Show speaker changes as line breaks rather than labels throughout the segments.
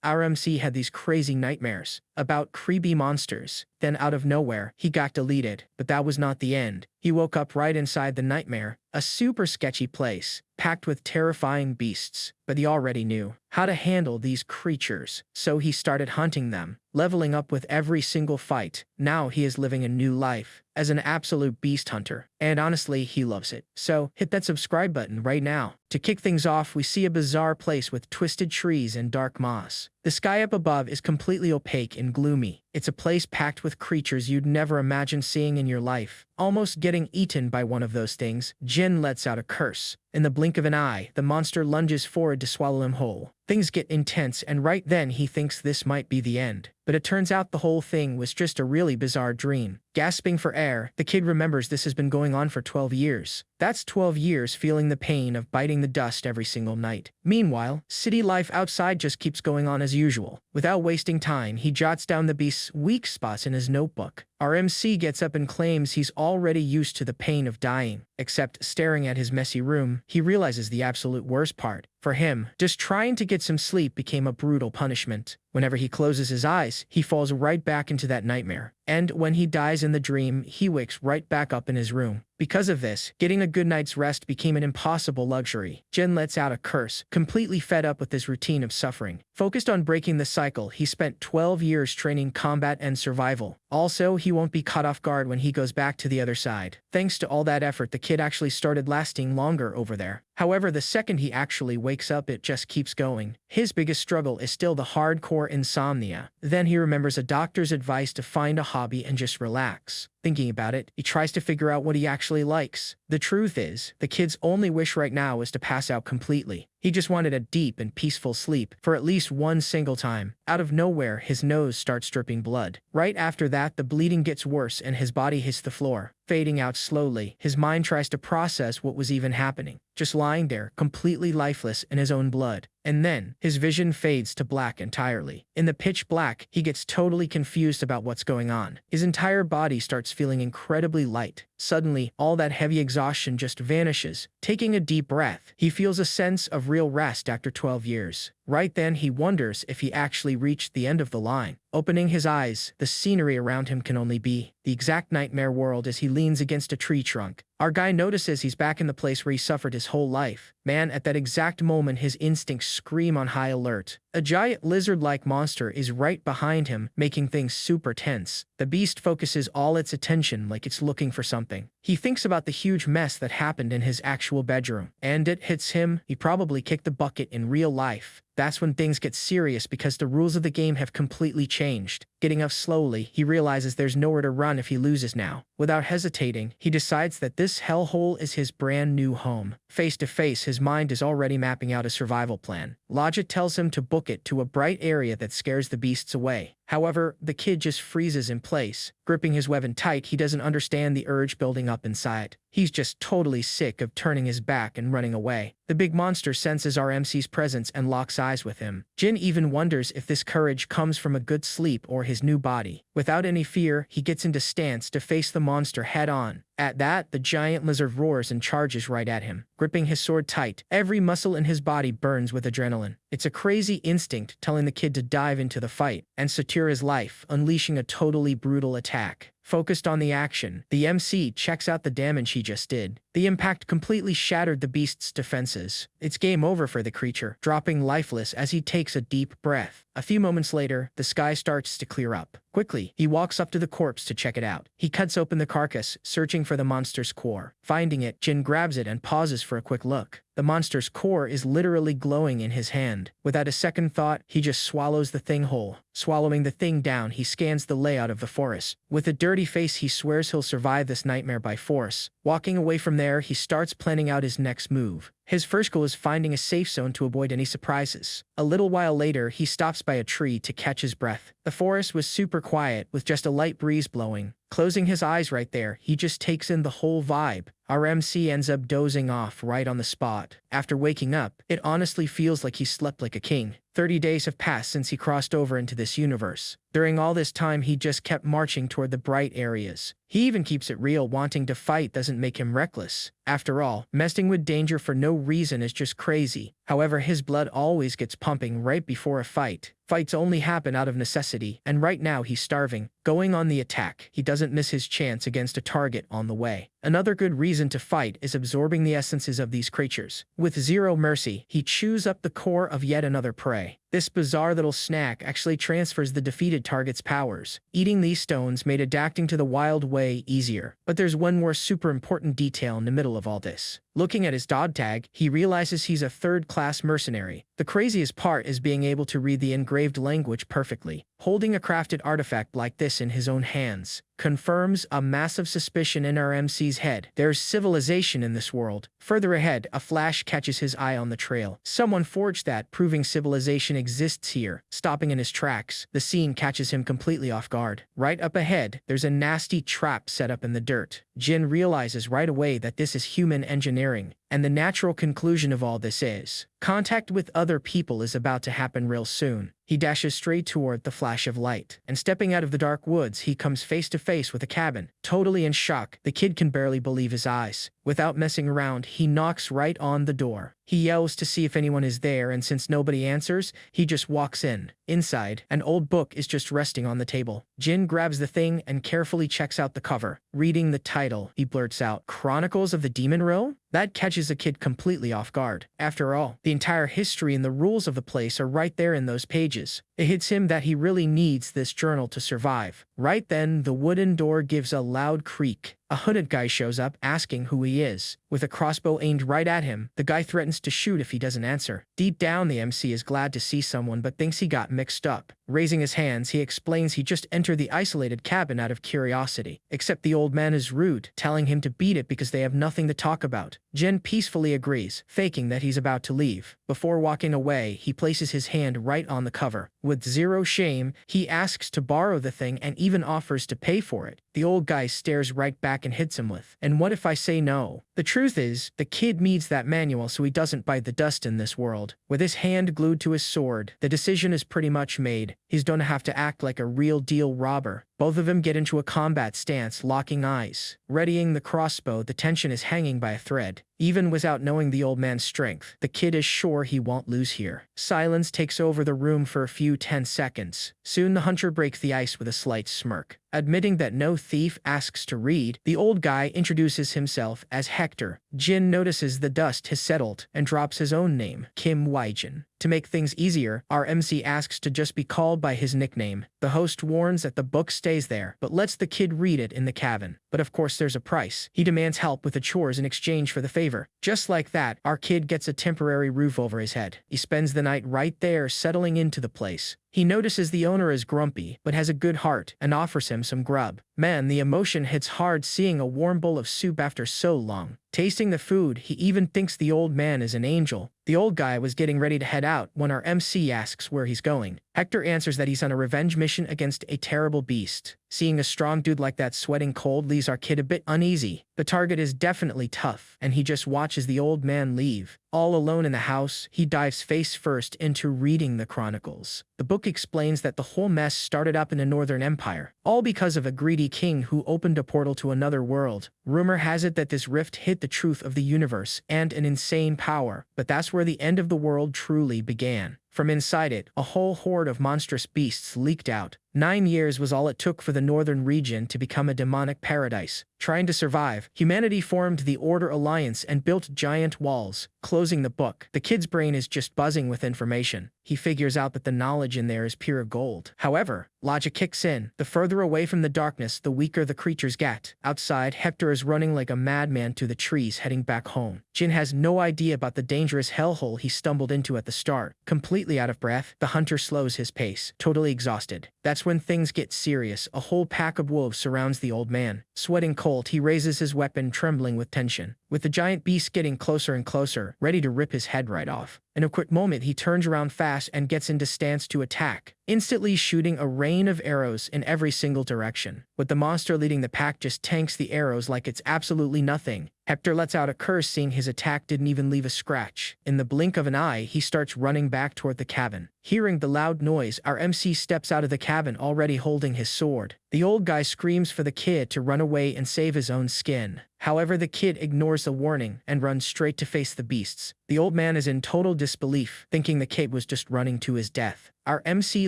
Our MC had these crazy nightmares about creepy monsters. Then out of nowhere, he got deleted. But that was not the end. He woke up right inside the nightmare, a super sketchy place, packed with terrifying beasts. But he already knew how to handle these creatures, so he started hunting them, leveling up with every single fight. Now he is living a new life as an absolute beast hunter, and honestly, he loves it. So hit that subscribe button right now. To kick things off, we see a bizarre place with twisted trees and dark moss. The sky up above is completely opaque and gloomy. It's a place packed with creatures you'd never imagine seeing in your life. Almost getting eaten by one of those things, Jin lets out a curse. In the blink of an eye, the monster lunges forward to swallow him whole. Things get intense, and right then he thinks this might be the end. But it turns out the whole thing was just a really bizarre dream. Gasping for air, the kid remembers this has been going on for 12 years. That's 12 years feeling the pain of biting the dust every single night. Meanwhile, city life outside just keeps going on as usual. Without wasting time, he jots down the beast's weak spots in his notebook. Our MC gets up and claims he's already used to the pain of dying. Except staring at his messy room, he realizes the absolute worst part. For him, just trying to get some sleep became a brutal punishment. Whenever he closes his eyes, he falls right back into that nightmare. And when he dies in the dream, he wakes right back up in his room. Because of this, getting a good night's rest became an impossible luxury. Jin lets out a curse, completely fed up with his routine of suffering. Focused on breaking the cycle, he spent 12 years training combat and survival. Also, he won't be caught off guard when he goes back to the other side. Thanks to all that effort, the kid actually started lasting longer over there. However, the second he actually wakes up, it just keeps going. His biggest struggle is still the hardcore insomnia. Then he remembers a doctor's advice to find a hobby and just relax. Thinking about it, he tries to figure out what he actually likes. The truth is, the kid's only wish right now is to pass out completely. He just wanted a deep and peaceful sleep for at least one single time. Out of nowhere, his nose starts dripping blood. Right after that, the bleeding gets worse and his body hits the floor. Fading out slowly, his mind tries to process what was even happening. Just lying there, completely lifeless in his own blood. And then, his vision fades to black entirely. In the pitch black, he gets totally confused about what's going on. His entire body starts feeling incredibly light. Suddenly, all that heavy exhaustion just vanishes. Taking a deep breath, he feels a sense of real rest after 12 years. Right then, he wonders if he actually reached the end of the line. Opening his eyes, the scenery around him can only be the exact nightmare world as he leans against a tree trunk. Our guy notices he's back in the place where he suffered his whole life. Man, at that exact moment, his instincts scream on high alert. A giant lizard-like monster is right behind him, making things super tense. The beast focuses all its attention like it's looking for something. He thinks about the huge mess that happened in his actual bedroom. And it hits him, he probably kicked the bucket in real life. That's when things get serious because the rules of the game have completely changed. Getting up slowly, he realizes there's nowhere to run if he loses now. Without hesitating, he decides that this hellhole is his brand new home. Face to face, his mind is already mapping out a survival plan. Logic tells him to book it to a bright area that scares the beasts away. However, the kid just freezes in place. Gripping his weapon tight, he doesn't understand the urge building up inside. He's just totally sick of turning his back and running away. The big monster senses our MC's presence and locks eyes with him. Jin even wonders if this courage comes from a good sleep or his new body. Without any fear, he gets into stance to face the monster head on. At that, the giant lizard roars and charges right at him. Gripping his sword tight, every muscle in his body burns with adrenaline. It's a crazy instinct telling the kid to dive into the fight and secure his life, unleashing a totally brutal attack. Focused on the action, the MC checks out the damage he just did. The impact completely shattered the beast's defenses. It's game over for the creature, dropping lifeless as he takes a deep breath. A few moments later, the sky starts to clear up. Quickly, he walks up to the corpse to check it out. He cuts open the carcass, searching for the monster's core. Finding it, Jin grabs it and pauses for a quick look. The monster's core is literally glowing in his hand. Without a second thought, he just swallows the thing whole. Swallowing the thing down, he scans the layout of the forest. With a dirty face, he swears he'll survive this nightmare by force. Walking away from there, he starts planning out his next move. His first goal is finding a safe zone to avoid any surprises. A little while later, he stops by a tree to catch his breath. The forest was super quiet, with just a light breeze blowing. Closing his eyes right there, he just takes in the whole vibe. Our MC ends up dozing off right on the spot. After waking up, it honestly feels like he slept like a king. 30 days have passed since he crossed over into this universe. During all this time, he just kept marching toward the bright areas. He even keeps it real, wanting to fight doesn't make him reckless. After all, messing with danger for no reason is just crazy. However, his blood always gets pumping right before a fight. Fights only happen out of necessity, and right now he's starving. Going on the attack, he doesn't miss his chance against a target on the way. Another good reason to fight is absorbing the essences of these creatures. With zero mercy, he chews up the core of yet another prey. This bizarre little snack actually transfers the defeated target's powers. Eating these stones made adapting to the wild way easier. But there's one more super important detail in the middle of all this. Looking at his dog tag, he realizes he's a third-class mercenary. The craziest part is being able to read the engraved language perfectly. Holding a crafted artifact like this in his own hands confirms a massive suspicion in our MC's head. There's civilization in this world. Further ahead, a flash catches his eye on the trail. Someone forged that, proving civilization exists here. Stopping in his tracks, the scene catches him completely off guard. Right up ahead, there's a nasty trap set up in the dirt. Jin realizes right away that this is human engineering, and the natural conclusion of all this is contact with other people is about to happen real soon. He dashes straight toward the flash of light, and stepping out of the dark woods, he comes face to face with a cabin. Totally in shock, the kid can barely believe his eyes. Without messing around, he knocks right on the door. He yells to see if anyone is there, and since nobody answers, he just walks in. Inside, an old book is just resting on the table. Jin grabs the thing and carefully checks out the cover. Reading the title, he blurts out, "Chronicles of the Demon Row?" That catches the kid completely off guard. After all, the entire history and the rules of the place are right there in those pages. It hits him that he really needs this journal to survive. Right then, the wooden door gives a loud creak. A hooded guy shows up, asking who he is. With a crossbow aimed right at him, the guy threatens to shoot if he doesn't answer. Deep down, the MC is glad to see someone but thinks he got mixed up. Raising his hands, he explains he just entered the isolated cabin out of curiosity. Except the old man is rude, telling him to beat it because they have nothing to talk about. Jin peacefully agrees, faking that he's about to leave. Before walking away, he places his hand right on the cover. With zero shame, he asks to borrow the thing and even offers to pay for it. The old guy stares right back and hits him with, "And what if I say no?" The truth is, the kid needs that manual so he doesn't bite the dust in this world. With his hand glued to his sword, the decision is pretty much made. He's gonna have to act like a real deal robber. Both of them get into a combat stance, locking eyes. Readying the crossbow, the tension is hanging by a thread. Even without knowing the old man's strength, the kid is sure he won't lose here. Silence takes over the room for a few tense seconds. Soon the hunter breaks the ice with a slight smirk. Admitting that no thief asks to read, the old guy introduces himself as Hector. Jin notices the dust has settled and drops his own name, Kim Waijin. To make things easier, our MC asks to just be called by his nickname. The host warns that the book stays there, but lets the kid read it in the cabin. But of course there's a price. He demands help with the chores in exchange for the favor. Just like that, our kid gets a temporary roof over his head. He spends the night right there, settling into the place. He notices the owner is grumpy, but has a good heart, and offers him some grub. Man, the emotion hits hard seeing a warm bowl of soup after so long. Tasting the food, he even thinks the old man is an angel. The old guy was getting ready to head out when our MC asks where he's going. Hector answers that he's on a revenge mission against a terrible beast. Seeing a strong dude like that sweating cold leaves our kid a bit uneasy. The target is definitely tough, and he just watches the old man leave. All alone in the house, he dives face first into reading the chronicles. The book explains that the whole mess started up in the Northern Empire, all because of a greedy king who opened a portal to another world. Rumor has it that this rift hid the truth of the universe and an insane power, but that's where the end of the world truly began. From inside it, a whole horde of monstrous beasts leaked out. 9 years was all it took for the northern region to become a demonic paradise. Trying to survive, humanity formed the Order Alliance and built giant walls. Closing the book, the kid's brain is just buzzing with information. He figures out that the knowledge in there is pure gold. However, logic kicks in. The further away from the darkness, the weaker the creatures get. Outside, Hector is running like a madman to the trees, heading back home. Jin has no idea about the dangerous hellhole he stumbled into at the start. Completely out of breath, the hunter slows his pace, totally exhausted. That's when things get serious. A whole pack of wolves surrounds the old man. Sweating cold, he raises his weapon, trembling with tension. With the giant beast getting closer and closer, ready to rip his head right off. In a quick moment, he turns around fast and gets into stance to attack, instantly shooting a rain of arrows in every single direction. With the monster leading the pack just tanks the arrows like it's absolutely nothing. Hector lets out a curse, seeing his attack didn't even leave a scratch. In the blink of an eye, he starts running back toward the cabin. Hearing the loud noise, our MC steps out of the cabin, already holding his sword. The old guy screams for the kid to run away and save his own skin. However, the kid ignores the warning and runs straight to face the beasts. The old man is in total disbelief, thinking the kid was just running to his death. Our MC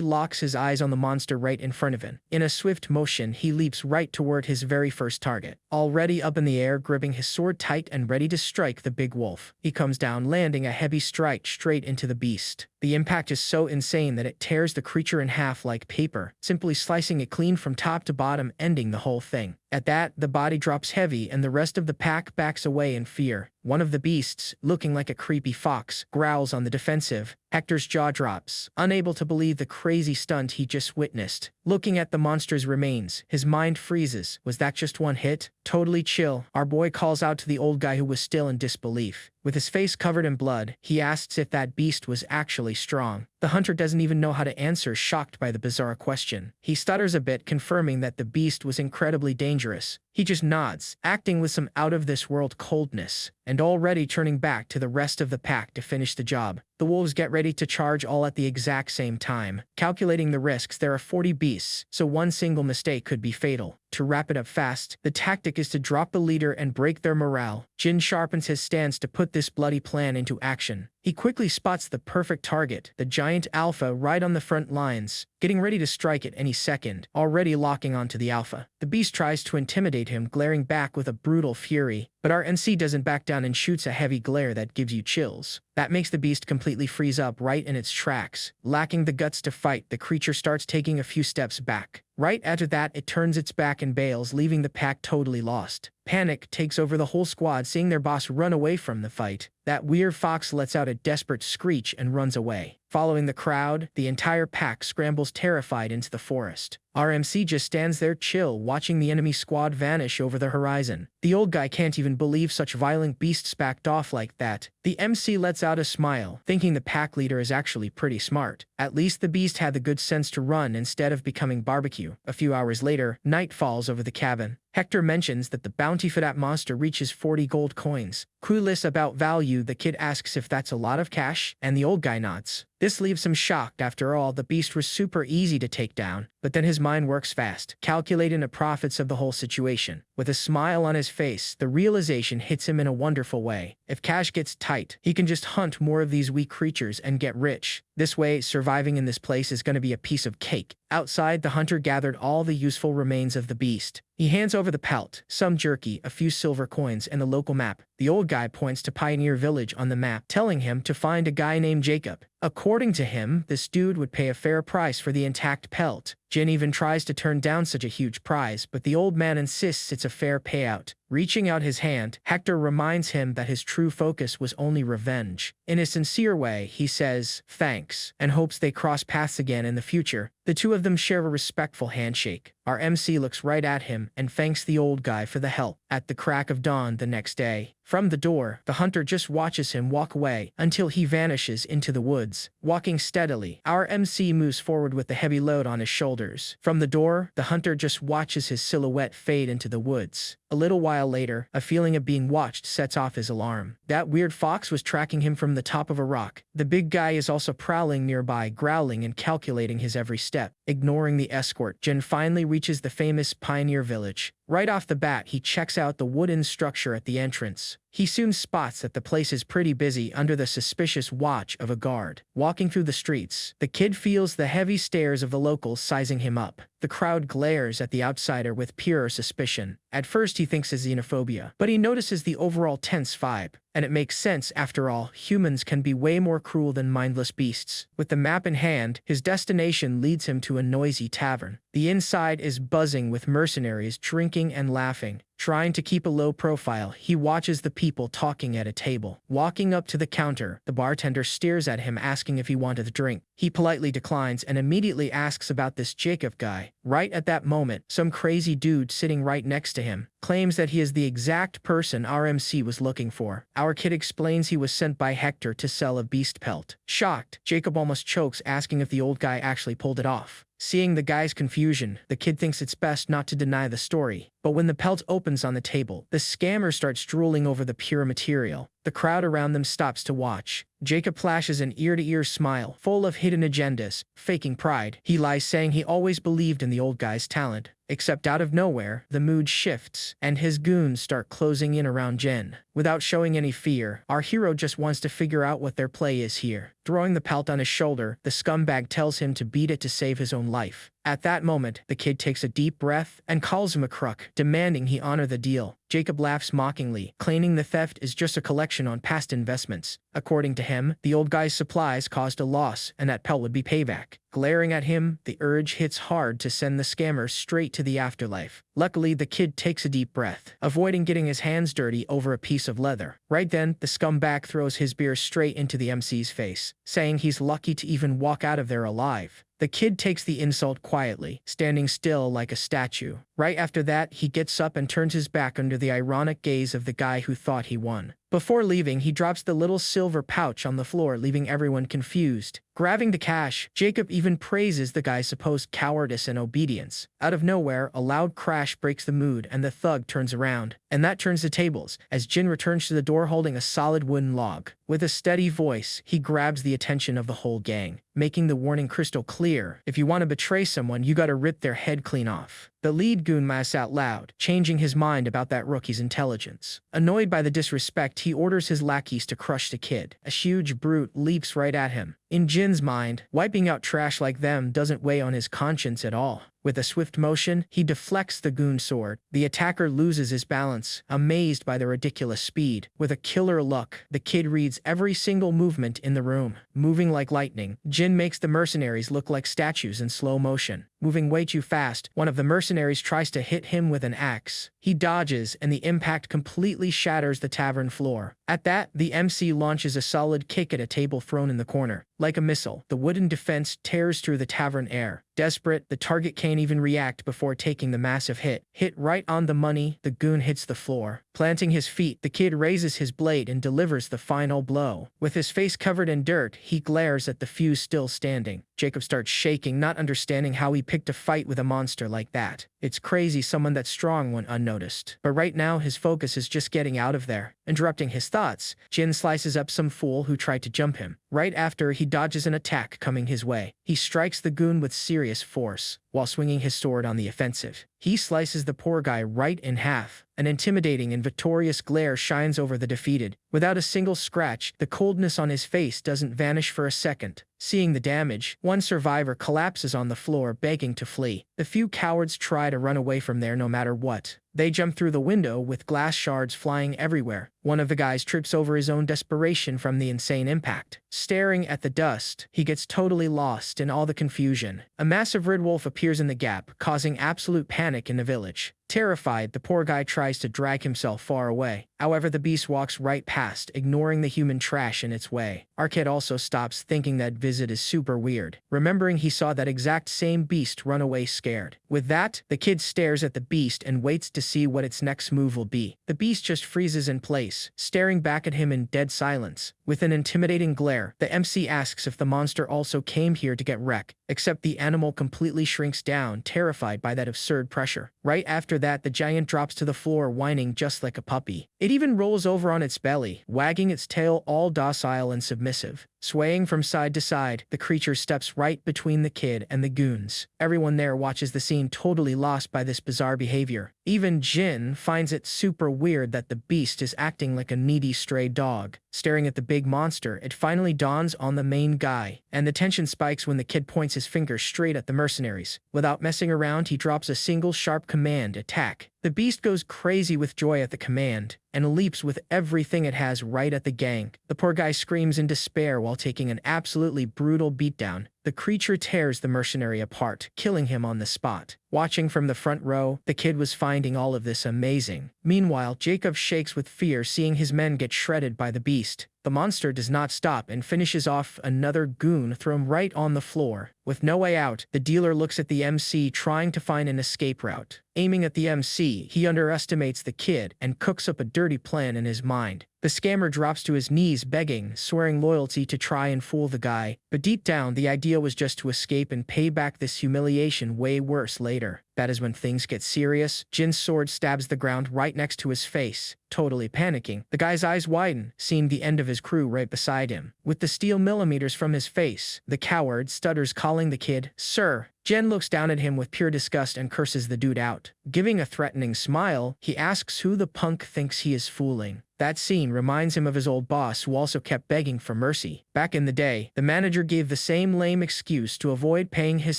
locks his eyes on the monster right in front of him. In a swift motion, he leaps right toward his very first target. Already up in the air, gripping his sword tight and ready to strike the big wolf. He comes down, landing a heavy strike straight into the beast. The impact is so insane that it tears the creature in half like paper, simply slicing it clean from top to bottom, ending the whole thing. At that, the body drops heavy and the rest of the pack backs away in fear. One of the beasts, looking like a creepy fox, growls on the defensive. Hector's jaw drops, unable to believe the crazy stunt he just witnessed. Looking at the monster's remains, his mind freezes. Was that just one hit? Totally chill, our boy calls out to the old guy who was still in disbelief. With his face covered in blood, he asks if that beast was actually strong. The hunter doesn't even know how to answer, shocked by the bizarre question. He stutters a bit, confirming that the beast was incredibly dangerous. He just nods, acting with some out-of-this-world coldness, and already turning back to the rest of the pack to finish the job. The wolves get ready to charge all at the exact same time. Calculating the risks, there are 40 beasts, so one single mistake could be fatal. To wrap it up fast, the tactic is to drop the leader and break their morale. Jin sharpens his stance to put this bloody plan into action. He quickly spots the perfect target, the giant alpha right on the front lines, getting ready to strike at any second, already locking onto the alpha. The beast tries to intimidate him, glaring back with a brutal fury, but our NC doesn't back down and shoots a heavy glare that gives you chills. That makes the beast completely freeze up right in its tracks. Lacking the guts to fight, the creature starts taking a few steps back. Right after that, it turns its back and bails, leaving the pack totally lost. Panic takes over the whole squad, seeing their boss run away from the fight. That weird fox lets out a desperate screech and runs away. Following the crowd, the entire pack scrambles terrified into the forest. Our MC just stands there chill, watching the enemy squad vanish over the horizon. The old guy can't even believe such violent beasts backed off like that. The MC lets out a smile, thinking the pack leader is actually pretty smart. At least the beast had the good sense to run instead of becoming barbecue. A few hours later, night falls over the cabin. Hector mentions that the bounty for that monster reaches 40 gold coins. Clueless about value, the kid asks if that's a lot of cash, and the old guy nods. This leaves him shocked. After all, the beast was super easy to take down. But then his mind works fast, calculating the profits of the whole situation. With a smile on his face, the realization hits him in a wonderful way. If cash gets tight, he can just hunt more of these weak creatures and get rich. This way, surviving in this place is going to be a piece of cake. Outside, the hunter gathered all the useful remains of the beast. He hands over the pelt, some jerky, a few silver coins, and the local map. The old guy points to Pioneer Village on the map, telling him to find a guy named Jacob. According to him, this dude would pay a fair price for the intact pelt. Jin even tries to turn down such a huge prize, but the old man insists it's a fair payout. Reaching out his hand, Hector reminds him that his true focus was only revenge. In a sincere way, he says thanks and hopes they cross paths again in the future. The two of them share a respectful handshake. Our MC looks right at him and thanks the old guy for the help. At the crack of dawn the next day, from the door, the hunter just watches him walk away until he vanishes into the woods. Walking steadily, our MC moves forward with the heavy load on his shoulders. From the door, the hunter just watches his silhouette fade into the woods. A little while later, a feeling of being watched sets off his alarm. That weird fox was tracking him from the top of a rock. The big guy is also prowling nearby, growling and calculating his every step. Ignoring the escort, Jin finally reaches the famous Pioneer Village. Right off the bat, he checks out the wooden structure at the entrance. He soon spots that the place is pretty busy under the suspicious watch of a guard. Walking through the streets, the kid feels the heavy stares of the locals sizing him up. The crowd glares at the outsider with pure suspicion. At first he thinks it's xenophobia, but he notices the overall tense vibe. And it makes sense, after all, humans can be way more cruel than mindless beasts. With the map in hand, his destination leads him to a noisy tavern. The inside is buzzing with mercenaries drinking and laughing. Trying to keep a low profile, he watches the people talking at a table. Walking up to the counter, the bartender stares at him asking if he wanted a drink. He politely declines and immediately asks about this Jacob guy. Right at that moment, some crazy dude sitting right next to him claims that he is the exact person our MC was looking for. Our kid explains he was sent by Hector to sell a beast pelt. Shocked, Jacob almost chokes, asking if the old guy actually pulled it off. Seeing the guy's confusion, the kid thinks it's best not to deny the story. But when the pelt opens on the table, the scammer starts drooling over the pure material. The crowd around them stops to watch. Jacob flashes an ear-to-ear smile, full of hidden agendas. Faking pride, he lies, saying he always believed in the old guy's talent. except out of nowhere, the mood shifts, and his goons start closing in around Jin. Without showing any fear, our hero just wants to figure out what their play is here. Throwing the pelt on his shoulder, the scumbag tells him to beat it to save his own life. At that moment, the kid takes a deep breath and calls him a crook, demanding he honor the deal. Jacob laughs mockingly, claiming the theft is just a collection on past investments. According to him, the old guy's supplies caused a loss, and that pelt would be payback. Glaring at him, the urge hits hard to send the scammer straight to the afterlife. Luckily, the kid takes a deep breath, avoiding getting his hands dirty over a piece of leather. Right then, the scumbag throws his beer straight into the MC's face, saying he's lucky to even walk out of there alive. The kid takes the insult quietly, standing still like a statue. Right after that, he gets up and turns his back under the ironic gaze of the guy who thought he won. Before leaving, he drops the little silver pouch on the floor, leaving everyone confused. Grabbing the cash, Jacob even praises the guy's supposed cowardice and obedience. Out of nowhere, a loud crash breaks the mood and the thug turns around. And that turns the tables, as Jin returns to the door holding a solid wooden log. With a steady voice, he grabs the attention of the whole gang, making the warning crystal clear. If you want to betray someone, you gotta rip their head clean off. The lead goon laughs out loud, changing his mind about that rookie's intelligence. Annoyed by the disrespect, he orders his lackeys to crush the kid. A huge brute leaps right at him. In Jin's mind, wiping out trash like them doesn't weigh on his conscience at all. With a swift motion, he deflects the goon's sword. The attacker loses his balance, amazed by the ridiculous speed. With a killer look, the kid reads every single movement in the room. Moving like lightning, Jin makes the mercenaries look like statues in slow motion. Moving way too fast, one of the mercenaries tries to hit him with an axe. He dodges, and the impact completely shatters the tavern floor. At that, the MC launches a solid kick at a table thrown in the corner. Like a missile, the wooden defense tears through the tavern air. Desperate, the target can't even react before taking the massive hit. Hit right on the money, the goon hits the floor. Planting his feet, the kid raises his blade and delivers the final blow. With his face covered in dirt, he glares at the fuse still standing. Jacob starts shaking, not understanding how he picked a fight with a monster like that. It's crazy someone that strong went unnoticed. But right now, his focus is just getting out of there. Interrupting his thoughts, Jin slices up some fool who tried to jump him. Right after, he dodges an attack coming his way. He strikes the goon with serious force, while swinging his sword on the offensive. He slices the poor guy right in half. An intimidating and victorious glare shines over the defeated. Without a single scratch, the coldness on his face doesn't vanish for a second. Seeing the damage, one survivor collapses on the floor, begging to flee. The few cowards try to run away from there no matter what. They jump through the window with glass shards flying everywhere. One of the guys trips over his own desperation from the insane impact. Staring at the dust, he gets totally lost in all the confusion. A massive red wolf appears in the gap, causing absolute panic in the village. Terrified, the poor guy tries to drag himself far away. However, the beast walks right past, ignoring the human trash in its way. Our kid also stops, thinking that visit is super weird, remembering he saw that exact same beast run away scared. With that, the kid stares at the beast and waits to see what its next move will be. The beast just freezes in place, staring back at him in dead silence. With an intimidating glare, the MC asks if the monster also came here to get wrecked, except the animal completely shrinks down, terrified by that absurd pressure. Right after that, the giant drops to the floor, whining just like a puppy. It even rolls over on its belly, wagging its tail, all docile and submissive. Swaying from side to side, the creature steps right between the kid and the goons. Everyone there watches the scene, totally lost by this bizarre behavior. Even Jin finds it super weird that the beast is acting like a needy stray dog. Staring at the big monster, it finally dawns on the main guy, and the tension spikes when the kid points his finger straight at the mercenaries. Without messing around, he drops a single sharp command: attack. The beast goes crazy with joy at the command, and leaps with everything it has right at the gang. The poor guy screams in despair while taking an absolutely brutal beatdown. The creature tears the mercenary apart, killing him on the spot. Watching from the front row, the kid was finding all of this amazing. Meanwhile, Jacob shakes with fear, seeing his men get shredded by the beast. The monster does not stop and finishes off another goon thrown right on the floor. With no way out, the dealer looks at the MC, trying to find an escape route. Aiming at the MC, he underestimates the kid and cooks up a dirty plan in his mind. The scammer drops to his knees begging, swearing loyalty to try and fool the guy. But deep down, the idea was just to escape and pay back this humiliation way worse later. That is when things get serious. Jin's sword stabs the ground right next to his face. Totally panicking, the guy's eyes widen, seeing the end of his crew right beside him. With the steel millimeters from his face, the coward stutters, calling calling the kid "Sir." Jen looks down at him with pure disgust and curses the dude out. Giving a threatening smile, he asks who the punk thinks he is fooling. That scene reminds him of his old boss who also kept begging for mercy. Back in the day, the manager gave the same lame excuse to avoid paying his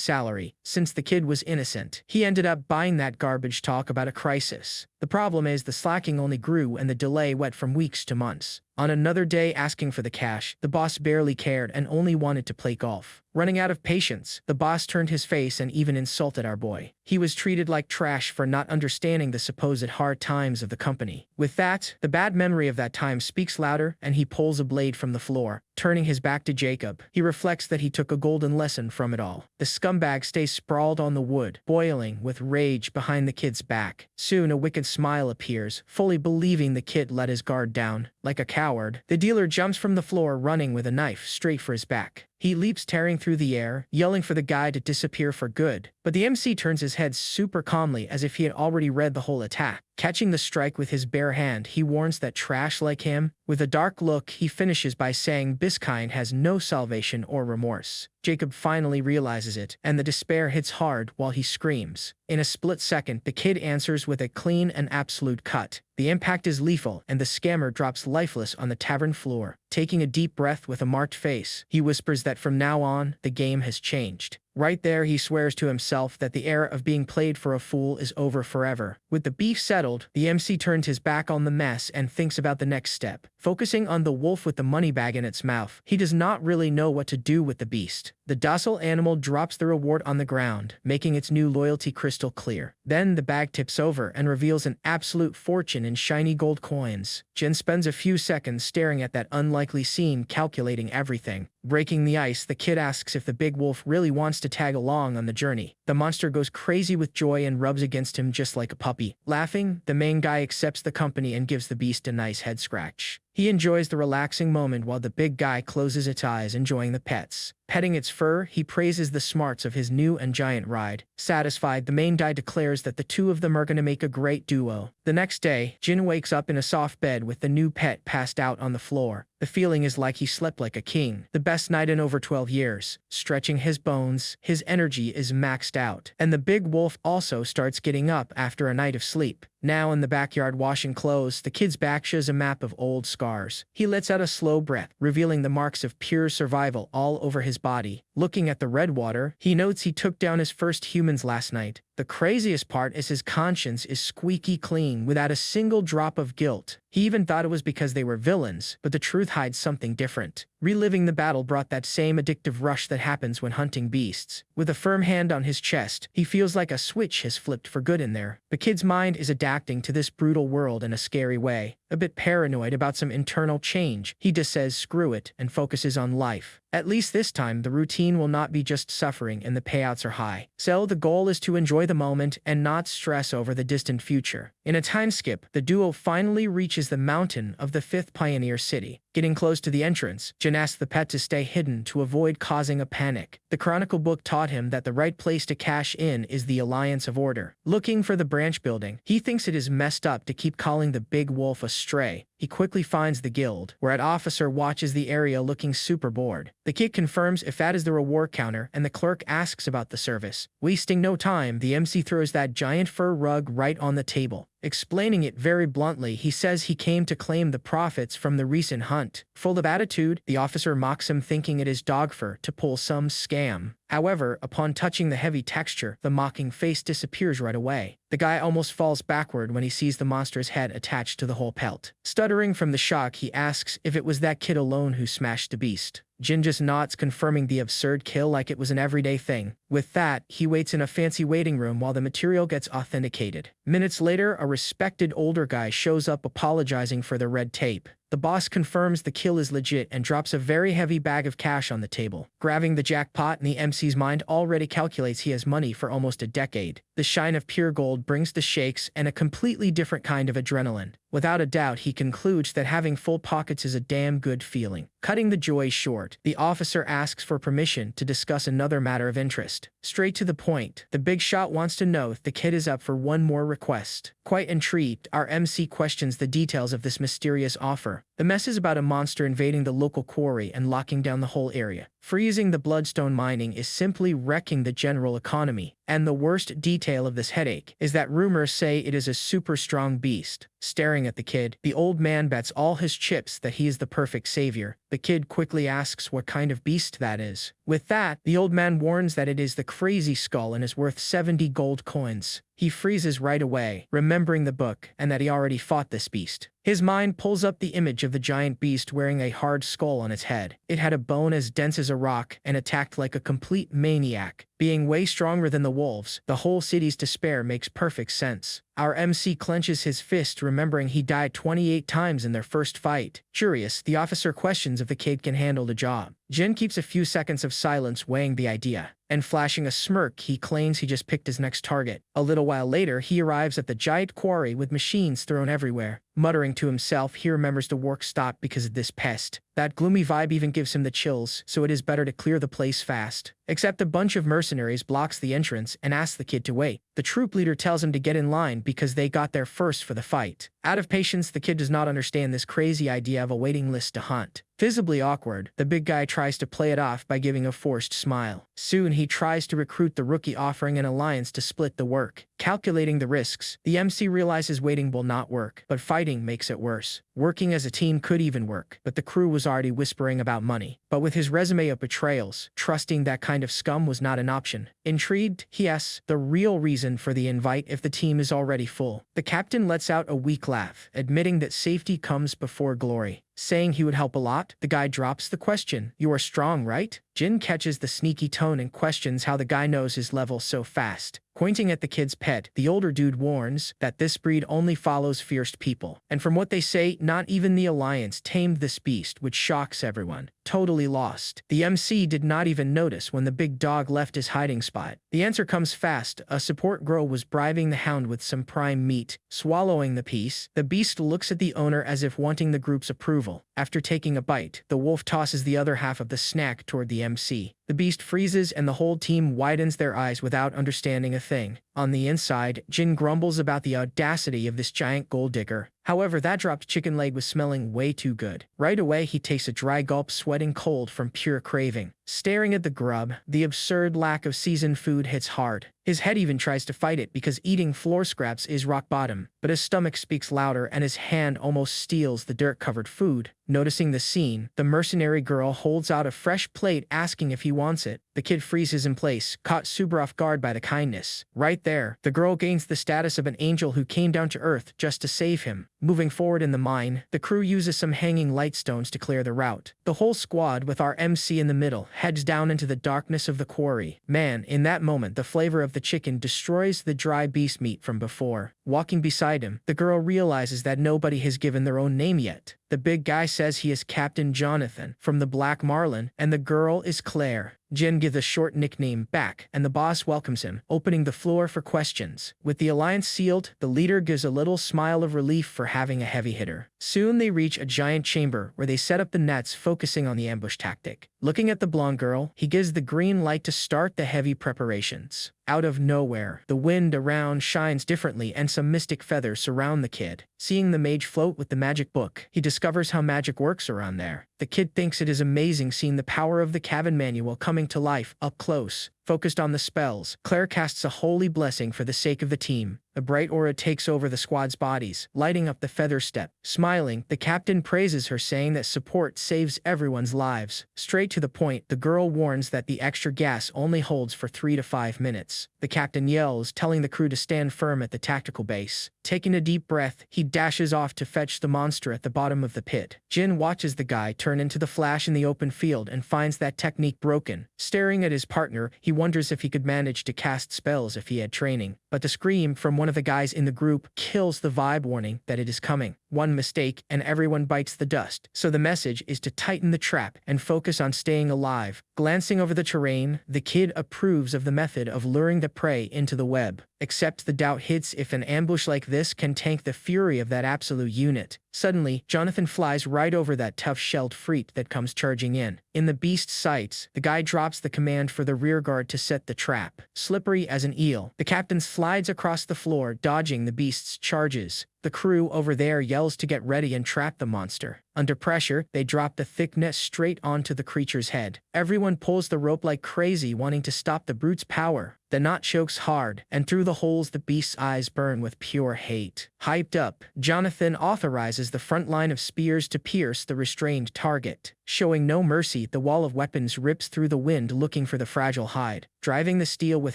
salary, since the kid was innocent. He ended up buying that garbage talk about a crisis. The problem is the slacking only grew and the delay went from weeks to months. On another day asking for the cash, the boss barely cared and only wanted to play golf. Running out of patience, the boss turned his face and even insulted our boy. He was treated like trash for not understanding the supposed hard times of the company. With that, the bad memory of that time speaks louder and he pulls a blade from the floor. Turning his back to Jacob, he reflects that he took a golden lesson from it all. The scumbag stays sprawled on the wood, boiling with rage behind the kid's back. Soon a wicked smile appears, fully believing the kid let his guard down. Like a coward, the dealer jumps from the floor running with a knife straight for his back. He leaps tearing through the air, yelling for the guy to disappear for good. But the MC turns his head super calmly as if he had already read the whole attack. Catching the strike with his bare hand, he warns that trash like him. With a dark look, he finishes by saying Biskind has no salvation or remorse. Jacob finally realizes it, and the despair hits hard while he screams. In a split second, the kid answers with a clean and absolute cut. The impact is lethal, and the scammer drops lifeless on the tavern floor. Taking a deep breath with a marked face, he whispers that from now on, the game has changed. Right there, he swears to himself that the era of being played for a fool is over forever. With the beef settled, the MC turns his back on the mess and thinks about the next step. Focusing on the wolf with the money bag in its mouth, he does not really know what to do with the beast. The docile animal drops the reward on the ground, making its new loyalty crystal clear. Then the bag tips over and reveals an absolute fortune in shiny gold coins. Jin spends a few seconds staring at that unlikely scene, calculating everything. Breaking the ice, the kid asks if the big wolf really wants to tag along on the journey. The monster goes crazy with joy and rubs against him just like a puppy. Laughing, the main guy accepts the company and gives the beast a nice head scratch. He enjoys the relaxing moment while the big guy closes its eyes, enjoying the pets. Petting its fur, he praises the smarts of his new and giant ride. Satisfied, the main guy declares that the two of them are gonna make a great duo. The next day, Jin wakes up in a soft bed with the new pet passed out on the floor. The feeling is like he slept like a king. The best night in over 12 years. Stretching his bones, his energy is maxed out. And the big wolf also starts getting up after a night of sleep. Now in the backyard washing clothes, the kid's back shows a map of old scars. He lets out a slow breath, revealing the marks of pure survival all over his body. Looking at the red water, he notes he took down his first humans last night. The craziest part is his conscience is squeaky clean without a single drop of guilt. He even thought it was because they were villains, but the truth hides something different. Reliving the battle brought that same addictive rush that happens when hunting beasts. With a firm hand on his chest, he feels like a switch has flipped for good in there. The kid's mind is adapting to this brutal world in a scary way. A bit paranoid about some internal change, he just says screw it and focuses on life. At least this time, the routine will not be just suffering and the payouts are high. So the goal is to enjoy the moment and not stress over the distant future. In a time skip, the duo finally reaches the mountain of the 5th Pioneer City. Getting close to the entrance, Jin asks the pet to stay hidden to avoid causing a panic. The Chronicle book taught him that the right place to cash in is the Alliance of Order. Looking for the branch building, he thinks it is messed up to keep calling the big wolf a stray. He quickly finds the guild, where an officer watches the area looking super bored. The kid confirms if that is the reward counter, and the clerk asks about the service. Wasting no time, the MC throws that giant fur rug right on the table. Explaining it very bluntly, he says he came to claim the profits from the recent hunt. Full of attitude, the officer mocks him, thinking it is dog fur to pull some scam. However, upon touching the heavy texture, the mocking face disappears right away. The guy almost falls backward when he sees the monster's head attached to the whole pelt. Stuttering from the shock, he asks if it was that kid alone who smashed the beast. Jin just nods, confirming the absurd kill like it was an everyday thing. With that, he waits in a fancy waiting room while the material gets authenticated. Minutes later, a respected older guy shows up apologizing for the red tape. The boss confirms the kill is legit and drops a very heavy bag of cash on the table. Grabbing the jackpot, the MC's mind already calculates he has money for almost a decade. The shine of pure gold brings the shakes and a completely different kind of adrenaline. Without a doubt, he concludes that having full pockets is a damn good feeling. Cutting the joy short, the officer asks for permission to discuss another matter of interest. Straight to the point, the big shot wants to know if the kid is up for one more request. Quite intrigued, our MC questions the details of this mysterious offer. The mess is about a monster invading the local quarry and locking down the whole area. Freezing the bloodstone mining is simply wrecking the general economy. And the worst detail of this headache is that rumors say it is a super strong beast. Staring at the kid, the old man bets all his chips that he is the perfect savior. The kid quickly asks what kind of beast that is. With that, the old man warns that it is the crazy skull and is worth 70 gold coins. He freezes right away, remembering the book and that he already fought this beast. His mind pulls up the image of the giant beast wearing a hard skull on its head. It had a bone as dense as a rock and attacked like a complete maniac. Being way stronger than the wolves, the whole city's despair makes perfect sense. Our MC clenches his fist, remembering he died 28 times in their first fight. Curious, the officer questions if the kid can handle the job. Jin keeps a few seconds of silence weighing the idea, and flashing a smirk, he claims he just picked his next target. A little while later, he arrives at the giant quarry with machines thrown everywhere. Muttering to himself, he remembers the work stopped because of this pest. That gloomy vibe even gives him the chills, so it is better to clear the place fast. Except a bunch of mercenaries blocks the entrance and asks the kid to wait. The troop leader tells him to get in line because they got there first for the fight. Out of patience, the kid does not understand this crazy idea of a waiting list to hunt. Visibly awkward, the big guy tries to play it off by giving a forced smile. Soon he tries to recruit the rookie, offering an alliance to split the work. Calculating the risks, the MC realizes waiting will not work, but fighting makes it worse. Working as a team could even work, but the crew was already whispering about money. But with his resume of betrayals, trusting that kind of scum was not an option. Intrigued, he asks the real reason for the invite if the team is already full. The captain lets out a weak laugh, admitting that safety comes before glory. Saying he would help a lot, the guy drops the question, "You are strong, right?" Jin catches the sneaky tone and questions how the guy knows his level so fast. Pointing at the kid's pet, the older dude warns that this breed only follows fierce people. And from what they say, not even the Alliance tamed this beast, which shocks everyone. Totally lost. The MC did not even notice when the big dog left his hiding spot. The answer comes fast. A support girl was bribing the hound with some prime meat. Swallowing the piece, the beast looks at the owner as if wanting the group's approval. After taking a bite, the wolf tosses the other half of the snack toward the MC. The beast freezes and the whole team widens their eyes without understanding a thing. On the inside, Jin grumbles about the audacity of this giant gold digger. However, that dropped chicken leg was smelling way too good. Right away, he takes a dry gulp, sweating cold from pure craving. Staring at the grub, the absurd lack of seasoned food hits hard. His head even tries to fight it because eating floor scraps is rock bottom, but his stomach speaks louder and his hand almost steals the dirt-covered food. Noticing the scene, the mercenary girl holds out a fresh plate asking if he wants it. The kid freezes in place, caught super off guard by the kindness. Right there, the girl gains the status of an angel who came down to earth just to save him. Moving forward in the mine, the crew uses some hanging light stones to clear the route. The whole squad, with our MC in the middle, heads down into the darkness of the quarry. Man, in that moment, the flavor of the chicken destroys the dry beast meat from before. Walking beside him, the girl realizes that nobody has given their own name yet. The big guy says he is Captain Jonathan from the Black Marlin, and the girl is Claire. Jin gives a short nickname back, and the boss welcomes him, opening the floor for questions. With the alliance sealed, the leader gives a little smile of relief for having a heavy hitter. Soon they reach a giant chamber where they set up the nets, focusing on the ambush tactic. Looking at the blonde girl, he gives the green light to start the heavy preparations. Out of nowhere, the wind around shines differently and some mystic feathers surround the kid. Seeing the mage float with the magic book, he discovers how magic works around there. The kid thinks it is amazing seeing the power of the cabin manual coming to life up close. Focused on the spells, Claire casts a holy blessing for the sake of the team. A bright aura takes over the squad's bodies, lighting up the feather step. Smiling, the captain praises her, saying that support saves everyone's lives. Straight to the point, the girl warns that the extra gas only holds for 3 to 5 minutes. The captain yells, telling the crew to stand firm at the tactical base. Taking a deep breath, he dashes off to fetch the monster at the bottom of the pit. Jin watches the guy turn into the Flash in the open field and finds that technique broken. Staring at his partner, he wonders if he could manage to cast spells if he had training. But the scream from one of the guys in the group kills the vibe, warning that it is coming. One mistake and everyone bites the dust. So the message is to tighten the trap and focus on staying alive. Glancing over the terrain, the kid approves of the method of luring the prey into the web. Except the doubt hits if an ambush like this can tank the fury of that absolute unit. Suddenly, Jonathan flies right over that tough-shelled freak that comes charging in. In the beast's sights, the guy drops the command for the rearguard to set the trap. Slippery as an eel, the captain slides across the floor, dodging the beast's charges. The crew over there yells to get ready and trap the monster. Under pressure, they drop the thick net straight onto the creature's head. Everyone pulls the rope like crazy, wanting to stop the brute's power. The knot chokes hard, and through the holes the beast's eyes burn with pure hate. Hyped up, Jonathan authorizes the front line of spears to pierce the restrained target. Showing no mercy, the wall of weapons rips through the wind looking for the fragile hide. Driving the steel with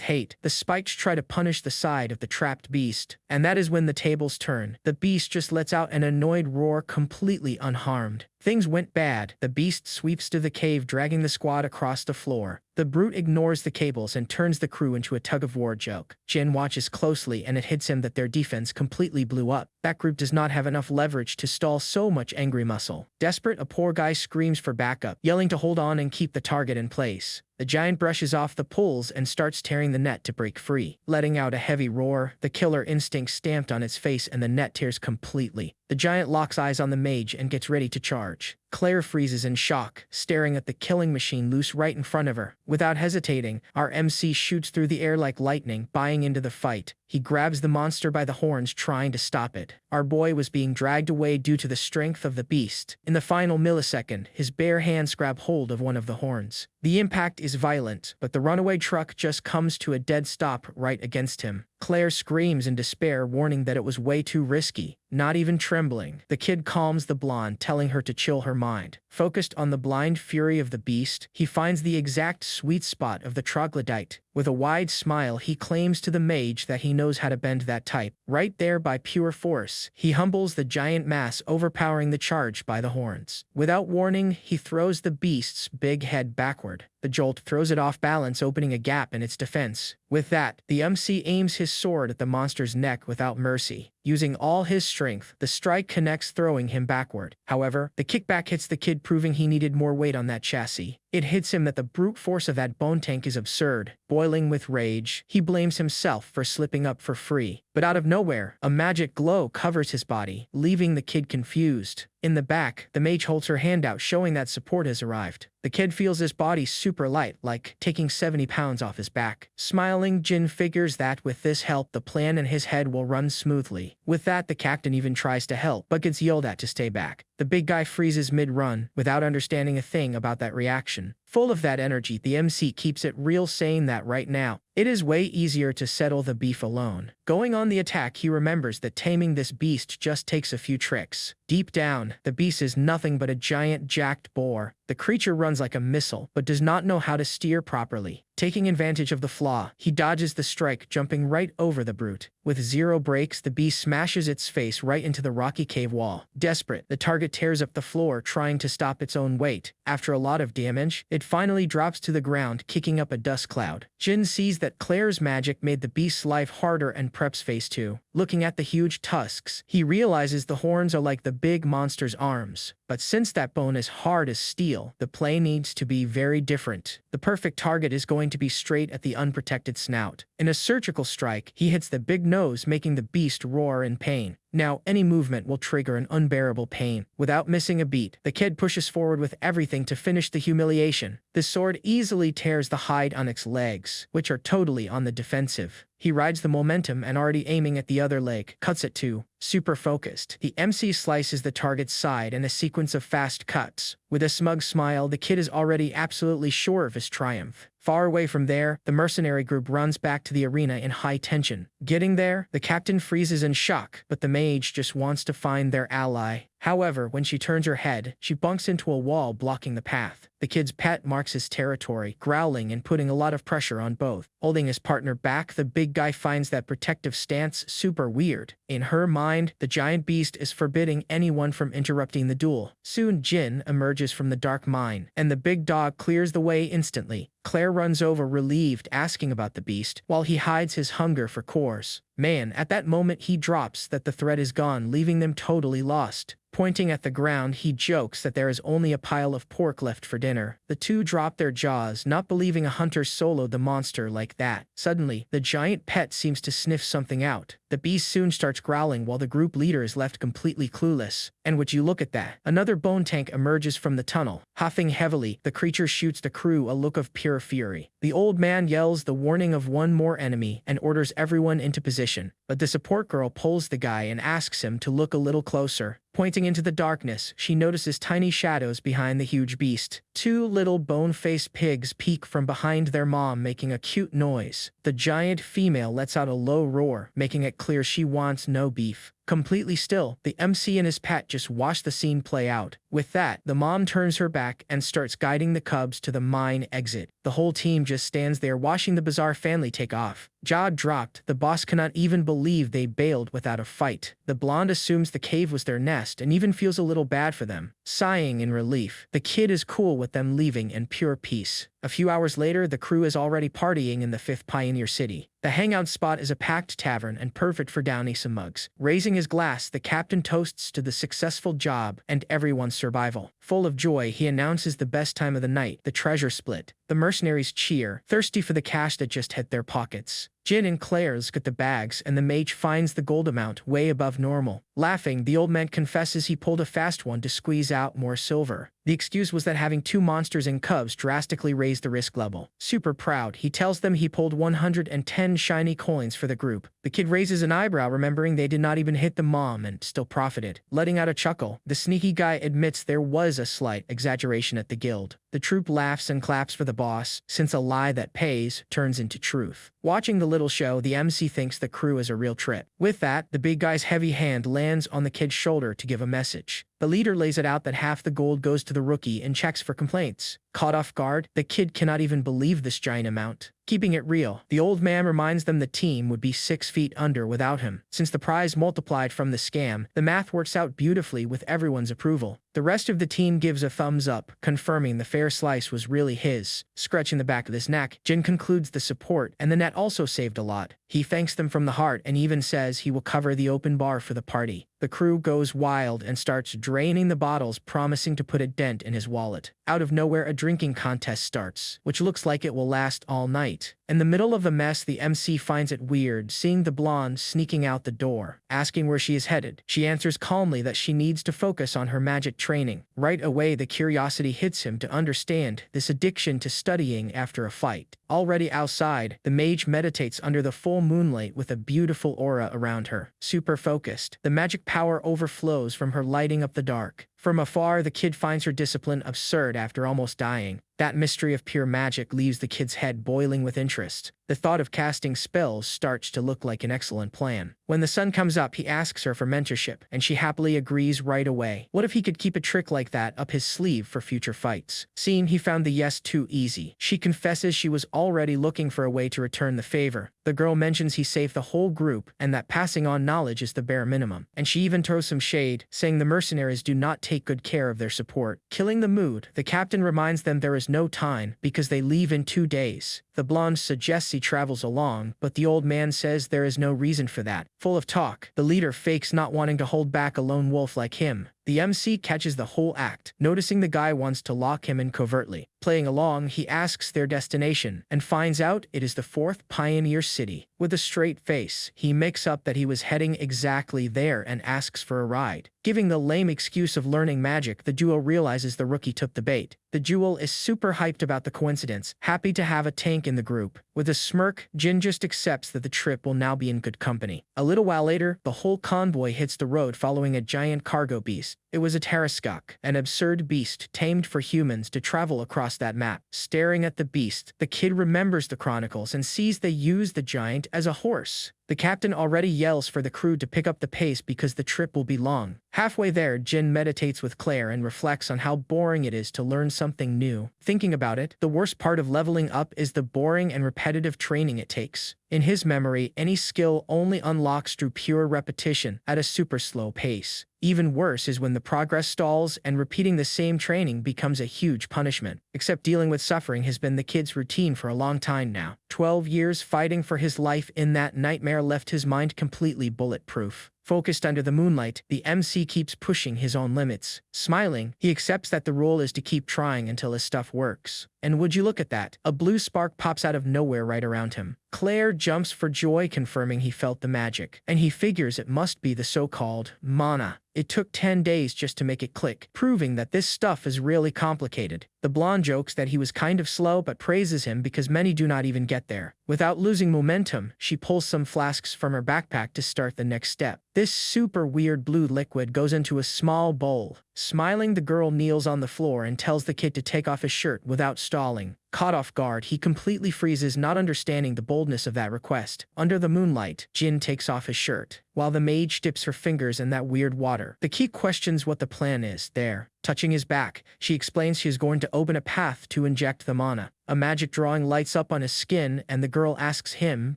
hate, the spikes try to punish the side of the trapped beast. And that is when the tables turn. The beast just lets out an annoyed roar, completely unharmed. Things went bad. The beast sweeps to the cave, dragging the squad across the floor. The brute ignores the cables and turns the crew into a tug-of-war joke. Jin watches closely, and it hits him that their defense completely blew up. That group does not have enough leverage to stall so much angry muscle. Desperate, a poor guy screams for backup, yelling to hold on and keep the target in place. The giant brushes off the pulls and starts tearing the net to break free. Letting out a heavy roar, the killer instinct stamped on its face, and the net tears completely. The giant locks eyes on the mage and gets ready to charge. Claire freezes in shock, staring at the killing machine loose right in front of her. Without hesitating, our MC shoots through the air like lightning, buying into the fight. He grabs the monster by the horns, trying to stop it. Our boy was being dragged away due to the strength of the beast. In the final millisecond, his bare hands grab hold of one of the horns. The impact is violent, but the runaway truck just comes to a dead stop right against him. Claire screams in despair, warning that it was way too risky. Not even trembling, the kid calms the blonde, telling her to chill her mind. Focused on the blind fury of the beast, he finds the exact sweet spot of the troglodyte. With a wide smile, he claims to the mage that he knows how to bend that type. Right there, by pure force, he humbles the giant mass, overpowering the charge by the horns. Without warning, he throws the beast's big head backward. The jolt throws it off balance, opening a gap in its defense. With that, the MC aims his sword at the monster's neck without mercy. Using all his strength, the strike connects, throwing him backward. However, the kickback hits the kid, proving he needed more weight on that chassis. It hits him that the brute force of that bone tank is absurd. Boiling with rage, he blames himself for slipping up for free. But out of nowhere, a magic glow covers his body, leaving the kid confused. In the back, the mage holds her hand out, showing that support has arrived. The kid feels his body super light, like taking 70 pounds off his back. Smiling, Jin figures that with this help, the plan in his head will run smoothly. With that, the captain even tries to help, but gets yelled at to stay back. The big guy freezes mid-run, without understanding a thing about that reaction. Full of that energy, the MC keeps it real, saying that right now, it is way easier to settle the beef alone. Going on the attack, he remembers that taming this beast just takes a few tricks. Deep down, the beast is nothing but a giant jacked boar. The creature runs like a missile, but does not know how to steer properly. Taking advantage of the flaw, he dodges the strike, jumping right over the brute. With zero brakes, the beast smashes its face right into the rocky cave wall. Desperate, the target tears up the floor, trying to stop its own weight. After a lot of damage, it finally drops to the ground, kicking up a dust cloud. Jin sees that Claire's magic made the beast's life harder and preps phase 2. Looking at the huge tusks, he realizes the horns are like the big monster's arms. But since that bone is hard as steel, the play needs to be very different. The perfect target is going to be straight at the unprotected snout. In a surgical strike, he hits the big nose, making the beast roar in pain. Now, any movement will trigger an unbearable pain. Without missing a beat, the kid pushes forward with everything to finish the humiliation. The sword easily tears the hide on its legs, which are totally on the defensive. He rides the momentum and, already aiming at the other leg, cuts it too. Super focused, the MC slices the target's side in a sequence of fast cuts. With a smug smile, the kid is already absolutely sure of his triumph. Far away from there, the mercenary group runs back to the arena in high tension. Getting there, the captain freezes in shock, but the mage just wants to find their ally. However, when she turns her head, she bunks into a wall, blocking the path. The kid's pet marks his territory, growling and putting a lot of pressure on both. Holding his partner back, the big guy finds that protective stance super weird. In her mind, the giant beast is forbidding anyone from interrupting the duel. Soon, Jin emerges from the dark mine, and the big dog clears the way instantly. Claire runs over, relieved, asking about the beast, while he hides his hunger for cores. Man, at that moment he drops that the threat is gone, leaving them totally lost. Pointing at the ground, he jokes that there is only a pile of pork left for dinner. The two drop their jaws, not believing a hunter soloed the monster like that. Suddenly, the giant pet seems to sniff something out. The beast soon starts growling, while the group leader is left completely clueless. And would you look at that? Another bone tank emerges from the tunnel. Huffing heavily, the creature shoots the crew a look of pure fury. The old man yells the warning of one more enemy and orders everyone into position. But the support girl pulls the guy and asks him to look a little closer. Pointing into the darkness, she notices tiny shadows behind the huge beast. Two little bone-faced pigs peek from behind their mom, making a cute noise. The giant female lets out a low roar, making it clear she wants no beef. Completely still, the MC and his pet just watch the scene play out. With that, the mom turns her back and starts guiding the cubs to the mine exit. The whole team just stands there watching the bizarre family take off. Jaw dropped, the boss cannot even believe they bailed without a fight. The blonde assumes the cave was their nest and even feels a little bad for them. Sighing in relief, the kid is cool with them leaving in pure peace. A few hours later, the crew is already partying in the 5th Pioneer City. The hangout spot is a packed tavern and perfect for downing some mugs. Raising his glass, the captain toasts to the successful job and everyone's survival. Full of joy, he announces the best time of the night, the treasure split. The mercenaries cheer, thirsty for the cash that just hit their pockets. Jin and Claire look at the bags, and the mage finds the gold amount way above normal. Laughing, the old man confesses he pulled a fast one to squeeze out more silver. The excuse was that having 2 monsters and cubs drastically raised the risk level. Super proud, he tells them he pulled 110 shiny coins for the group. The kid raises an eyebrow, remembering they did not even hit the mom and still profited. Letting out a chuckle, the sneaky guy admits there was a slight exaggeration at the guild. The troupe laughs and claps for the boss, since a lie that pays turns into truth. Watching the little show, the MC thinks the crew is a real trip. With that, the big guy's heavy hand lands on the kid's shoulder to give a message. The leader lays it out that half the gold goes to the rookie and checks for complaints. Caught off guard, the kid cannot even believe this giant amount. Keeping it real, the old man reminds them the team would be 6 feet under without him. Since the prize multiplied from the scam, the math works out beautifully with everyone's approval. The rest of the team gives a thumbs up, confirming the fair slice was really his. Scratching the back of his neck, Jin concludes the support and the net also saved a lot. He thanks them from the heart and even says he will cover the open bar for the party. The crew goes wild and starts draining the bottles, promising to put a dent in his wallet. Out of nowhere, a drinking contest starts, which looks like it will last all night. In the middle of the mess, the MC finds it weird seeing the blonde sneaking out the door. Asking where she is headed, she answers calmly that she needs to focus on her magic training. Right away, the curiosity hits him to understand this addiction to studying after a fight. Already outside, the mage meditates under the full moonlight with a beautiful aura around her. Super focused, the magic power overflows from her, lighting up the dark. From afar, the kid finds her discipline absurd after almost dying. That mystery of pure magic leaves the kid's head boiling with interest. The thought of casting spells starts to look like an excellent plan. When the sun comes up, he asks her for mentorship, and she happily agrees right away. What if he could keep a trick like that up his sleeve for future fights? Seeing he found the yes too easy, she confesses she was already looking for a way to return the favor. The girl mentions he saved the whole group and that passing on knowledge is the bare minimum. And she even throws some shade, saying the mercenaries do not take good care of their support. Killing the mood, the captain reminds them there is no time because they leave in 2 days. The blonde suggests he travels along, but the old man says there is no reason for that. Full of talk, the leader fakes not wanting to hold back a lone wolf like him. The MC catches the whole act, noticing the guy wants to lock him in covertly. Playing along, he asks their destination and finds out it is the 4th Pioneer City. With a straight face, he makes up that he was heading exactly there and asks for a ride. Giving the lame excuse of learning magic, the duo realizes the rookie took the bait. The jewel is super hyped about the coincidence, happy to have a tank in the group. With a smirk, Jin just accepts that the trip will now be in good company. A little while later, the whole convoy hits the road following a giant cargo beast. It was a Tarascok, an absurd beast tamed for humans to travel across that map. Staring at the beast, the kid remembers the chronicles and sees they used the giant as a horse. The captain already yells for the crew to pick up the pace because the trip will be long. Halfway there, Jin meditates with Claire and reflects on how boring it is to learn something new. Thinking about it, the worst part of leveling up is the boring and repetitive training it takes. In his memory, any skill only unlocks through pure repetition at a super slow pace. Even worse is when the progress stalls and repeating the same training becomes a huge punishment. Except dealing with suffering has been the kid's routine for a long time now. 12 years fighting for his life in that nightmare left his mind completely bulletproof. Focused under the moonlight, the MC keeps pushing his own limits. Smiling, he accepts that the rule is to keep trying until his stuff works. And would you look at that, a blue spark pops out of nowhere right around him. Claire jumps for joy, confirming he felt the magic, and he figures it must be the so-called mana. It took 10 days just to make it click, proving that this stuff is really complicated. The blonde jokes that he was kind of slow but praises him because many do not even get there. Without losing momentum, she pulls some flasks from her backpack to start the next step. This super weird blue liquid goes into a small bowl. Smiling, the girl kneels on the floor and tells the kid to take off his shirt without stalling. Caught off guard, he completely freezes, not understanding the boldness of that request. Under the moonlight, Jin takes off his shirt, while the mage dips her fingers in that weird water. The key questions what the plan is. There, touching his back, she explains she is going to open a path to inject the mana. A magic drawing lights up on his skin, and the girl asks him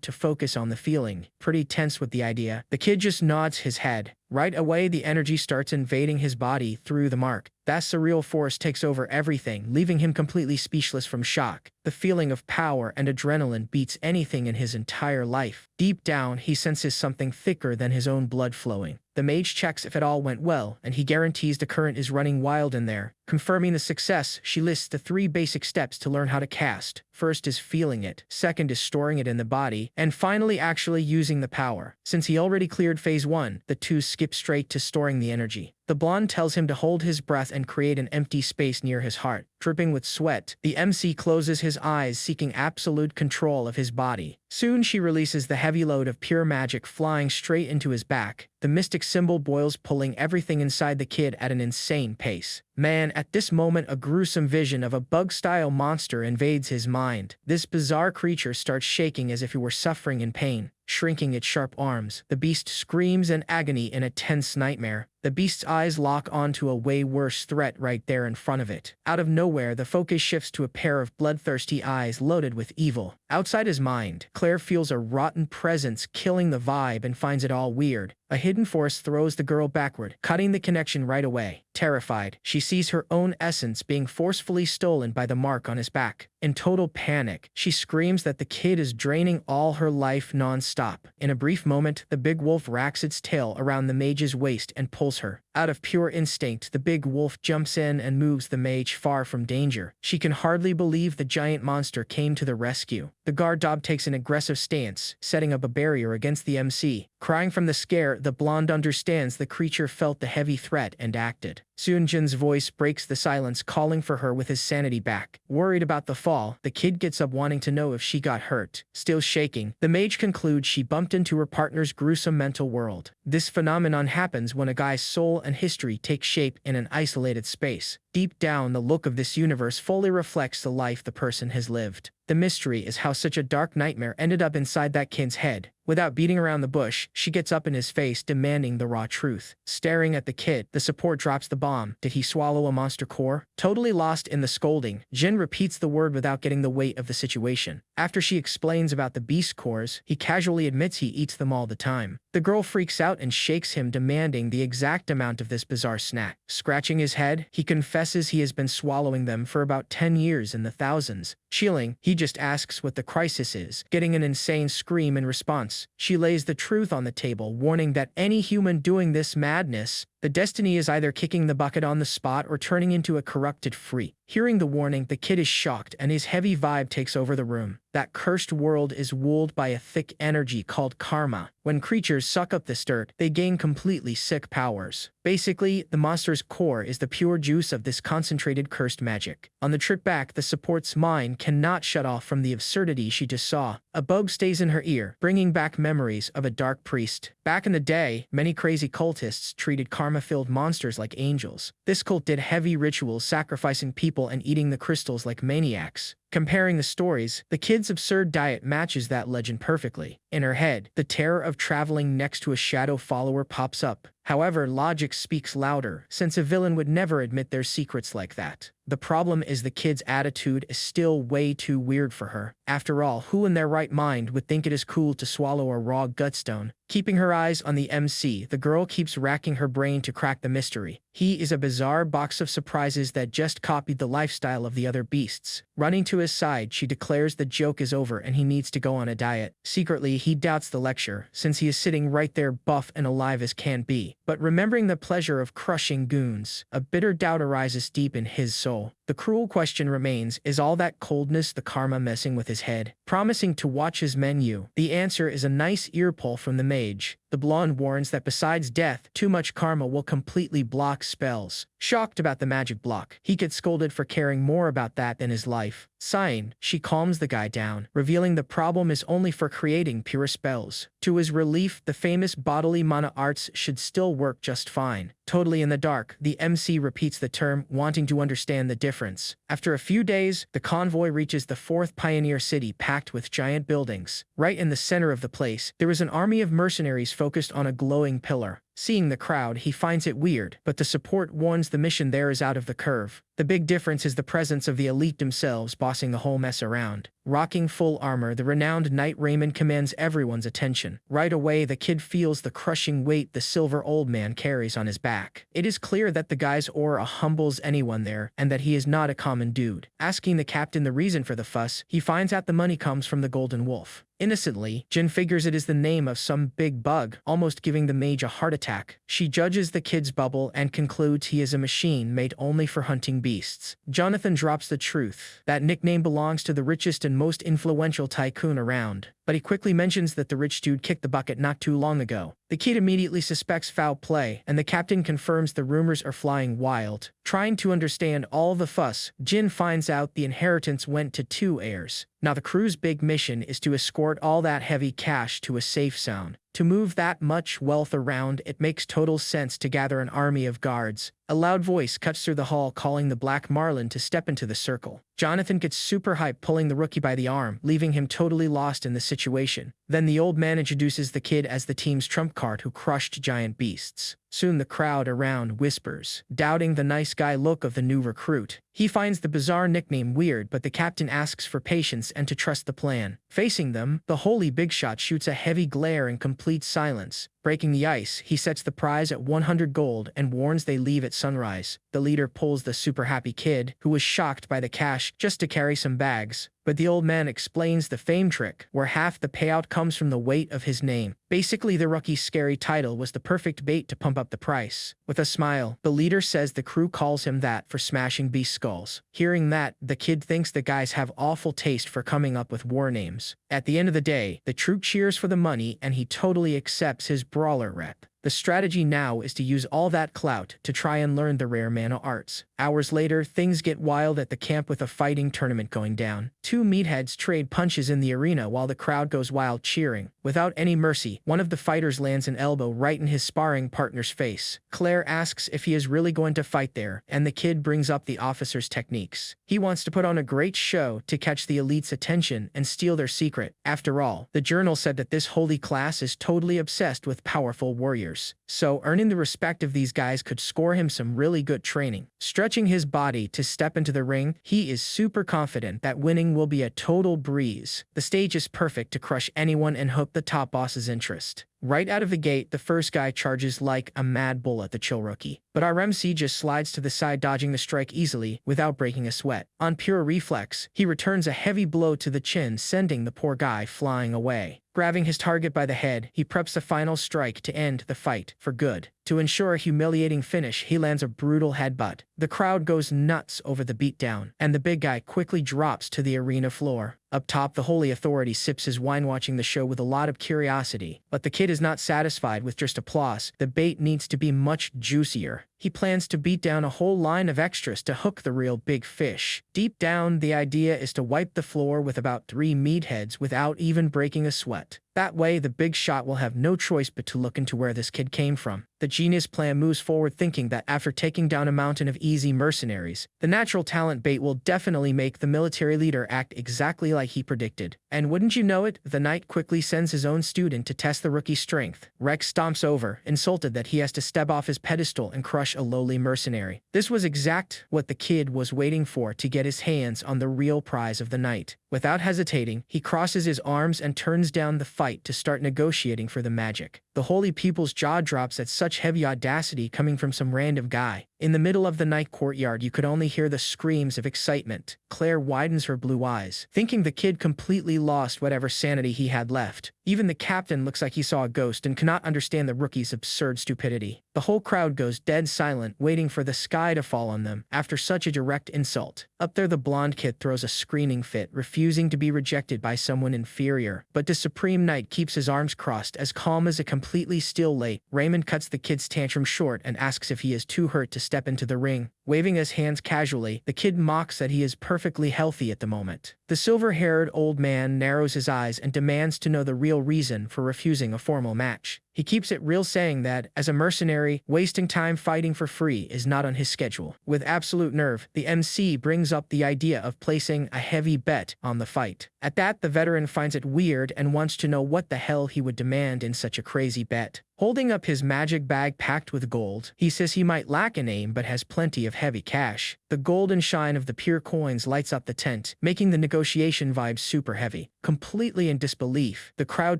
to focus on the feeling. Pretty tense with the idea, the kid just nods his head. Right away, the energy starts invading his body through the mark. That surreal force takes over everything, leaving him completely speechless from shock. The feeling of power and adrenaline beats anything in his entire life. Deep down, he senses something thicker than his own blood flowing. The mage checks if it all went well, and he guarantees the current is running wild in there. Confirming the success, she lists the 3 basic steps to learn how to cast. First is feeling it, second is storing it in the body, and finally actually using the power. Since he already cleared phase 1, the 2 skip straight to storing the energy. The blonde tells him to hold his breath and create an empty space near his heart. Dripping with sweat, the MC closes his eyes, seeking absolute control of his body. Soon she releases the heavy load of pure magic flying straight into his back. The mystic symbol boils, pulling everything inside the kid at an insane pace. Man, at this moment, a gruesome vision of a bug-style monster invades his mind. This bizarre creature starts shaking as if he were suffering in pain, shrinking its sharp arms. The beast screams in agony in a tense nightmare. The beast's eyes lock onto a way worse threat right there in front of it. Out of nowhere, the focus shifts to a pair of bloodthirsty eyes loaded with evil. Outside his mind, Claire feels a rotten presence killing the vibe and finds it all weird. A hidden force throws the girl backward, cutting the connection right away. Terrified, she sees her own essence being forcefully stolen by the mark on his back. In total panic, she screams that the kid is draining all her life non-stop. In a brief moment, the big wolf racks its tail around the mage's waist and pulls her. Out of pure instinct, the big wolf jumps in and moves the mage far from danger. She can hardly believe the giant monster came to the rescue. The guard dog takes an aggressive stance, setting up a barrier against the MC. Crying from the scare, the blonde understands the creature felt the heavy threat and acted. Soon Jin's voice breaks the silence, calling for her with his sanity back. Worried about the fall, the kid gets up wanting to know if she got hurt. Still shaking, the mage concludes she bumped into her partner's gruesome mental world. This phenomenon happens when a guy's soul and history take shape in an isolated space. Deep down, the look of this universe fully reflects the life the person has lived. The mystery is how such a dark nightmare ended up inside that kid's head. Without beating around the bush, she gets up in his face, demanding the raw truth. Staring at the kid, the support drops the bomb. Did he swallow a monster core? Totally lost in the scolding, Jin repeats the word without getting the weight of the situation. After she explains about the beast cores, he casually admits he eats them all the time. The girl freaks out and shakes him, demanding the exact amount of this bizarre snack. Scratching his head, he confesses he has been swallowing them for about 10 years in the thousands. Chilling, he just asks what the crisis is, getting an insane scream in response. She lays the truth on the table, warning that any human doing this madness, the destiny is either kicking the bucket on the spot or turning into a corrupted freak. Hearing the warning, the kid is shocked and his heavy vibe takes over the room. That cursed world is ruled by a thick energy called karma. When creatures suck up this dirt, they gain completely sick powers. Basically, the monster's core is the pure juice of this concentrated cursed magic. On the trip back, the support's mind cannot shut off from the absurdity she just saw. A bug stays in her ear, bringing back memories of a dark priest. Back in the day, many crazy cultists treated karma-filled monsters like angels. This cult did heavy rituals, sacrificing people and eating the crystals like maniacs. Comparing the stories, the kid's absurd diet matches that legend perfectly. In her head, the terror of traveling next to a shadow follower pops up. However, logic speaks louder, since a villain would never admit their secrets like that. The problem is the kid's attitude is still way too weird for her. After all, who in their right mind would think it is cool to swallow a raw gutstone? Keeping her eyes on the MC, the girl keeps racking her brain to crack the mystery. He is a bizarre box of surprises that just copied the lifestyle of the other beasts. Running to his side, she declares the joke is over and he needs to go on a diet. Secretly, he doubts the lecture, since he is sitting right there buff and alive as can be. But remembering the pleasure of crushing goons, a bitter doubt arises deep in his soul. The cruel question remains, is all that coldness the karma messing with his head? Promising to watch his menu, the answer is a nice ear pull from the mage. The blonde warns that besides death, too much karma will completely block spells. Shocked about the magic block, he gets scolded for caring more about that than his life. Sighing, she calms the guy down, revealing the problem is only for creating pure spells. To his relief, the famous bodily mana arts should still work just fine. Totally in the dark, the MC repeats the term, wanting to understand the difference. After a few days, the convoy reaches the fourth pioneer city packed with giant buildings. Right in the center of the place, there is an army of mercenaries focused on a glowing pillar. Seeing the crowd, he finds it weird, but the support warns the mission there is out of the curve. The big difference is the presence of the elite themselves bossing the whole mess around. Rocking full armor, the renowned Knight Raymond commands everyone's attention. Right away, the kid feels the crushing weight the silver old man carries on his back. It is clear that the guy's aura humbles anyone there, and that he is not a common dude. Asking the captain the reason for the fuss, he finds out the money comes from the Golden Wolf. Innocently, Jin figures it is the name of some big bug, almost giving the mage a heart attack. She judges the kid's bubble and concludes he is a machine made only for hunting beasts. Jonathan drops the truth. That nickname belongs to the richest and most influential tycoon around. But he quickly mentions that the rich dude kicked the bucket not too long ago. The kid immediately suspects foul play, and the captain confirms the rumors are flying wild. Trying to understand all the fuss, Jin finds out the inheritance went to 2 heirs. Now the crew's big mission is to escort all that heavy cash to a safe zone. To move that much wealth around, it makes total sense to gather an army of guards. A loud voice cuts through the hall calling the Black Marlin to step into the circle. Jonathan gets super hyped, pulling the rookie by the arm, leaving him totally lost in the situation. Then the old man introduces the kid as the team's trump card who crushed giant beasts. Soon the crowd around whispers, doubting the nice guy look of the new recruit. He finds the bizarre nickname weird, but the captain asks for patience and to trust the plan. Facing them, the holy big shot shoots a heavy glare in complete silence. Breaking the ice, he sets the prize at 100 gold and warns they leave at sunrise. The leader pulls the super happy kid, who was shocked by the cash, just to carry some bags. But the old man explains the fame trick, where half the payout comes from the weight of his name. Basically, the rookie's scary title was the perfect bait to pump up the price. With a smile, the leader says the crew calls him that for smashing beast skulls. Hearing that, the kid thinks the guys have awful taste for coming up with war names. At the end of the day, the troop cheers for the money and he totally accepts his brawler rep. The strategy now is to use all that clout to try and learn the rare mana arts. Hours later, things get wild at the camp with a fighting tournament going down. 2 meatheads trade punches in the arena while the crowd goes wild cheering. Without any mercy, one of the fighters lands an elbow right in his sparring partner's face. Claire asks if he is really going to fight there, and the kid brings up the officer's techniques. He wants to put on a great show to catch the elite's attention and steal their secret. After all, the journal said that this holy class is totally obsessed with powerful warriors. So earning the respect of these guys could score him some really good training. Stretching his body to step into the ring, he is super confident that winning will be a total breeze. The stage is perfect to crush anyone and hook the top boss's interest. Right out of the gate, the first guy charges like a mad bull at the chill rookie. But our MC just slides to the side, dodging the strike easily without breaking a sweat. On pure reflex, he returns a heavy blow to the chin, sending the poor guy flying away. Grabbing his target by the head, he preps the final strike to end the fight for good. To ensure a humiliating finish, he lands a brutal headbutt. The crowd goes nuts over the beatdown, and the big guy quickly drops to the arena floor. Up top, the holy authority sips his wine watching the show with a lot of curiosity. But the kid is not satisfied with just applause. The bait needs to be much juicier. He plans to beat down a whole line of extras to hook the real big fish. Deep down, the idea is to wipe the floor with about 3 meatheads without even breaking a sweat. That way, the big shot will have no choice but to look into where this kid came from. The genius plan moves forward, thinking that after taking down a mountain of easy mercenaries, the natural talent bait will definitely make the military leader act exactly like he predicted. And wouldn't you know it, the knight quickly sends his own student to test the rookie's strength. Rex stomps over, insulted that he has to step off his pedestal and crush a lowly mercenary. This was exact what the kid was waiting for to get his hands on the real prize of the night. Without hesitating, he crosses his arms and turns down the fight to start negotiating for the magic. The holy pupil's jaw drops at such heavy audacity coming from some random guy. In the middle of the night courtyard, you could only hear the screams of excitement. Claire widens her blue eyes, thinking the kid completely lost whatever sanity he had left. Even the captain looks like he saw a ghost and cannot understand the rookie's absurd stupidity. The whole crowd goes dead silent, waiting for the sky to fall on them after such a direct insult. Up there, the blonde kid throws a screaming fit, refusing to be rejected by someone inferior. But the Supreme Knight keeps his arms crossed, as calm as a completely still lake. Raymond cuts the kid's tantrum short and asks if he is too hurt to step into the ring. Waving his hands casually, the kid mocks that he is perfectly healthy at the moment. The silver-haired old man narrows his eyes and demands to know the real reason for refusing a formal match. He keeps it real, saying that, as a mercenary, wasting time fighting for free is not on his schedule. With absolute nerve, the MC brings up the idea of placing a heavy bet on the fight. At that, the veteran finds it weird and wants to know what the hell he would demand in such a crazy bet. Holding up his magic bag packed with gold, he says he might lack a name but has plenty of heavy cash. The golden shine of the pure coins lights up the tent, making the negotiation vibe super heavy. Completely in disbelief, the crowd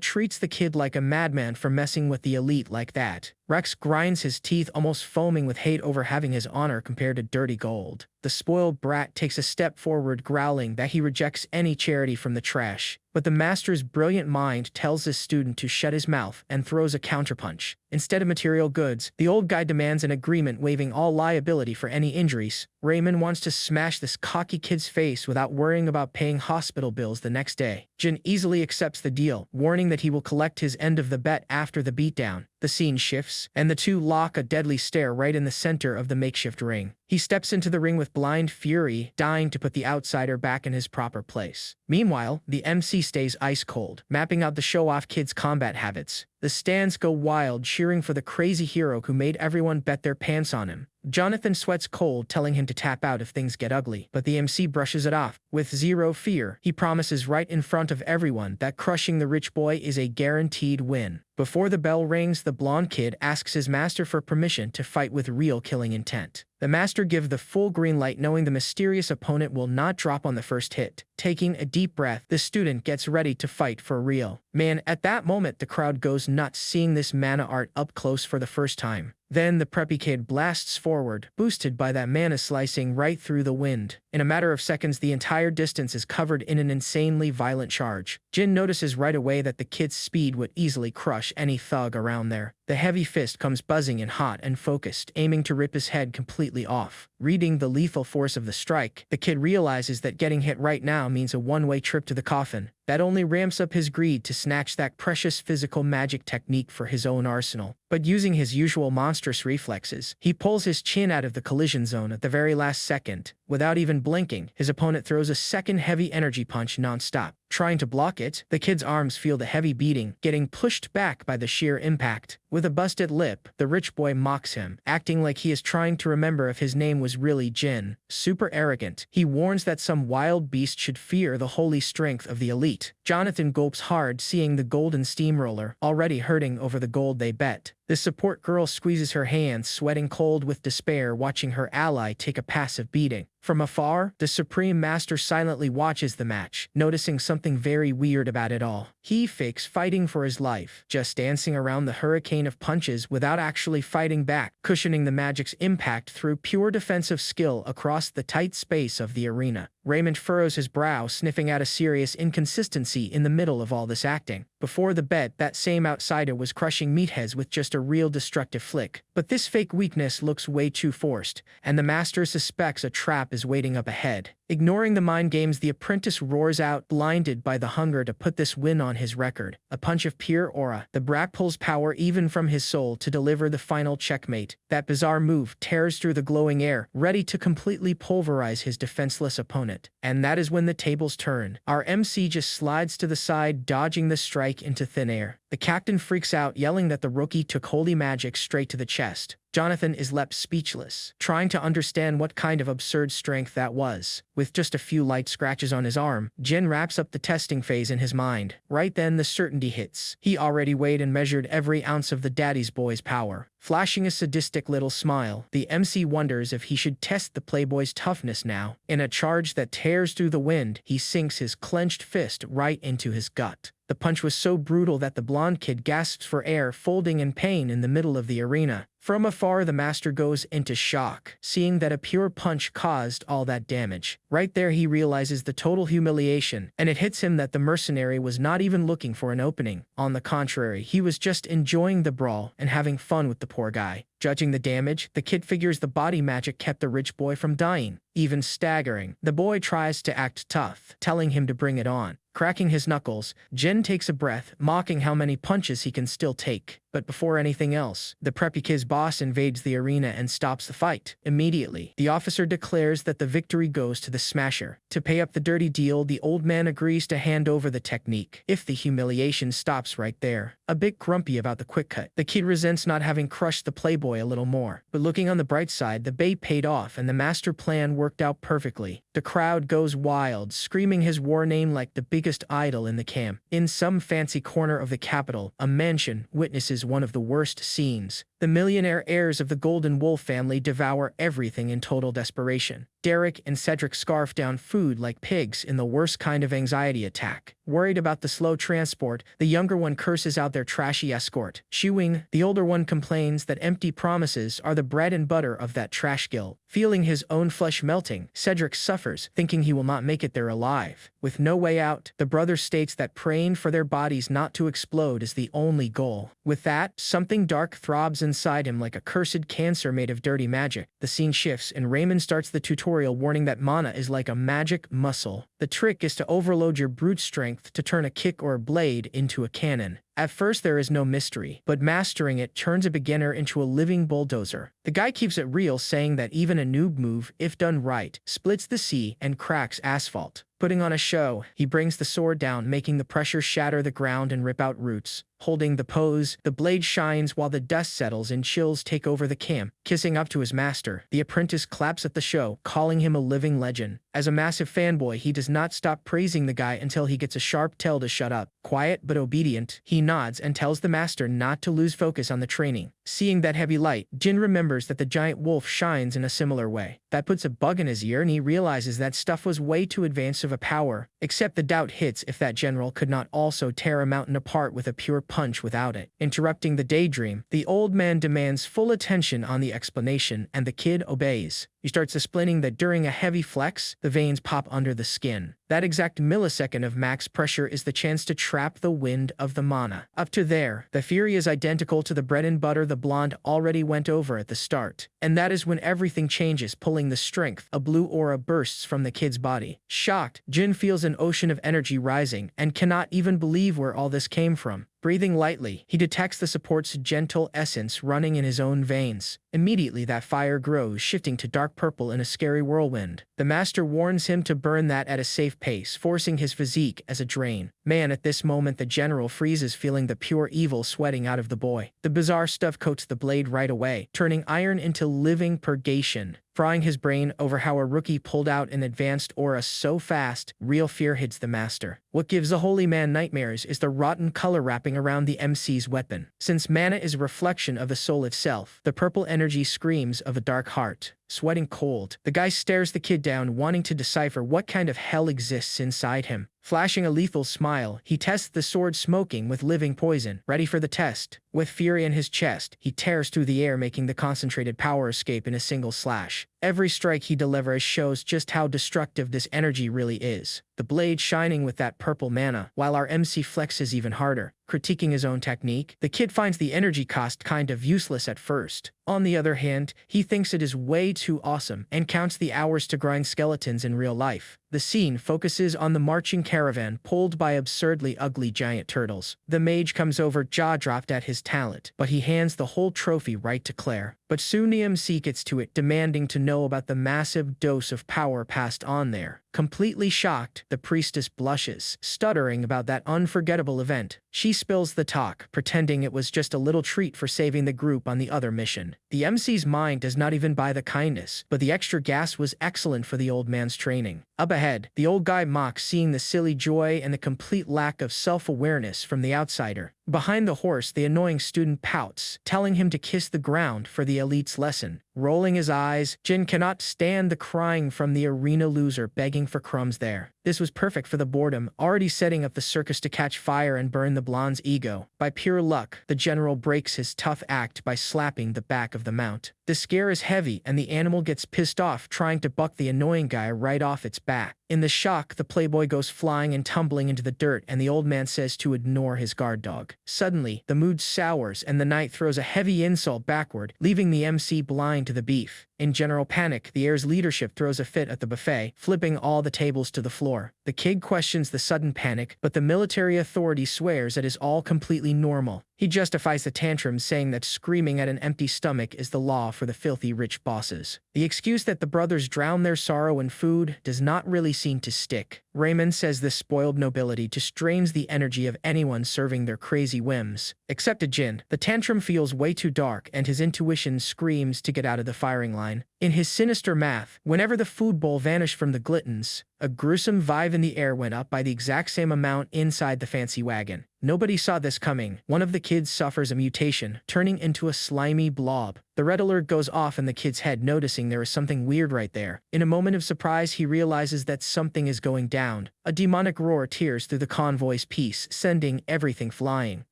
treats the kid like a madman for messing with the elite like that. Rex grinds his teeth, almost foaming with hate over having his honor compared to dirty gold. The spoiled brat takes a step forward, growling that he rejects any charity from the trash. But the master's brilliant mind tells his student to shut his mouth and throws a counterpunch. Instead of material goods, the old guy demands an agreement waiving all liability for any injuries. Raymond wants to smash this cocky kid's face without worrying about paying hospital bills the next day. Jin easily accepts the deal, warning that he will collect his end of the bet after the beatdown. The scene shifts, and the two lock a deadly stare right in the center of the makeshift ring. He steps into the ring with blind fury, dying to put the outsider back in his proper place. Meanwhile, the MC stays ice cold, mapping out the show-off kid's combat habits. The stands go wild, cheering for the crazy hero who made everyone bet their pants on him. Jonathan sweats cold, telling him to tap out if things get ugly, but the MC brushes it off. With zero fear, he promises right in front of everyone that crushing the rich boy is a guaranteed win. Before the bell rings, the blonde kid asks his master for permission to fight with real killing intent. The master gives the full green light, knowing the mysterious opponent will not drop on the first hit. Taking a deep breath, the student gets ready to fight for real. Man, at that moment, the crowd goes nuts, seeing this mana art up close for the first time. Then the preppy kid blasts forward, boosted by that mana slicing right through the wind. In a matter of seconds, the entire distance is covered in an insanely violent charge. Jin notices right away that the kid's speed would easily crush any thug around there. The heavy fist comes buzzing in, hot and focused, aiming to rip his head completely off. Reading the lethal force of the strike, the kid realizes that getting hit right now means a one-way trip to the coffin. That only ramps up his greed to snatch that precious physical magic technique for his own arsenal. But using his usual monstrous reflexes, he pulls his chin out of the collision zone at the very last second. Without even blinking, his opponent throws a second heavy energy punch non-stop. Trying to block it, the kid's arms feel the heavy beating, getting pushed back by the sheer impact. With a busted lip, the rich boy mocks him, acting like he is trying to remember if his name was really Jin. Super arrogant, he warns that some wild beast should fear the holy strength of the elite. Jonathan gulps hard, seeing the golden steamroller, already hurting over the gold they bet. The support girl squeezes her hands, sweating cold with despair, watching her ally take a passive beating. From afar, the Supreme Master silently watches the match, noticing something very weird about it all. He fakes fighting for his life, just dancing around the hurricane of punches without actually fighting back, cushioning the magic's impact through pure defensive skill across the tight space of the arena. Raymond furrows his brow, sniffing out a serious inconsistency in the middle of all this acting. Before the bet, that same outsider was crushing meatheads with just a real destructive flick. But this fake weakness looks way too forced, and the master suspects a trap is waiting up ahead. Ignoring the mind games, the apprentice roars out, blinded by the hunger to put this win on his record. A punch of pure aura, the brat pulls power even from his soul to deliver the final checkmate. That bizarre move tears through the glowing air, ready to completely pulverize his defenseless opponent. And that is when the tables turn. Our MC just slides to the side, dodging the strike into thin air. The captain freaks out, yelling that the rookie took holy magic straight to the chest. Jonathan is left speechless, trying to understand what kind of absurd strength that was. With just a few light scratches on his arm, Jin wraps up the testing phase in his mind. Right then, the certainty hits. He already weighed and measured every ounce of the daddy's boy's power. Flashing a sadistic little smile, the MC wonders if he should test the playboy's toughness now. In a charge that tears through the wind, he sinks his clenched fist right into his gut. The punch was so brutal that the blonde kid gasps for air, folding in pain in the middle of the arena. From afar, the master goes into shock, seeing that a pure punch caused all that damage. Right there, he realizes the total humiliation, and it hits him that the mercenary was not even looking for an opening. On the contrary, he was just enjoying the brawl and having fun with the poor guy. Judging the damage, the kid figures the body magic kept the rich boy from dying. Even staggering, the boy tries to act tough, telling him to bring it on. Cracking his knuckles, Jin takes a breath, mocking how many punches he can still take. But before anything else, the preppy kid's boss invades the arena and stops the fight. Immediately, the officer declares that the victory goes to the smasher. To pay up the dirty deal, the old man agrees to hand over the technique, if the humiliation stops right there. A bit grumpy about the quick cut, the kid resents not having crushed the playboy a little more. But looking on the bright side, the bait paid off and the master plan worked out perfectly. The crowd goes wild, screaming his war name like the biggest idol in the camp. In some fancy corner of the capital, a mansion witnesses one of the worst scenes. The millionaire heirs of the Golden Wolf family devour everything in total desperation. Derek and Cedric scarf down food like pigs in the worst kind of anxiety attack. Worried about the slow transport, the younger one curses out their trashy escort. Shuing, the older one, complains that empty promises are the bread and butter of that trash guild. Feeling his own flesh melting, Cedric suffers, thinking he will not make it there alive. With no way out, the brother states that praying for their bodies not to explode is the only goal. With that, something dark throbs inside him like a cursed cancer made of dirty magic. The scene shifts and Raymond starts the tutorial warning that mana is like a magic muscle. The trick is to overload your brute strength to turn a kick or a blade into a cannon. At first there is no mystery, but mastering it turns a beginner into a living bulldozer. The guy keeps it real, saying that even a noob move, if done right, splits the sea and cracks asphalt. Putting on a show, he brings the sword down, making the pressure shatter the ground and rip out roots. Holding the pose, the blade shines while the dust settles and chills take over the camp. Kissing up to his master, the apprentice claps at the show, calling him a living legend. As a massive fanboy, he does not stop praising the guy until he gets a sharp tell to shut up. Quiet but obedient, he nods and tells the master not to lose focus on the training. Seeing that heavy light, Jin remembers that the giant wolf shines in a similar way. That puts a bug in his ear and he realizes that stuff was way too advanced of a power, except the doubt hits if that general could not also tear a mountain apart with a pure punch without it. Interrupting the daydream, the old man demands full attention on the explanation and the kid obeys. He starts explaining that during a heavy flex, the veins pop under the skin. That exact millisecond of max pressure is the chance to trap the wind of the mana. Up to there, the fury is identical to the bread and butter the blonde already went over at the start. And that is when everything changes, pulling the strength. A blue aura bursts from the kid's body. Shocked, Jin feels an ocean of energy rising and cannot even believe where all this came from. Breathing lightly, he detects the support's gentle essence running in his own veins. Immediately that fire grows, shifting to dark purple in a scary whirlwind. The master warns him to burn that at a safe pace, forcing his physique as a drain. Man, at this moment the general freezes, feeling the pure evil sweating out of the boy. The bizarre stuff coats the blade right away, turning iron into living purgation. Frying his brain over how a rookie pulled out an advanced aura so fast, real fear hits the master. What gives the holy man nightmares is the rotten color wrapping around the MC's weapon. Since mana is a reflection of the soul itself, the purple energy screams of a dark heart. Sweating cold, the guy stares the kid down, wanting to decipher what kind of hell exists inside him. Flashing a lethal smile, he tests the sword, smoking with living poison. Ready for the test. With fury in his chest, he tears through the air, making the concentrated power escape in a single slash. Every strike he delivers shows just how destructive this energy really is. The blade shining with that purple mana, while our MC flexes even harder. Critiquing his own technique, the kid finds the energy cost kind of useless at first. On the other hand, he thinks it is way too awesome and counts the hours to grind skeletons in real life. The scene focuses on the marching caravan pulled by absurdly ugly giant turtles. The mage comes over, jaw-dropped at his talent, but he hands the whole trophy right to Claire. But soon the MC gets to it, demanding to know about the massive dose of power passed on there. Completely shocked, the priestess blushes, stuttering about that unforgettable event. She spills the talk, pretending it was just a little treat for saving the group on the other mission. The MC's mind does not even buy the kindness, but the extra gas was excellent for the old man's training. Up ahead, the old guy mocks, seeing the silly joy and the complete lack of self-awareness from the outsider. Behind the horse, the annoying student pouts, telling him to kiss the ground for the elite's lesson. Rolling his eyes, Jin cannot stand the crying from the arena loser begging for crumbs there. This was perfect for the boredom, already setting up the circus to catch fire and burn the blonde's ego. By pure luck, the general breaks his tough act by slapping the back of the mount. The scare is heavy and the animal gets pissed off trying to buck the annoying guy right off its back. In the shock, the playboy goes flying and tumbling into the dirt and the old man says to ignore his guard dog. Suddenly, the mood sours and the knight throws a heavy insult backward, leaving the MC blind to the beef. In general panic, the heir's leadership throws a fit at the buffet, flipping all the tables to the floor. The kid questions the sudden panic, but the military authority swears it is all completely normal. He justifies the tantrum, saying that screaming at an empty stomach is the law for the filthy rich bosses. The excuse that the brothers drown their sorrow in food does not really seem to stick. Raymond says this spoiled nobility just drains the energy of anyone serving their crazy whims. Except to Jin, the tantrum feels way too dark and his intuition screams to get out of the firing line. In his sinister math, whenever the food bowl vanished from the Glittons, a gruesome vibe in the air went up by the exact same amount inside the fancy wagon. Nobody saw this coming. One of the kids suffers a mutation, turning into a slimy blob. The red alert goes off in the kid's head, noticing there is something weird right there. In a moment of surprise, he realizes that something is going down. A demonic roar tears through the convoy's peace, sending everything flying.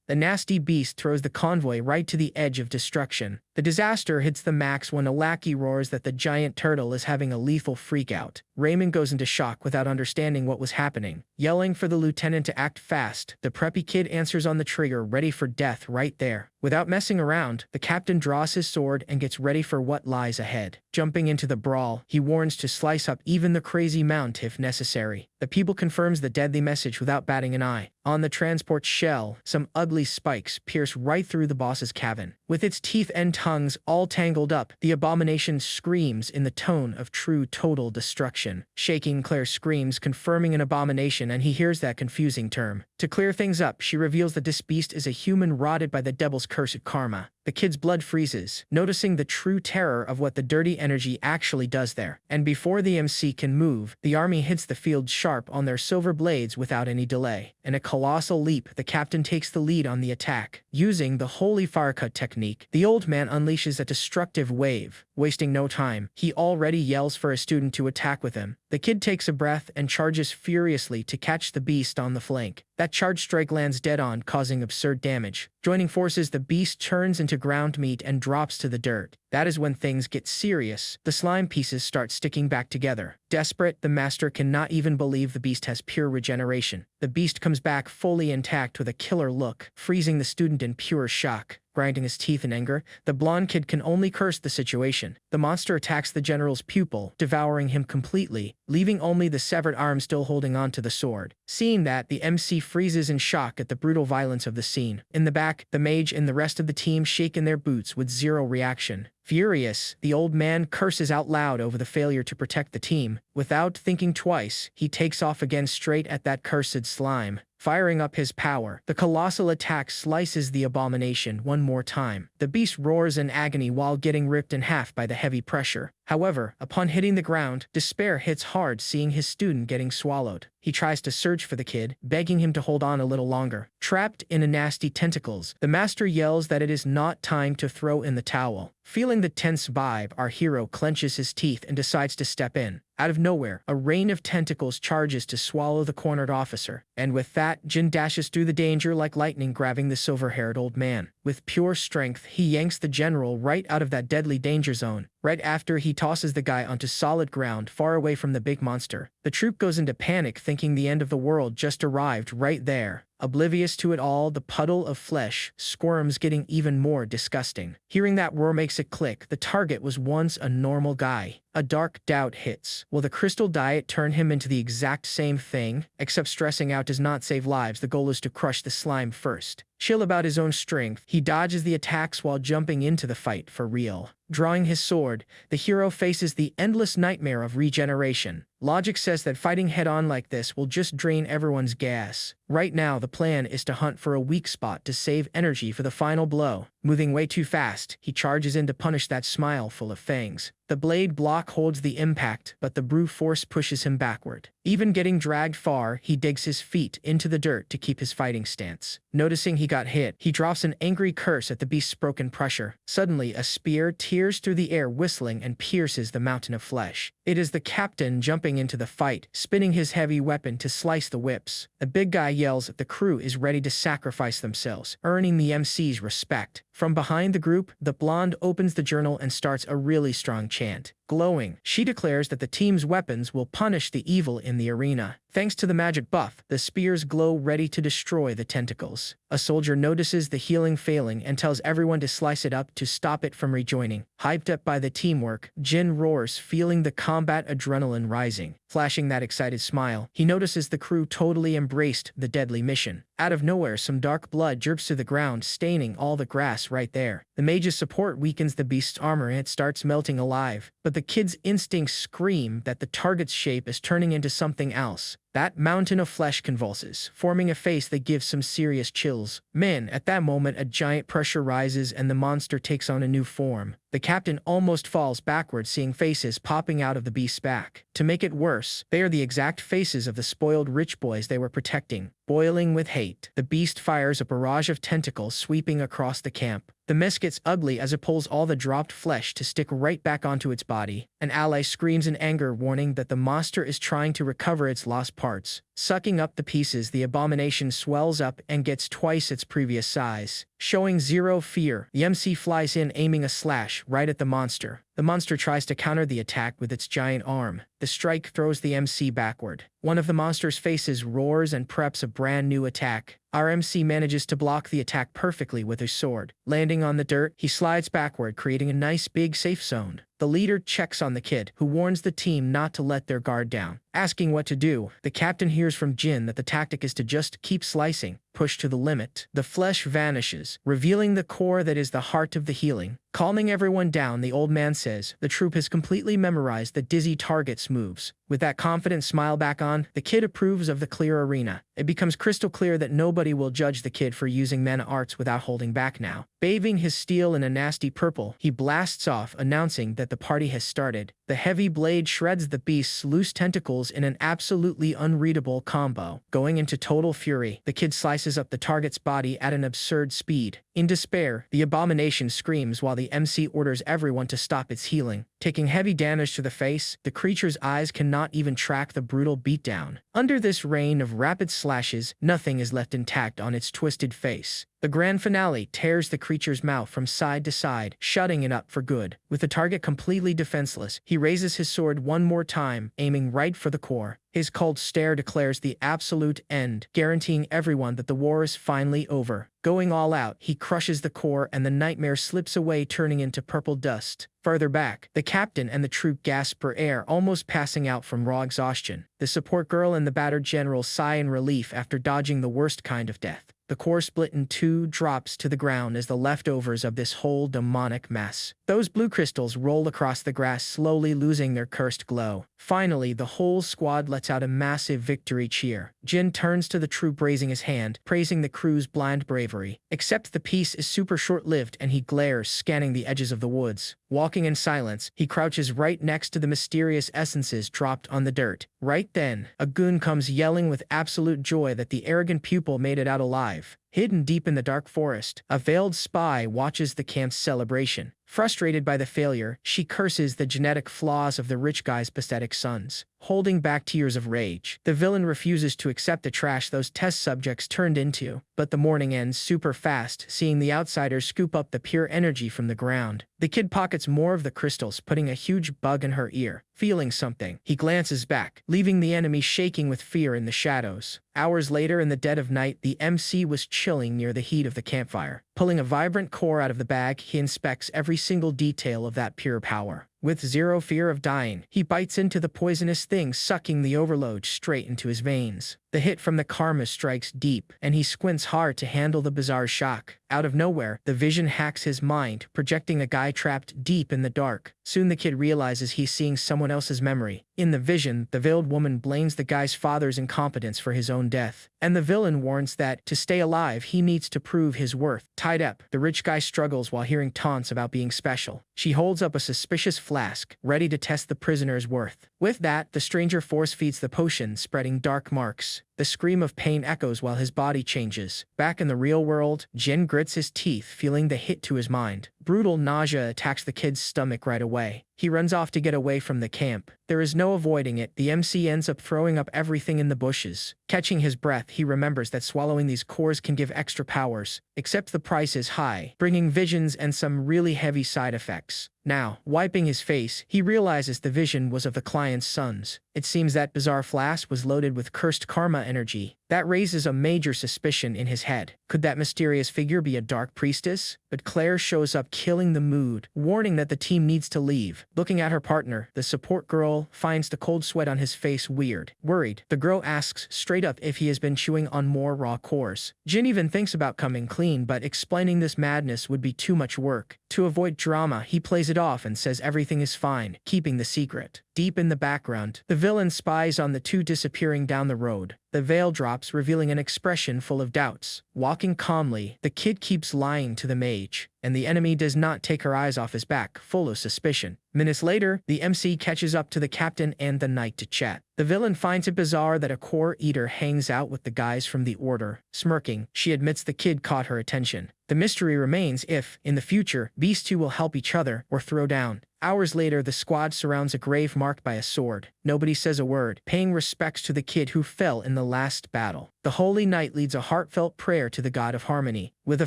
The nasty beast throws the convoy right to the edge of destruction. The disaster hits the max when a lackey roars that the giant turtle is having a lethal freakout. Raymond goes into shock without understanding what was happening. Yelling for the lieutenant to act fast, the preppy kid answers on the trigger, ready for death right there. Without messing around, the captain draws his sword and gets ready for what lies ahead. Jumping into the brawl, he warns to slice up even the crazy mount if necessary. The people confirms the deadly message without batting an eye. On the transport shell, some ugly spikes pierce right through the boss's cabin. With its teeth and tongues all tangled up, the abomination screams in the tone of true total destruction. Shaking, Claire screams, confirming an abomination, and he hears that confusing term. To clear things up, she reveals that this beast is a human rotted by the devil's cursed karma. The kid's blood freezes, noticing the true terror of what the dirty energy actually does there. And before the MC can move, the army hits the field sharp on their silver blades without any delay. In a colossal leap, the captain takes the lead on the attack. Using the holy fire cut technique, the old man unleashes a destructive wave. Wasting no time, he already yells for a student to attack with him. The kid takes a breath and charges furiously to catch the beast on the flank. That charge strike lands dead on, causing absurd damage. Joining forces, the beast turns into ground meat and drops to the dirt. That is when things get serious. The slime pieces start sticking back together. Desperate, the master cannot even believe the beast has pure regeneration. The beast comes back fully intact with a killer look, freezing the student in pure shock. Grinding his teeth in anger, the blonde kid can only curse the situation. The monster attacks the general's pupil, devouring him completely, leaving only the severed arm still holding on to the sword. Seeing that, the MC freezes in shock at the brutal violence of the scene. In the back, the mage and the rest of the team shake in their boots with zero reaction. Furious, the old man curses out loud over the failure to protect the team. Without thinking twice, he takes off again straight at that cursed slime. Firing up his power, the colossal attack slices the abomination one more time. The beast roars in agony while getting ripped in half by the heavy pressure. However, upon hitting the ground, despair hits hard, seeing his student getting swallowed. He tries to search for the kid, begging him to hold on a little longer. Trapped in a nasty tentacles, the master yells that it is not time to throw in the towel. Feeling the tense vibe, our hero clenches his teeth and decides to step in. Out of nowhere, a rain of tentacles charges to swallow the cornered officer. And with that, Jin dashes through the danger like lightning, grabbing the silver-haired old man. With pure strength, he yanks the general right out of that deadly danger zone. Right after, he tosses the guy onto solid ground far away from the big monster. The troop goes into panic, thinking the end of the world just arrived right there. Oblivious to it all, the puddle of flesh squirms, getting even more disgusting. Hearing that roar makes it click. The target was once a normal guy. A dark doubt hits. Will the crystal diet turn him into the exact same thing? Except stressing out does not save lives. The goal is to crush the slime first. Chill about his own strength, he dodges the attacks while jumping into the fight for real. Drawing his sword, the hero faces the endless nightmare of regeneration. Logic says that fighting head-on like this will just drain everyone's gas. Right now, the plan is to hunt for a weak spot to save energy for the final blow. Moving way too fast, he charges in to punish that smile full of fangs. The blade block holds the impact, but the brute force pushes him backward. Even getting dragged far, he digs his feet into the dirt to keep his fighting stance. Noticing he got hit, he drops an angry curse at the beast's broken pressure. Suddenly, a spear tears through the air whistling and pierces the mountain of flesh. It is the captain jumping into the fight, spinning his heavy weapon to slice the whips. The big guy yells that the crew is ready to sacrifice themselves, earning the MC's respect. From behind the group, the blonde opens the journal and starts a really strong chant. Glowing, she declares that the team's weapons will punish the evil in the arena. Thanks to the magic buff, the spears glow ready to destroy the tentacles. A soldier notices the healing failing and tells everyone to slice it up to stop it from rejoining. Hyped up by the teamwork, Jin roars, feeling the combat adrenaline rising. Flashing that excited smile, he notices the crew totally embraced the deadly mission. Out of nowhere, some dark blood drips to the ground, staining all the grass right there. The mage's support weakens the beast's armor and it starts melting alive. But the kid's instincts scream that the target's shape is turning into something else. That mountain of flesh convulses, forming a face that gives some serious chills. Man, at that moment, a giant pressure rises and the monster takes on a new form. The captain almost falls backward, seeing faces popping out of the beast's back. To make it worse, they are the exact faces of the spoiled rich boys they were protecting. Boiling with hate, the beast fires a barrage of tentacles sweeping across the camp. The mess gets ugly as it pulls all the dropped flesh to stick right back onto its body. An ally screams in anger, warning that the monster is trying to recover its lost parts. Sucking up the pieces, the abomination swells up and gets twice its previous size. Showing zero fear, the MC flies in, aiming a slash right at the monster. The monster tries to counter the attack with its giant arm. The strike throws the MC backward. One of the monster's faces roars and preps a brand new attack. Our MC manages to block the attack perfectly with his sword. Landing on the dirt, he slides backward, creating a nice big safe zone. The leader checks on the kid, who warns the team not to let their guard down. Asking what to do, the captain hears from Jin that the tactic is to just keep slicing, push to the limit. The flesh vanishes, revealing the core that is the heart of the healing. Calming everyone down, the old man says the troop has completely memorized the dizzy target's moves. With that confident smile back on, the kid approves of the clear arena. It becomes crystal clear that nobody will judge the kid for using mana arts without holding back now. Bathing his steel in a nasty purple, he blasts off, announcing that the party has started. The heavy blade shreds the beast's loose tentacles in an absolutely unreadable combo. Going into total fury, the kid slices up the target's body at an absurd speed. In despair, the abomination screams while the MC orders everyone to stop its healing. Taking heavy damage to the face, the creature's eyes cannot even track the brutal beatdown. Under this rain of rapid slashes, nothing is left intact on its twisted face. The grand finale tears the creature's mouth from side to side, shutting it up for good. With the target completely defenseless, he raises his sword one more time, aiming right for the core. His cold stare declares the absolute end, guaranteeing everyone that the war is finally over. Going all out, he crushes the core and the nightmare slips away, turning into purple dust. Further back, the captain and the troop gasp for air, almost passing out from raw exhaustion. The support girl and the battered general sigh in relief after dodging the worst kind of death. The core split in two, drops to the ground as the leftovers of this whole demonic mess. Those blue crystals roll across the grass, slowly losing their cursed glow. Finally, the whole squad lets out a massive victory cheer. Jin turns to the troop, raising his hand, praising the crew's blind bravery. Except the piece is super short-lived and he glares, scanning the edges of the woods. Walking in silence, he crouches right next to the mysterious essences dropped on the dirt. Right then, a goon comes yelling with absolute joy that the arrogant pupil made it out alive. Hidden deep in the dark forest, a veiled spy watches the camp's celebration. Frustrated by the failure, she curses the genetic flaws of the rich guy's pathetic sons. Holding back tears of rage, the villain refuses to accept the trash those test subjects turned into. But the morning ends super fast, seeing the outsiders scoop up the pure energy from the ground. The kid pockets more of the crystals, putting a huge bug in her ear. Feeling something, he glances back, leaving the enemy shaking with fear in the shadows. Hours later, in the dead of night, the MC was chilling near the heat of the campfire. Pulling a vibrant core out of the bag, he inspects every single detail of that pure power. With zero fear of dying, he bites into the poisonous thing, sucking the overload straight into his veins. The hit from the karma strikes deep, and he squints hard to handle the bizarre shock. Out of nowhere, the vision hacks his mind, projecting a guy trapped deep in the dark. Soon the kid realizes he's seeing someone else's memory. In the vision, the veiled woman blames the guy's father's incompetence for his own death, and the villain warns that, to stay alive, he needs to prove his worth. Tied up, the rich guy struggles while hearing taunts about being special. She holds up a suspicious flask, ready to test the prisoner's worth. With that, the stranger force-feeds the potion, spreading dark marks. The scream of pain echoes while his body changes. Back in the real world, Jin grits his teeth, feeling the hit to his mind. Brutal nausea attacks the kid's stomach right away. He runs off to get away from the camp. There is no avoiding it. The MC ends up throwing up everything in the bushes. Catching his breath, he remembers that swallowing these cores can give extra powers, except the price is high, bringing visions and some really heavy side effects. Now, wiping his face, he realizes the vision was of the client's sons. It seems that bizarre flask was loaded with cursed karma energy. That raises a major suspicion in his head. Could that mysterious figure be a dark priestess? But Claire shows up, killing the mood, warning that the team needs to leave. Looking at her partner, the support girl finds the cold sweat on his face weird. Worried, the girl asks straight up if he has been chewing on more raw cores. Jin even thinks about coming clean, but explaining this madness would be too much work. To avoid drama, he plays it off and says everything is fine, keeping the secret. Deep in the background, the villain spies on the two disappearing down the road. The veil drops, revealing an expression full of doubts. Walking calmly, the kid keeps lying to the mage, and the enemy does not take her eyes off his back, full of suspicion. Minutes later, the MC catches up to the captain and the knight to chat. The villain finds it bizarre that a core eater hangs out with the guys from the order. Smirking, she admits the kid caught her attention. The mystery remains if, in the future, these two will help each other or throw down. Hours later, the squad surrounds a grave marked by a sword. Nobody says a word, paying respects to the kid who fell in the last battle. The Holy Knight leads a heartfelt prayer to the God of Harmony. With a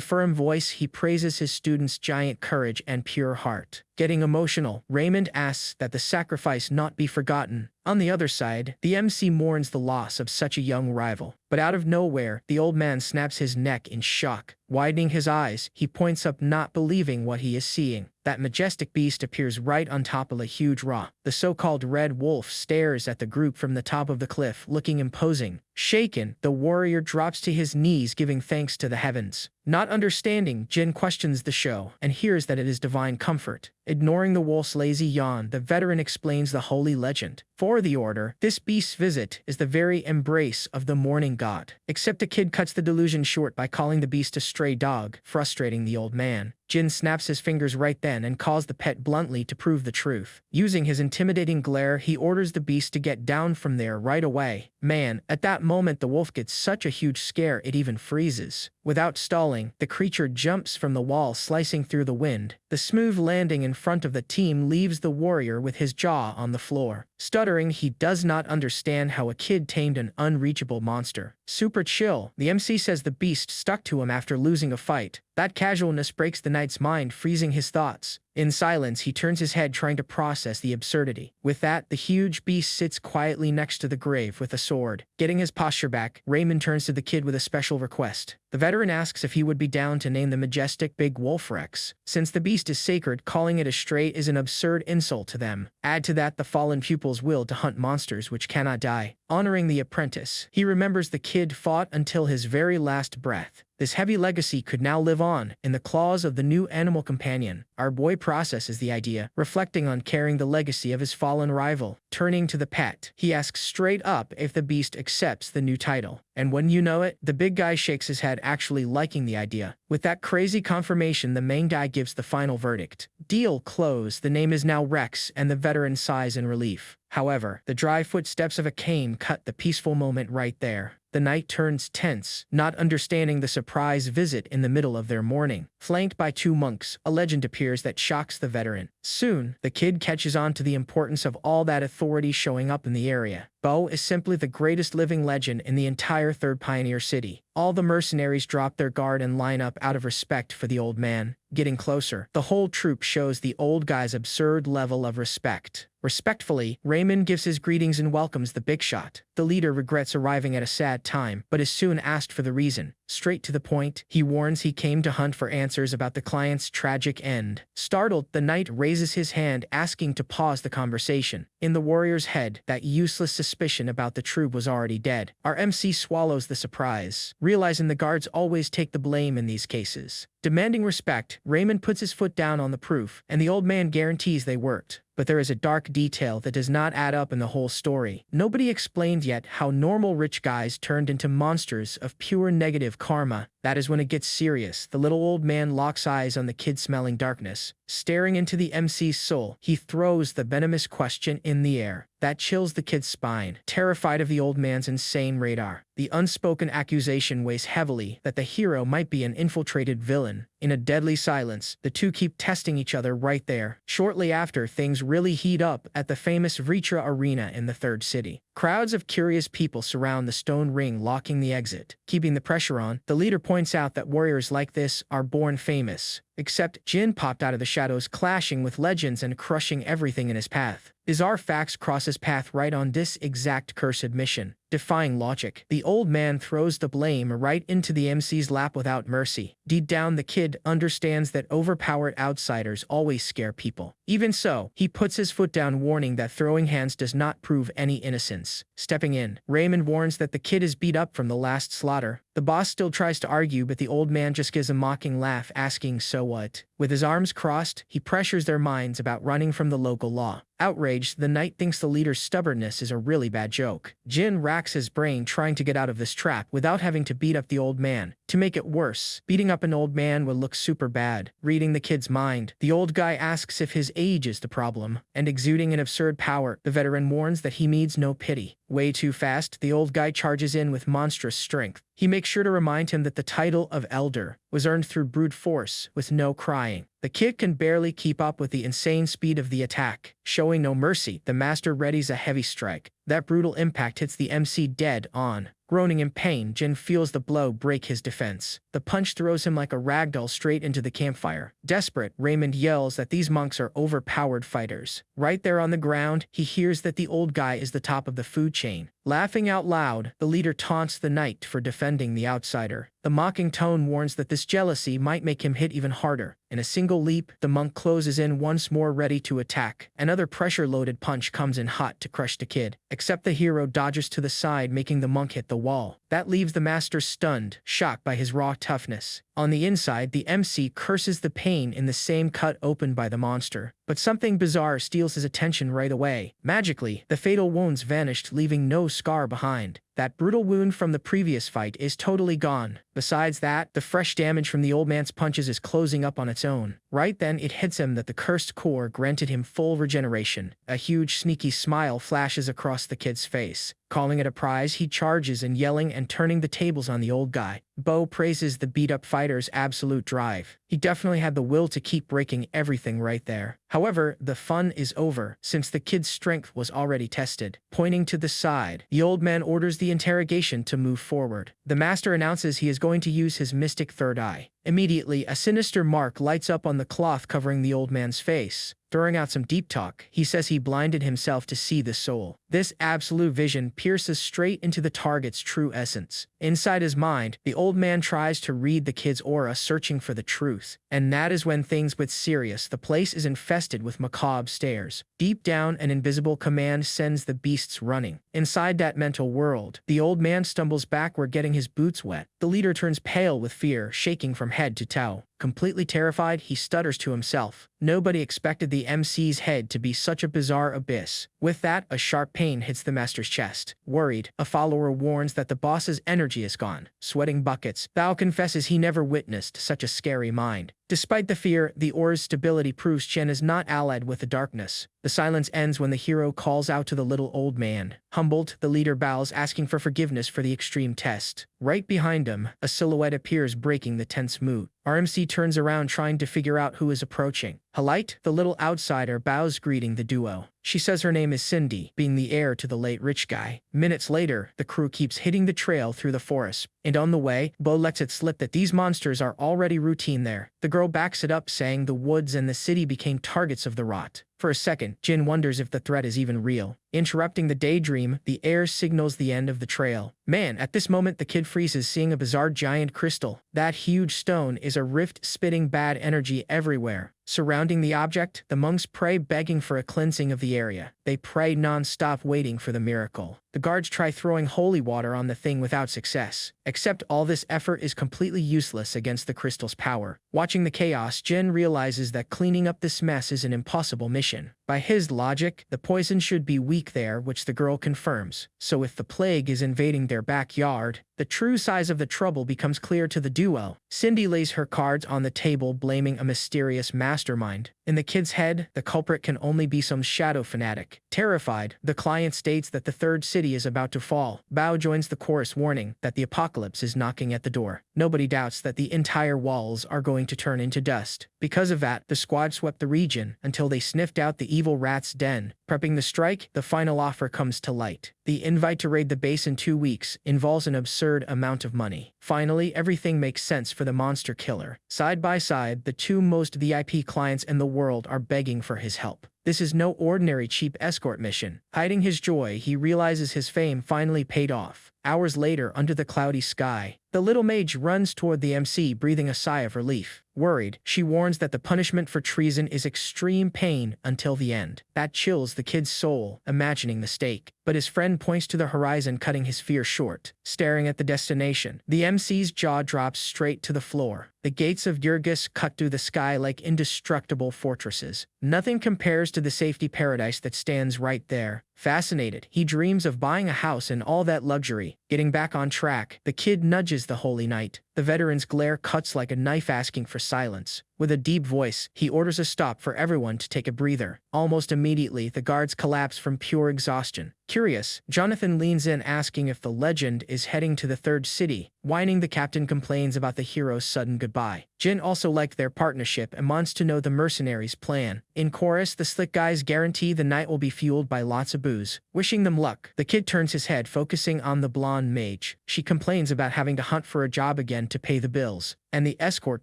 firm voice, he praises his students' giant courage and pure heart. Getting emotional, Raymond asks that the sacrifice not be forgotten. On the other side, the MC mourns the loss of such a young rival. But out of nowhere, the old man snaps his neck in shock. Widening his eyes, he points up, not believing what he is seeing. That majestic beast appears right on top of a huge rock. The so-called Red Wolf stares at the group from the top of the cliff, looking imposing. Shaken, the warrior drops to his knees, giving thanks to the heavens. Not understanding, Jin questions the show and hears that it is divine comfort. Ignoring the wolf's lazy yawn, the veteran explains the holy legend. For the order, this beast's visit is the very embrace of the morning god. Except the kid cuts the delusion short by calling the beast a stray dog, frustrating the old man. Jin snaps his fingers right then and calls the pet bluntly to prove the truth. Using his intimidating glare, he orders the beast to get down from there right away. Man, at that moment the wolf gets such a huge scare it even freezes. Without stalling, the creature jumps from the wall, slicing through the wind. The smooth landing in front of the team leaves the warrior with his jaw on the floor. Stuttering, he does not understand how a kid tamed an unreachable monster. Super chill, the MC says the beast stuck to him after losing a fight. That casualness breaks the knight's mind, freezing his thoughts. In silence, he turns his head, trying to process the absurdity. With that, the huge beast sits quietly next to the grave with a sword. Getting his posture back, Raymond turns to the kid with a special request. The veteran asks if he would be down to name the majestic big wolf Rex. Since the beast is sacred, calling it a stray is an absurd insult to them. Add to that the fallen pupil's will to hunt monsters which cannot die. Honoring the apprentice, he remembers the kid fought until his very last breath. This heavy legacy could now live on in the claws of the new animal companion. Our boy processes the idea, reflecting on carrying the legacy of his fallen rival. Turning to the pet, he asks straight up if the beast accepts the new title. And when you know it, the big guy shakes his head, actually liking the idea. With that crazy confirmation, the main guy gives the final verdict. Deal closed. The name is now Rex, and the veteran sighs in relief. However, the dry footsteps of a cane cut the peaceful moment right there. The knight turns tense, not understanding the surprise visit in the middle of their mourning. Flanked by two monks, a legend appears that shocks the veteran. Soon, the kid catches on to the importance of all that authority showing up in the area. Bo is simply the greatest living legend in the entire Third Pioneer City. All the mercenaries drop their guard and line up out of respect for the old man. Getting closer, the whole troop shows the old guy's absurd level of respect. Respectfully, Raymond gives his greetings and welcomes the big shot. The leader regrets arriving at a sad time, but is soon asked for the reason. Straight to the point, he warns he came to hunt for answers about the client's tragic end. Startled, the knight raises his hand asking to pause the conversation. In the warrior's head, that useless suspicion about the troop was already dead. Our MC swallows the surprise, realizing the guards always take the blame in these cases. Demanding respect, Raymond puts his foot down on the proof, and the old man guarantees they worked. But there is a dark detail that does not add up in the whole story. Nobody explained yet how normal rich guys turned into monsters of pure negative karma. That is when it gets serious. The little old man locks eyes on the kid smelling darkness. Staring into the MC's soul, he throws the venomous question in the air. That chills the kid's spine, terrified of the old man's insane radar. The unspoken accusation weighs heavily that the hero might be an infiltrated villain. In a deadly silence, the two keep testing each other right there. Shortly after, things really heat up at the famous Vritra Arena in the third city. Crowds of curious people surround the stone ring, locking the exit. Keeping the pressure on, the leader points out that warriors like this are born famous. Except Jin popped out of the shadows, clashing with legends and crushing everything in his path. Bizarre facts cross his path right on this exact cursed mission. Defying logic, the old man throws the blame right into the MC's lap without mercy. Deep down, the kid understands that overpowered outsiders always scare people. Even so, he puts his foot down, warning that throwing hands does not prove any innocence. Stepping in, Raymond warns that the kid is beat up from the last slaughter. The boss still tries to argue, but the old man just gives a mocking laugh, asking, "So what?" With his arms crossed, he pressures their minds about running from the local law. Outraged, the knight thinks the leader's stubbornness is a really bad joke. Jin racks his brain trying to get out of this trap without having to beat up the old man. To make it worse, beating up an old man would look super bad. Reading the kid's mind, the old guy asks if his age is the problem, and exuding an absurd power, the veteran warns that he needs no pity. Way too fast, the old guy charges in with monstrous strength. He makes sure to remind him that the title of Elder was earned through brute force, with no crying. The kid can barely keep up with the insane speed of the attack. Showing no mercy, the master readies a heavy strike. That brutal impact hits the MC dead on. Groaning in pain, Jin feels the blow break his defense. The punch throws him like a ragdoll straight into the campfire. Desperate, Raymond yells that these monks are overpowered fighters. Right there on the ground, he hears that the old guy is the top of the food chain. Laughing out loud, the leader taunts the knight for defending the outsider. The mocking tone warns that this jealousy might make him hit even harder. In a single leap, the monk closes in once more, ready to attack. Another pressure-loaded punch comes in hot to crush the kid. Except the hero dodges to the side, making the monk hit the wall. That leaves the master stunned, shocked by his raw toughness. On the inside, the MC curses the pain in the same cut opened by the monster. But something bizarre steals his attention right away. Magically, the fatal wounds vanished, leaving no scar behind. That brutal wound from the previous fight is totally gone. Besides that, the fresh damage from the old man's punches is closing up on its own. Right then, it hits him that the cursed core granted him full regeneration. A huge, sneaky smile flashes across the kid's face. Calling it a prize, he charges and yelling and turning the tables on the old guy. Bo praises the beat-up fighter's absolute drive. He definitely had the will to keep breaking everything right there. However, the fun is over, since the kid's strength was already tested. Pointing to the side, the old man orders the interrogation to move forward. The master announces he is going to use his mystic third eye. Immediately, a sinister mark lights up on the cloth covering the old man's face. Throwing out some deep talk, he says he blinded himself to see the soul. This absolute vision pierces straight into the target's true essence. Inside his mind, the old man tries to read the kid's aura, searching for the truth. And that is when things get serious. The place is infested with macabre stares. Deep down, an invisible command sends the beasts running. Inside that mental world, the old man stumbles backward, getting his boots wet. The leader turns pale with fear, shaking from head to toe. Completely terrified, he stutters to himself. Nobody expected the MC's head to be such a bizarre abyss. With that, a sharp pain hits the master's chest. Worried, a follower warns that the boss's energy is gone. Sweating buckets, Bao confesses he never witnessed such a scary mind. Despite the fear, the aura's stability proves Chen is not allied with the darkness. The silence ends when the hero calls out to the little old man. Humbled, the leader bows, asking for forgiveness for the extreme test. Right behind him, a silhouette appears, breaking the tense mood. RMC turns around, trying to figure out who is approaching. Halite, the little outsider, bows, greeting the duo. She says her name is Cindy, being the heir to the late rich guy. Minutes later, the crew keeps hitting the trail through the forest. And on the way, Bo lets it slip that these monsters are already routine there. The girl backs it up, saying the woods and the city became targets of the rot. For a second, Jin wonders if the threat is even real. Interrupting the daydream, the air signals the end of the trail. Man, at this moment the kid freezes, seeing a bizarre giant crystal. That huge stone is a rift, spitting bad energy everywhere. Surrounding the object, the monks pray, begging for a cleansing of the area. They pray non-stop, waiting for the miracle. The guards try throwing holy water on the thing without success. Except all this effort is completely useless against the crystal's power. Watching the chaos, Jin realizes that cleaning up this mess is an impossible mission. By his logic, the poison should be weak there, which the girl confirms. So if the plague is invading their backyard, the true size of the trouble becomes clear to the duo. Cindy lays her cards on the table, blaming a mysterious mastermind. In the kid's head, the culprit can only be some shadow fanatic. Terrified, the client states that the third city is about to fall. Bao joins the chorus, warning that the apocalypse is knocking at the door. Nobody doubts that the entire walls are going to turn into dust. Because of that, the squad swept the region until they sniffed out the evil rat's den. Prepping the strike, the final offer comes to light. The invite to raid the base in 2 weeks involves an absurd amount of money. Finally, everything makes sense for the monster killer. Side by side, the two most VIP clients in the world are begging for his help. This is no ordinary cheap escort mission. Hiding his joy, he realizes his fame finally paid off. Hours later, under the cloudy sky, the little mage runs toward the MC, breathing a sigh of relief. Worried, she warns that the punishment for treason is extreme pain until the end. That chills the kid's soul, imagining the stake. But his friend points to the horizon, cutting his fear short. Staring at the destination, the MC's jaw drops straight to the floor. The gates of Yurgis cut through the sky like indestructible fortresses. Nothing compares to the safety paradise that stands right there. Fascinated, he dreams of buying a house and all that luxury. Getting back on track, the kid nudges the holy knight. The veteran's glare cuts like a knife, asking for silence. With a deep voice, he orders a stop for everyone to take a breather. Almost immediately, the guards collapse from pure exhaustion. Curious, Jonathan leans in, asking if the legend is heading to the third city. Whining, the captain complains about the hero's sudden goodbye. Jin also liked their partnership and wants to know the mercenaries' plan. In chorus, the slick guys guarantee the night will be fueled by lots of booze. Wishing them luck, the kid turns his head, focusing on the blonde mage. She complains about having to hunt for a job again to pay the bills, and the escort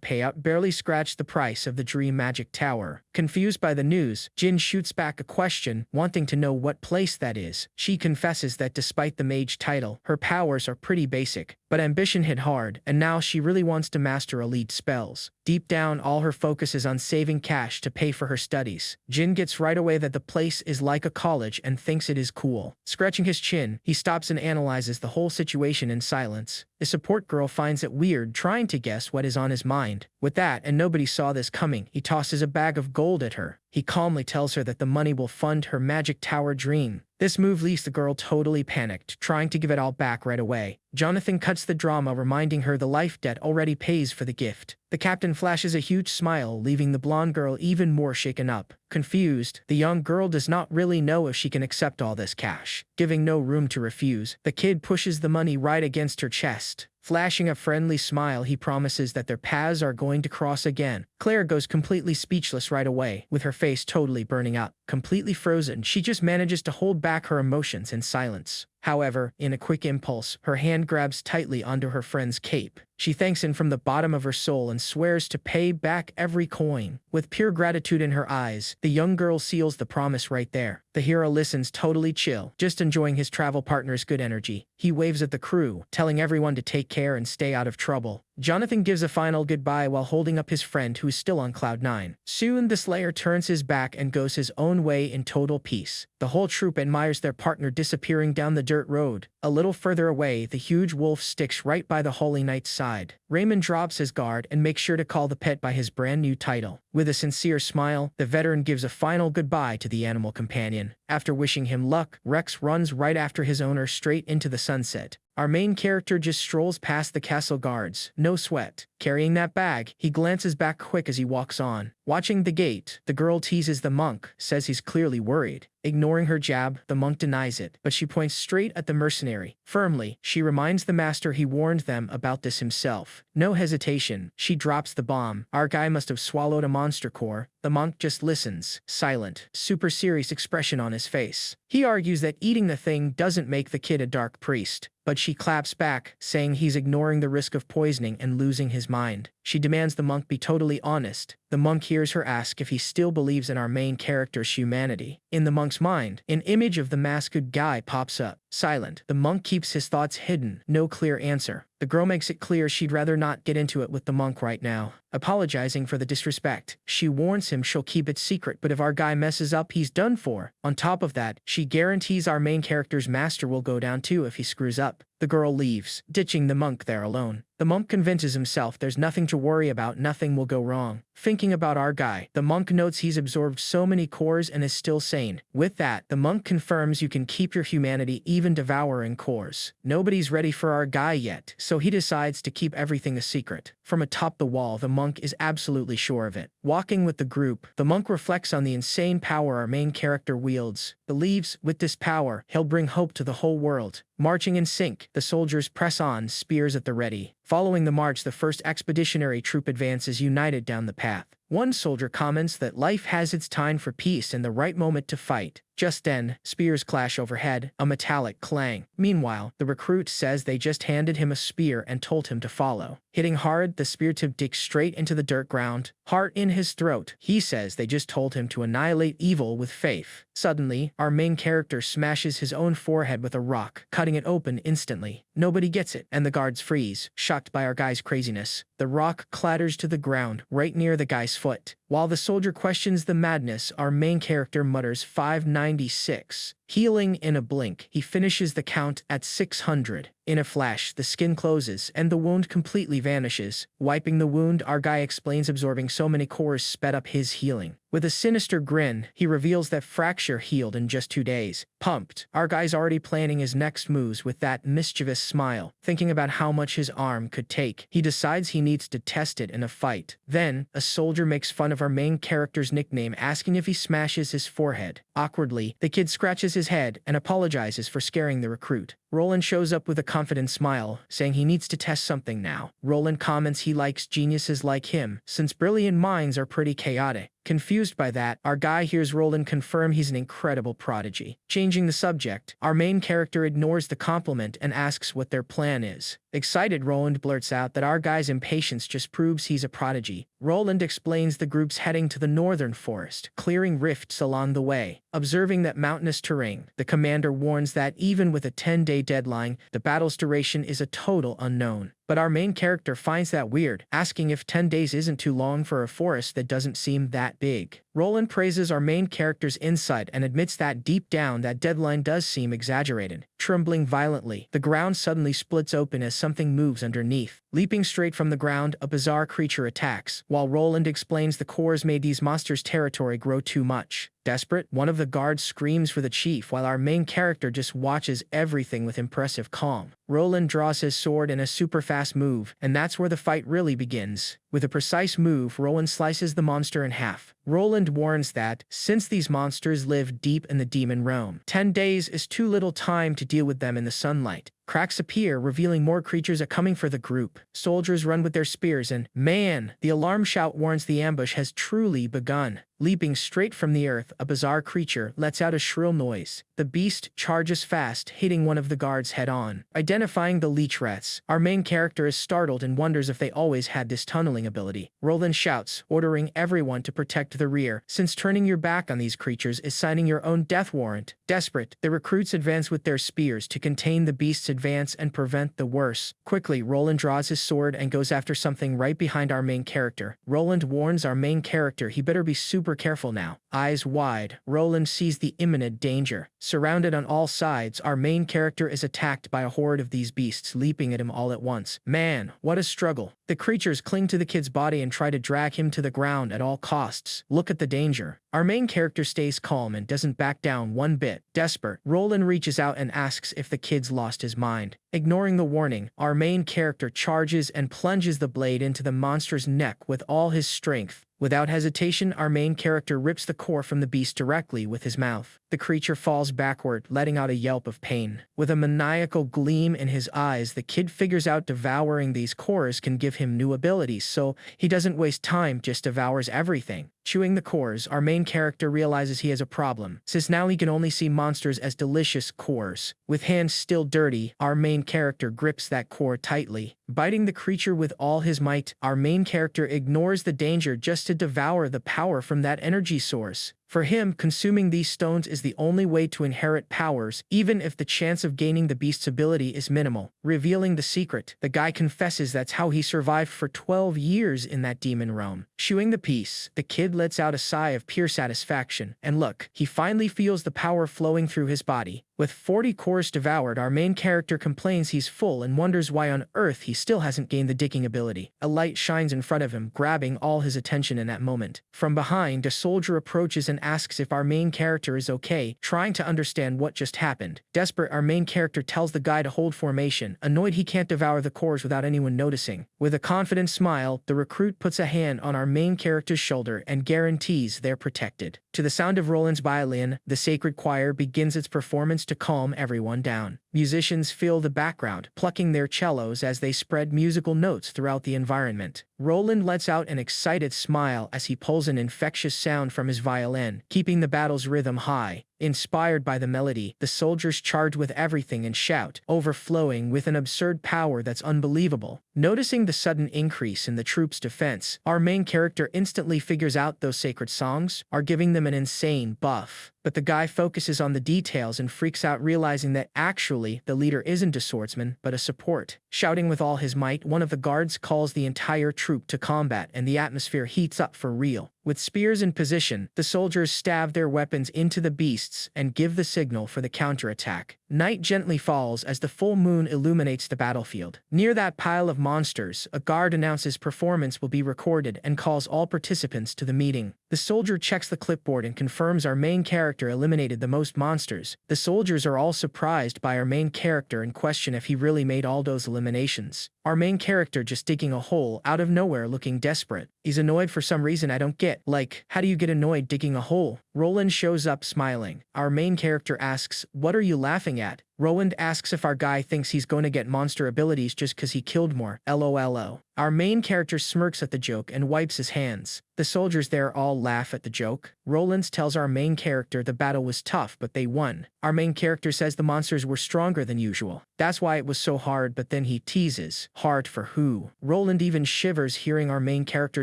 payout barely scratched the price of the dream magic tower. Confused by the news, Jin shoots back a question, wanting to know what place that is. She confesses that despite the mage title, her powers are pretty basic, but ambition hit hard, and now she really wants to master elite spells. Deep down, all her focus is on saving cash to pay for her studies. Jin gets right away that the place is like a college and thinks it is cool. Scratching his chin, he stops and analyzes the whole situation in silence. The support girl finds it weird, trying to guess what is on his mind. With that, and nobody saw this coming, he tosses a bag of gold at her. He calmly tells her that the money will fund her magic tower dream. This move leaves the girl totally panicked, trying to give it all back right away. Jonathan cuts the drama, reminding her the life debt already pays for the gift. The captain flashes a huge smile, leaving the blonde girl even more shaken up. Confused, the young girl does not really know if she can accept all this cash. Giving no room to refuse, the kid pushes the money right against her chest. Flashing a friendly smile, he promises that their paths are going to cross again. Claire goes completely speechless right away, with her face totally burning up. Completely frozen, she just manages to hold back her emotions in silence. However, in a quick impulse, her hand grabs tightly onto her friend's cape. She thanks him from the bottom of her soul and swears to pay back every coin. With pure gratitude in her eyes, the young girl seals the promise right there. The hero listens totally chill, just enjoying his travel partner's good energy. He waves at the crew, telling everyone to take care and stay out of trouble. Jonathan gives a final goodbye while holding up his friend, who is still on cloud 9. Soon, the Slayer turns his back and goes his own way in total peace. The whole troop admires their partner disappearing down the dirt road. A little further away, the huge wolf sticks right by the Holy Knight's side. Raymond drops his guard and makes sure to call the pet by his brand new title. With a sincere smile, the veteran gives a final goodbye to the animal companion. After wishing him luck, Rex runs right after his owner straight into the sunset. Our main character just strolls past the castle guards. No sweat. carrying that bag. He glances back quick as he walks on. Watching the gate, the girl teases the monk, says he's clearly worried. Ignoring her jab, the monk denies it, but she points straight at the mercenary. Firmly, she reminds the master he warned them about this himself. No hesitation, she drops the bomb. Our guy must have swallowed a monster core. The monk just listens, silent, super serious expression on his face. He argues that eating the thing doesn't make the kid a dark priest, but she claps back, saying he's ignoring the risk of poisoning and losing his mind. She demands the monk be totally honest. The monk hears her ask if he still believes in our main character's humanity. In the monk's mind, an image of the masked guy pops up. Silent, the monk keeps his thoughts hidden, no clear answer. The girl makes it clear she'd rather not get into it with the monk right now. Apologizing for the disrespect, she warns him she'll keep it secret, but if our guy messes up, he's done for. On top of that, she guarantees our main character's master will go down too if he screws up. The girl leaves, ditching the monk there alone. The monk convinces himself there's nothing to worry about, nothing will go wrong. Thinking about our guy, the monk notes he's absorbed so many cores and is still sane. With that, the monk confirms you can keep your humanity even devouring cores. Nobody's ready for our guy yet, so he decides to keep everything a secret. From atop the wall, the monk is absolutely sure of it. Walking with the group, the monk reflects on the insane power our main character wields. Believes, with this power, he'll bring hope to the whole world. Marching in sync, the soldiers press on, spears at the ready. Following the march, the first expeditionary troop advances united down the path. One soldier comments that life has its time for peace and the right moment to fight. Just then, spears clash overhead, a metallic clang. Meanwhile, the recruit says they just handed him a spear and told him to follow. Hitting hard, the spear tip digs straight into the dirt ground. Heart in his throat, he says they just told him to annihilate evil with faith. Suddenly, our main character smashes his own forehead with a rock, cutting it open instantly. Nobody gets it, and the guards freeze, shocked by our guy's craziness. The rock clatters to the ground, right near the guy's foot. While the soldier questions the madness, our main character mutters 596. Healing in a blink, he finishes the count at 600. In a flash, the skin closes, and the wound completely vanishes. Wiping the wound, our guy explains absorbing so many cores sped up his healing. With a sinister grin, he reveals that fracture healed in just 2 days. Pumped, our guy's already planning his next moves with that mischievous smile. Thinking about how much his arm could take, he decides he needs to test it in a fight. Then, a soldier makes fun of our main character's nickname, asking if he smashes his forehead. Awkwardly, the kid scratches his head and apologizes for scaring the recruit. Roland shows up with a confident smile, saying he needs to test something now. Roland comments he likes geniuses like him, since brilliant minds are pretty chaotic. Confused by that, our guy hears Roland confirm he's an incredible prodigy. Changing the subject, our main character ignores the compliment and asks what their plan is. Excited, Roland blurts out that our guy's impatience just proves he's a prodigy. Roland explains the group's heading to the northern forest, clearing rifts along the way. Observing that mountainous terrain, the commander warns that even with a 10-day deadline, the battle's duration is a total unknown. But our main character finds that weird, asking if 10 days isn't too long for a forest that doesn't seem that big. Roland praises our main character's insight and admits that deep down that deadline does seem exaggerated. Trembling violently, the ground suddenly splits open as something moves underneath. Leaping straight from the ground, a bizarre creature attacks. While Roland explains the cores made these monsters' territory grow too much. Desperate, one of the guards screams for the chief while our main character just watches everything with impressive calm. Roland draws his sword in a super fast move, and that's where the fight really begins. With a precise move, Roland slices the monster in half. Roland warns that, since these monsters live deep in the demon realm, 10 days is too little time to deal with them in the sunlight. Cracks appear, revealing more creatures are coming for the group. Soldiers run with their spears and, man, the alarm shout warns the ambush has truly begun. Leaping straight from the earth, a bizarre creature lets out a shrill noise. The beast charges fast, hitting one of the guards head-on. Identifying the leech rats, our main character is startled and wonders if they always had this tunneling ability. Roland shouts, ordering everyone to protect the rear, since turning your back on these creatures is signing your own death warrant. Desperate, the recruits advance with their spears to contain the beast's advance and prevent the worst. Quickly, Roland draws his sword and goes after something right behind our main character. Roland warns our main character he better be super careful now. Eyes wide, Roland sees the imminent danger. Surrounded on all sides, our main character is attacked by a horde of these beasts leaping at him all at once. Man, what a struggle. The creatures cling to the kid's body and try to drag him to the ground at all costs. Look at the danger. Our main character stays calm and doesn't back down one bit. Desperate, Roland reaches out and asks if the kid's lost his mind. Ignoring the warning, our main character charges and plunges the blade into the monster's neck with all his strength. Without hesitation, our main character rips the core from the beast directly with his mouth. The creature falls backward, letting out a yelp of pain. With a maniacal gleam in his eyes, the kid figures out devouring these cores can give him new abilities, so he doesn't waste time, just devours everything. Chewing the cores, our main character realizes he has a problem, since now he can only see monsters as delicious cores. With hands still dirty, our main character grips that core tightly. Biting the creature with all his might, our main character ignores the danger just to devour the power from that energy source. For him, consuming these stones is the only way to inherit powers, even if the chance of gaining the beast's ability is minimal. Revealing the secret, the guy confesses that's how he survived for 12 years in that demon realm. Chewing the piece, the kid lets out a sigh of pure satisfaction. And look, he finally feels the power flowing through his body. With 40 cores devoured, our main character complains he's full and wonders why on earth he still hasn't gained the digging ability. A light shines in front of him, grabbing all his attention in that moment. From behind, a soldier approaches and asks if our main character is okay, trying to understand what just happened. Desperate, our main character tells the guy to hold formation, annoyed he can't devour the cores without anyone noticing. With a confident smile, the recruit puts a hand on our main character's shoulder and guarantees they're protected. To the sound of Roland's violin, the sacred choir begins its performance to calm everyone down. Musicians fill the background, plucking their cellos as they spread musical notes throughout the environment. Roland lets out an excited smile as he pulls an infectious sound from his violin, keeping the battle's rhythm high. Inspired by the melody, the soldiers charge with everything and shout, overflowing with an absurd power that's unbelievable. Noticing the sudden increase in the troops' defense, our main character instantly figures out those sacred songs are giving them an insane buff. But the guy focuses on the details and freaks out, realizing that actually the leader isn't a swordsman, but a support. Shouting with all his might, one of the guards calls the entire troop to combat, and the atmosphere heats up for real. With spears in position, the soldiers stab their weapons into the beasts and give the signal for the counterattack. Night gently falls as the full moon illuminates the battlefield. Near that pile of monsters, a guard announces performance will be recorded and calls all participants to the meeting. The soldier checks the clipboard and confirms our main character eliminated the most monsters. The soldiers are all surprised by our main character and question if he really made all those eliminations. Our main character just digging a hole out of nowhere, looking desperate. He's annoyed for some reason I don't get. Like, how do you get annoyed digging a hole? Roland shows up smiling. Our main character asks, "What are you laughing at?" Roland asks if our guy thinks he's going to get monster abilities just cause he killed more. LOLO. Our main character smirks at the joke and wipes his hands. The soldiers there all laugh at the joke. Roland tells our main character the battle was tough, but they won. Our main character says the monsters were stronger than usual. That's why it was so hard, but then he teases. Hard for who? Roland even shivers hearing our main character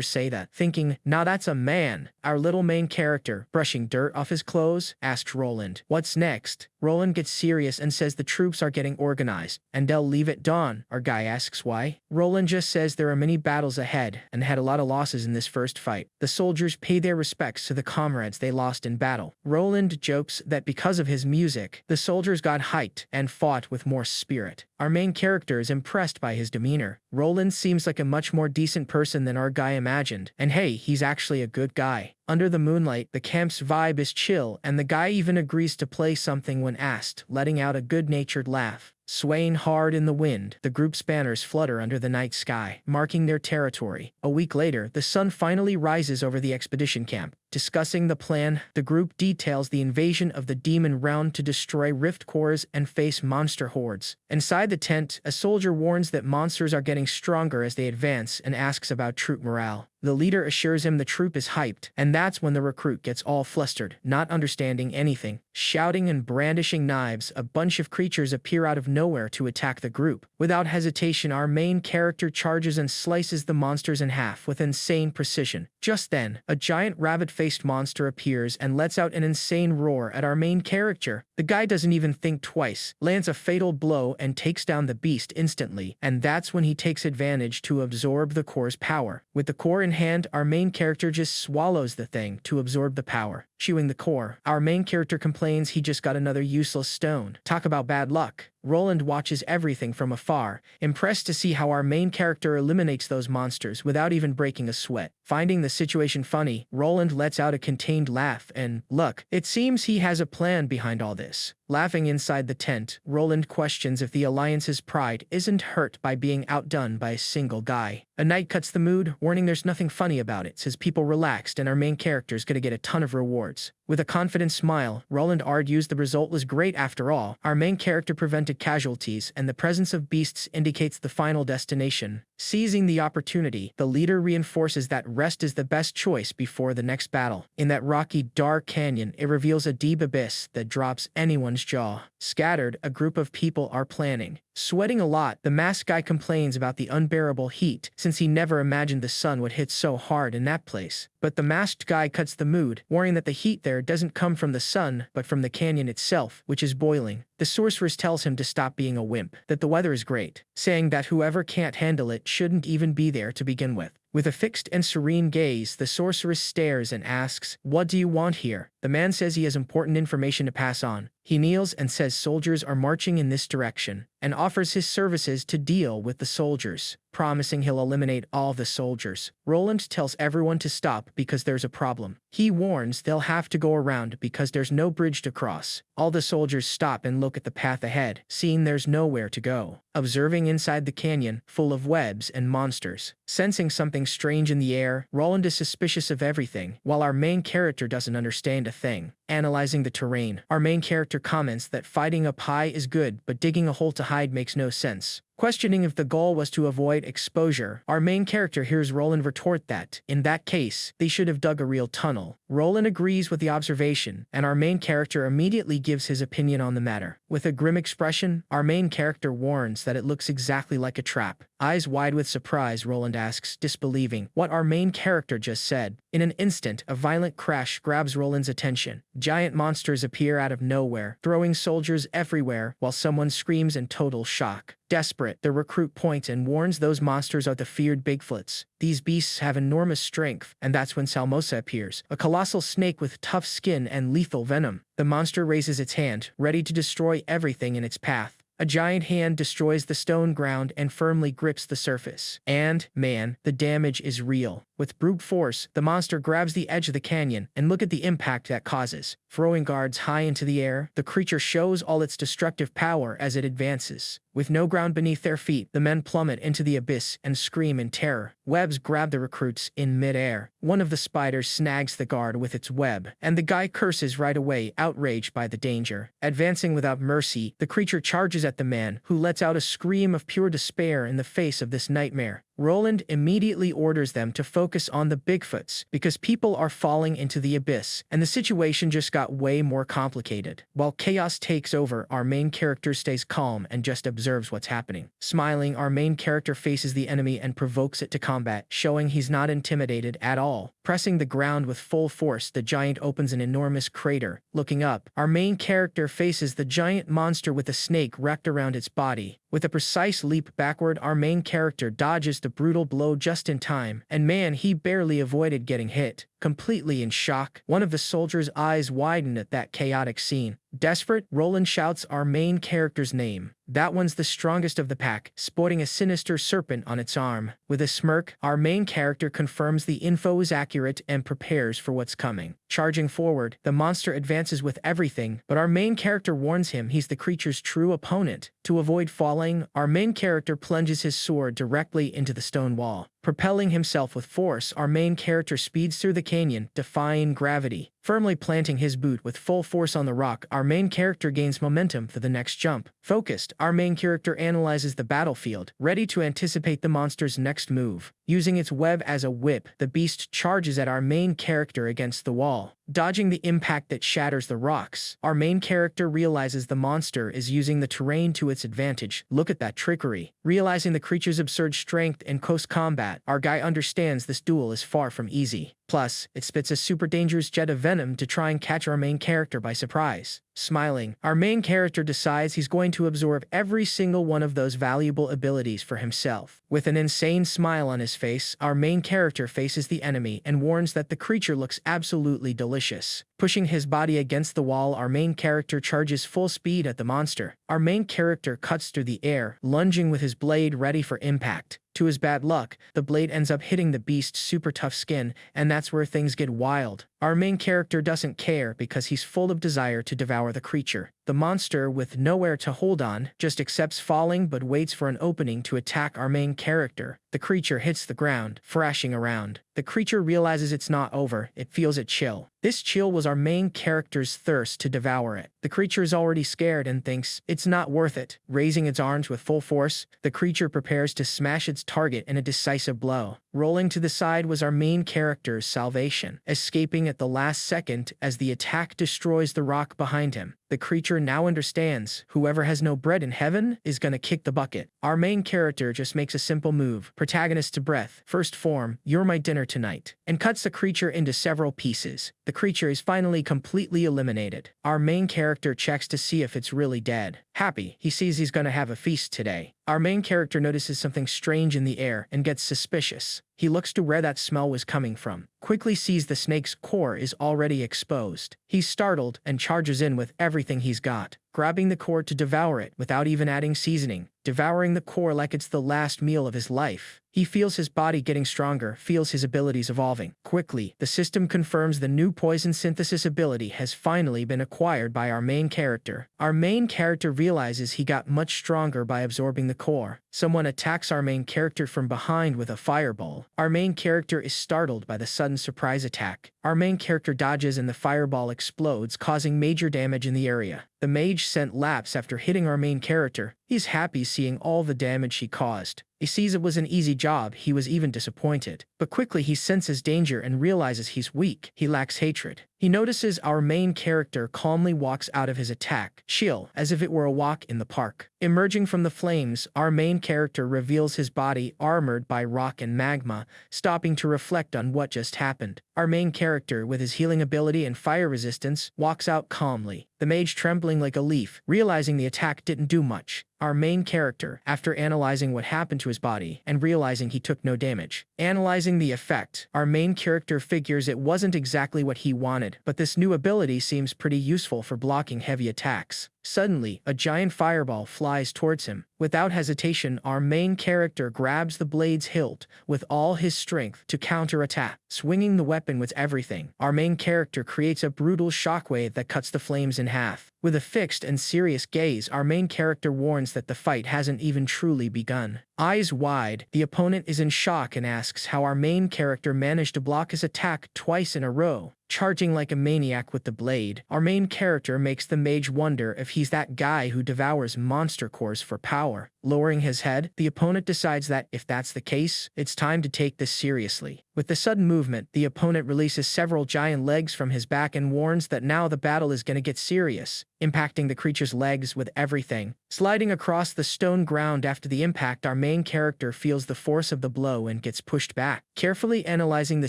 say that, thinking, now that's a man. Our little main character, brushing dirt off his clothes, asks Roland, "What's next?" Roland gets serious and says the troops are getting organized, and they'll leave at dawn. Our guy asks why. Roland just says there are many battles ahead, and had a lot of losses in this first fight. The soldiers pay their respects to the comrades they lost in battle. Roland jokes that because of his music, the soldiers got hyped and fought with more spirit. Our main character is impressed by his demeanor. Roland seems like a much more decent person than our guy imagined, and hey, he's actually a good guy. Under the moonlight, the camp's vibe is chill, and the guy even agrees to play something when asked, letting out a good-natured laugh. Swaying hard in the wind, the group's banners flutter under the night sky, marking their territory. A week later, the sun finally rises over the expedition camp. Discussing the plan, the group details the invasion of the demon realm to destroy rift cores and face monster hordes. Inside the tent, a soldier warns that monsters are getting stronger as they advance and asks about troop morale. The leader assures him the troop is hyped, and that's when the recruit gets all flustered, not understanding anything. Shouting and brandishing knives, a bunch of creatures appear out of nowhere to attack the group. Without hesitation, our main character charges and slices the monsters in half with insane precision. Just then, a giant rabbit-faced monster appears and lets out an insane roar at our main character. The guy doesn't even think twice, lands a fatal blow and takes down the beast instantly, and that's when he takes advantage to absorb the core's power. With the core in hand, our main character just swallows the thing to absorb the power. Chewing the core, our main character complains he just got another useless stone. Talk about bad luck. Roland watches everything from afar, impressed to see how our main character eliminates those monsters without even breaking a sweat. Finding the situation funny, Roland lets out a contained laugh and, look, it seems he has a plan behind all this. Laughing inside the tent, Roland questions if the Alliance's pride isn't hurt by being outdone by a single guy. A knight cuts the mood, warning there's nothing funny about it, says people relaxed and our main character's gonna get a ton of rewards. With a confident smile, Roland argues the result was great after all. Our main character prevented casualties, and the presence of beasts indicates the final destination. Seizing the opportunity, the leader reinforces that rest is the best choice before the next battle. In that rocky, dark canyon, it reveals a deep abyss that drops anyone's jaw. Scattered, a group of people are planning. Sweating a lot, the masked guy complains about the unbearable heat, since he never imagined the sun would hit so hard in that place. But the masked guy cuts the mood, worrying that the heat there doesn't come from the sun, but from the canyon itself, which is boiling. The sorceress tells him to stop being a wimp, that the weather is great, saying that whoever can't handle it shouldn't even be there to begin with. With a fixed and serene gaze, the sorceress stares and asks, "What do you want here?" The man says he has important information to pass on. He kneels and says soldiers are marching in this direction, and offers his services to deal with the soldiers, promising he'll eliminate all the soldiers. Roland tells everyone to stop because there's a problem. He warns they'll have to go around because there's no bridge to cross. All the soldiers stop and look at the path ahead, seeing there's nowhere to go. Observing inside the canyon, full of webs and monsters. Sensing something strange in the air, Roland is suspicious of everything, while our main character doesn't understand a thing. Analyzing the terrain, our main character comments that fighting up high is good, but digging a hole to hide makes no sense. Questioning if the goal was to avoid exposure, our main character hears Roland retort that, in that case, they should have dug a real tunnel. Roland agrees with the observation, and our main character immediately gives his opinion on the matter. With a grim expression, our main character warns that it looks exactly like a trap. Eyes wide with surprise, Roland asks, disbelieving what our main character just said. In an instant, a violent crash grabs Roland's attention. Giant monsters appear out of nowhere, throwing soldiers everywhere, while someone screams in total shock. Desperate, the recruit points and warns those monsters are the feared Bigfoots. These beasts have enormous strength, and that's when Salmosa appears, a colossal snake with tough skin and lethal venom. The monster raises its hand, ready to destroy everything in its path. A giant hand destroys the stone ground and firmly grips the surface. And, man, the damage is real. With brute force, the monster grabs the edge of the canyon, and look at the impact that causes. Throwing guards high into the air, the creature shows all its destructive power as it advances. With no ground beneath their feet, the men plummet into the abyss and scream in terror. Webs grab the recruits in mid-air. One of the spiders snags the guard with its web, and the guy curses right away, outraged by the danger. Advancing without mercy, the creature charges at the man, who lets out a scream of pure despair in the face of this nightmare. Roland immediately orders them to focus on the Bigfoots because people are falling into the abyss, and the situation just got way more complicated. While chaos takes over, our main character stays calm and just observes what's happening. Smiling, our main character faces the enemy and provokes it to combat, showing he's not intimidated at all. Pressing the ground with full force, the giant opens an enormous crater. Looking up, our main character faces the giant monster with a snake wrapped around its body. With a precise leap backward, our main character dodges the brutal blow just in time, and man, he barely avoided getting hit. Completely in shock, one of the soldiers' eyes widen at that chaotic scene. Desperate, Roland shouts our main character's name. That one's the strongest of the pack, sporting a sinister serpent on its arm. With a smirk, our main character confirms the info is accurate and prepares for what's coming. Charging forward, the monster advances with everything, but our main character warns him he's the creature's true opponent. To avoid falling, our main character plunges his sword directly into the stone wall. Propelling himself with force, our main character speeds through the canyon, defying gravity. Firmly planting his boot with full force on the rock, our main character gains momentum for the next jump. Focused, our main character analyzes the battlefield, ready to anticipate the monster's next move. Using its web as a whip, the beast charges at our main character against the wall. Dodging the impact that shatters the rocks, our main character realizes the monster is using the terrain to its advantage. Look at that trickery. Realizing the creature's absurd strength and close combat, our guy understands this duel is far from easy. Plus, it spits a super dangerous jet of venom to try and catch our main character by surprise. Smiling, our main character decides he's going to absorb every single one of those valuable abilities for himself. With an insane smile on his face, our main character faces the enemy and warns that the creature looks absolutely delicious. Pushing his body against the wall, our main character charges full speed at the monster. Our main character cuts through the air, lunging with his blade ready for impact. To his bad luck, the blade ends up hitting the beast's super tough skin, and that's where things get wild. Our main character doesn't care because he's full of desire to devour the creature. The monster, with nowhere to hold on, just accepts falling but waits for an opening to attack our main character. The creature hits the ground, thrashing around. The creature realizes it's not over. It feels a chill. This chill was our main character's thirst to devour it. The creature is already scared and thinks it's not worth it. Raising its arms with full force, the creature prepares to smash its target in a decisive blow. Rolling to the side was our main character's salvation, escaping at the last second as the attack destroys the rock behind him. The creature now understands whoever has no bread in heaven is gonna kick the bucket. Our main character just makes a simple move, protagonist to breath, first form, you're my dinner tonight, and cuts the creature into several pieces. The creature is finally completely eliminated. Our main character checks to see if it's really dead. Happy, he sees he's gonna have a feast today. Our main character notices something strange in the air and gets suspicious. He looks to where that smell was coming from, quickly sees the snake's core is already exposed. He's startled and charges in with everything he's got, grabbing the core to devour it without even adding seasoning, devouring the core like it's the last meal of his life. He feels his body getting stronger, feels his abilities evolving. Quickly, the system confirms the new poison synthesis ability has finally been acquired by our main character. Our main character realizes he got much stronger by absorbing the core. Someone attacks our main character from behind with a fireball. Our main character is startled by the sudden surprise attack. Our main character dodges and the fireball explodes, causing major damage in the area. The mage scent laps after hitting our main character. He's happy seeing all the damage she caused. He sees it was an easy job, he was even disappointed. But quickly he senses danger and realizes he's weak. He lacks hatred. He notices our main character calmly walks out of his attack, chill, as if it were a walk in the park. Emerging from the flames, our main character reveals his body armored by rock and magma, stopping to reflect on what just happened. Our main character, with his healing ability and fire resistance, walks out calmly. The mage trembling like a leaf, realizing the attack didn't do much. Our main character, after analyzing what happened to his body and realizing he took no damage, analyzing the effect, our main character figures it wasn't exactly what he wanted, but this new ability seems pretty useful for blocking heavy attacks. Suddenly, a giant fireball flies towards him. Without hesitation, our main character grabs the blade's hilt with all his strength to counterattack, swinging the weapon with everything. Our main character creates a brutal shockwave that cuts the flames in half. With a fixed and serious gaze, our main character warns that the fight hasn't even truly begun. Eyes wide, the opponent is in shock and asks how our main character managed to block his attack twice in a row. Charging like a maniac with the blade, our main character makes the mage wonder if he's that guy who devours monster cores for power. Lowering his head, the opponent decides that if that's the case, it's time to take this seriously. With the sudden movement, the opponent releases several giant legs from his back and warns that now the battle is gonna get serious, impacting the creature's legs with everything. Sliding across the stone ground after the impact, our main character feels the force of the blow and gets pushed back. Carefully analyzing the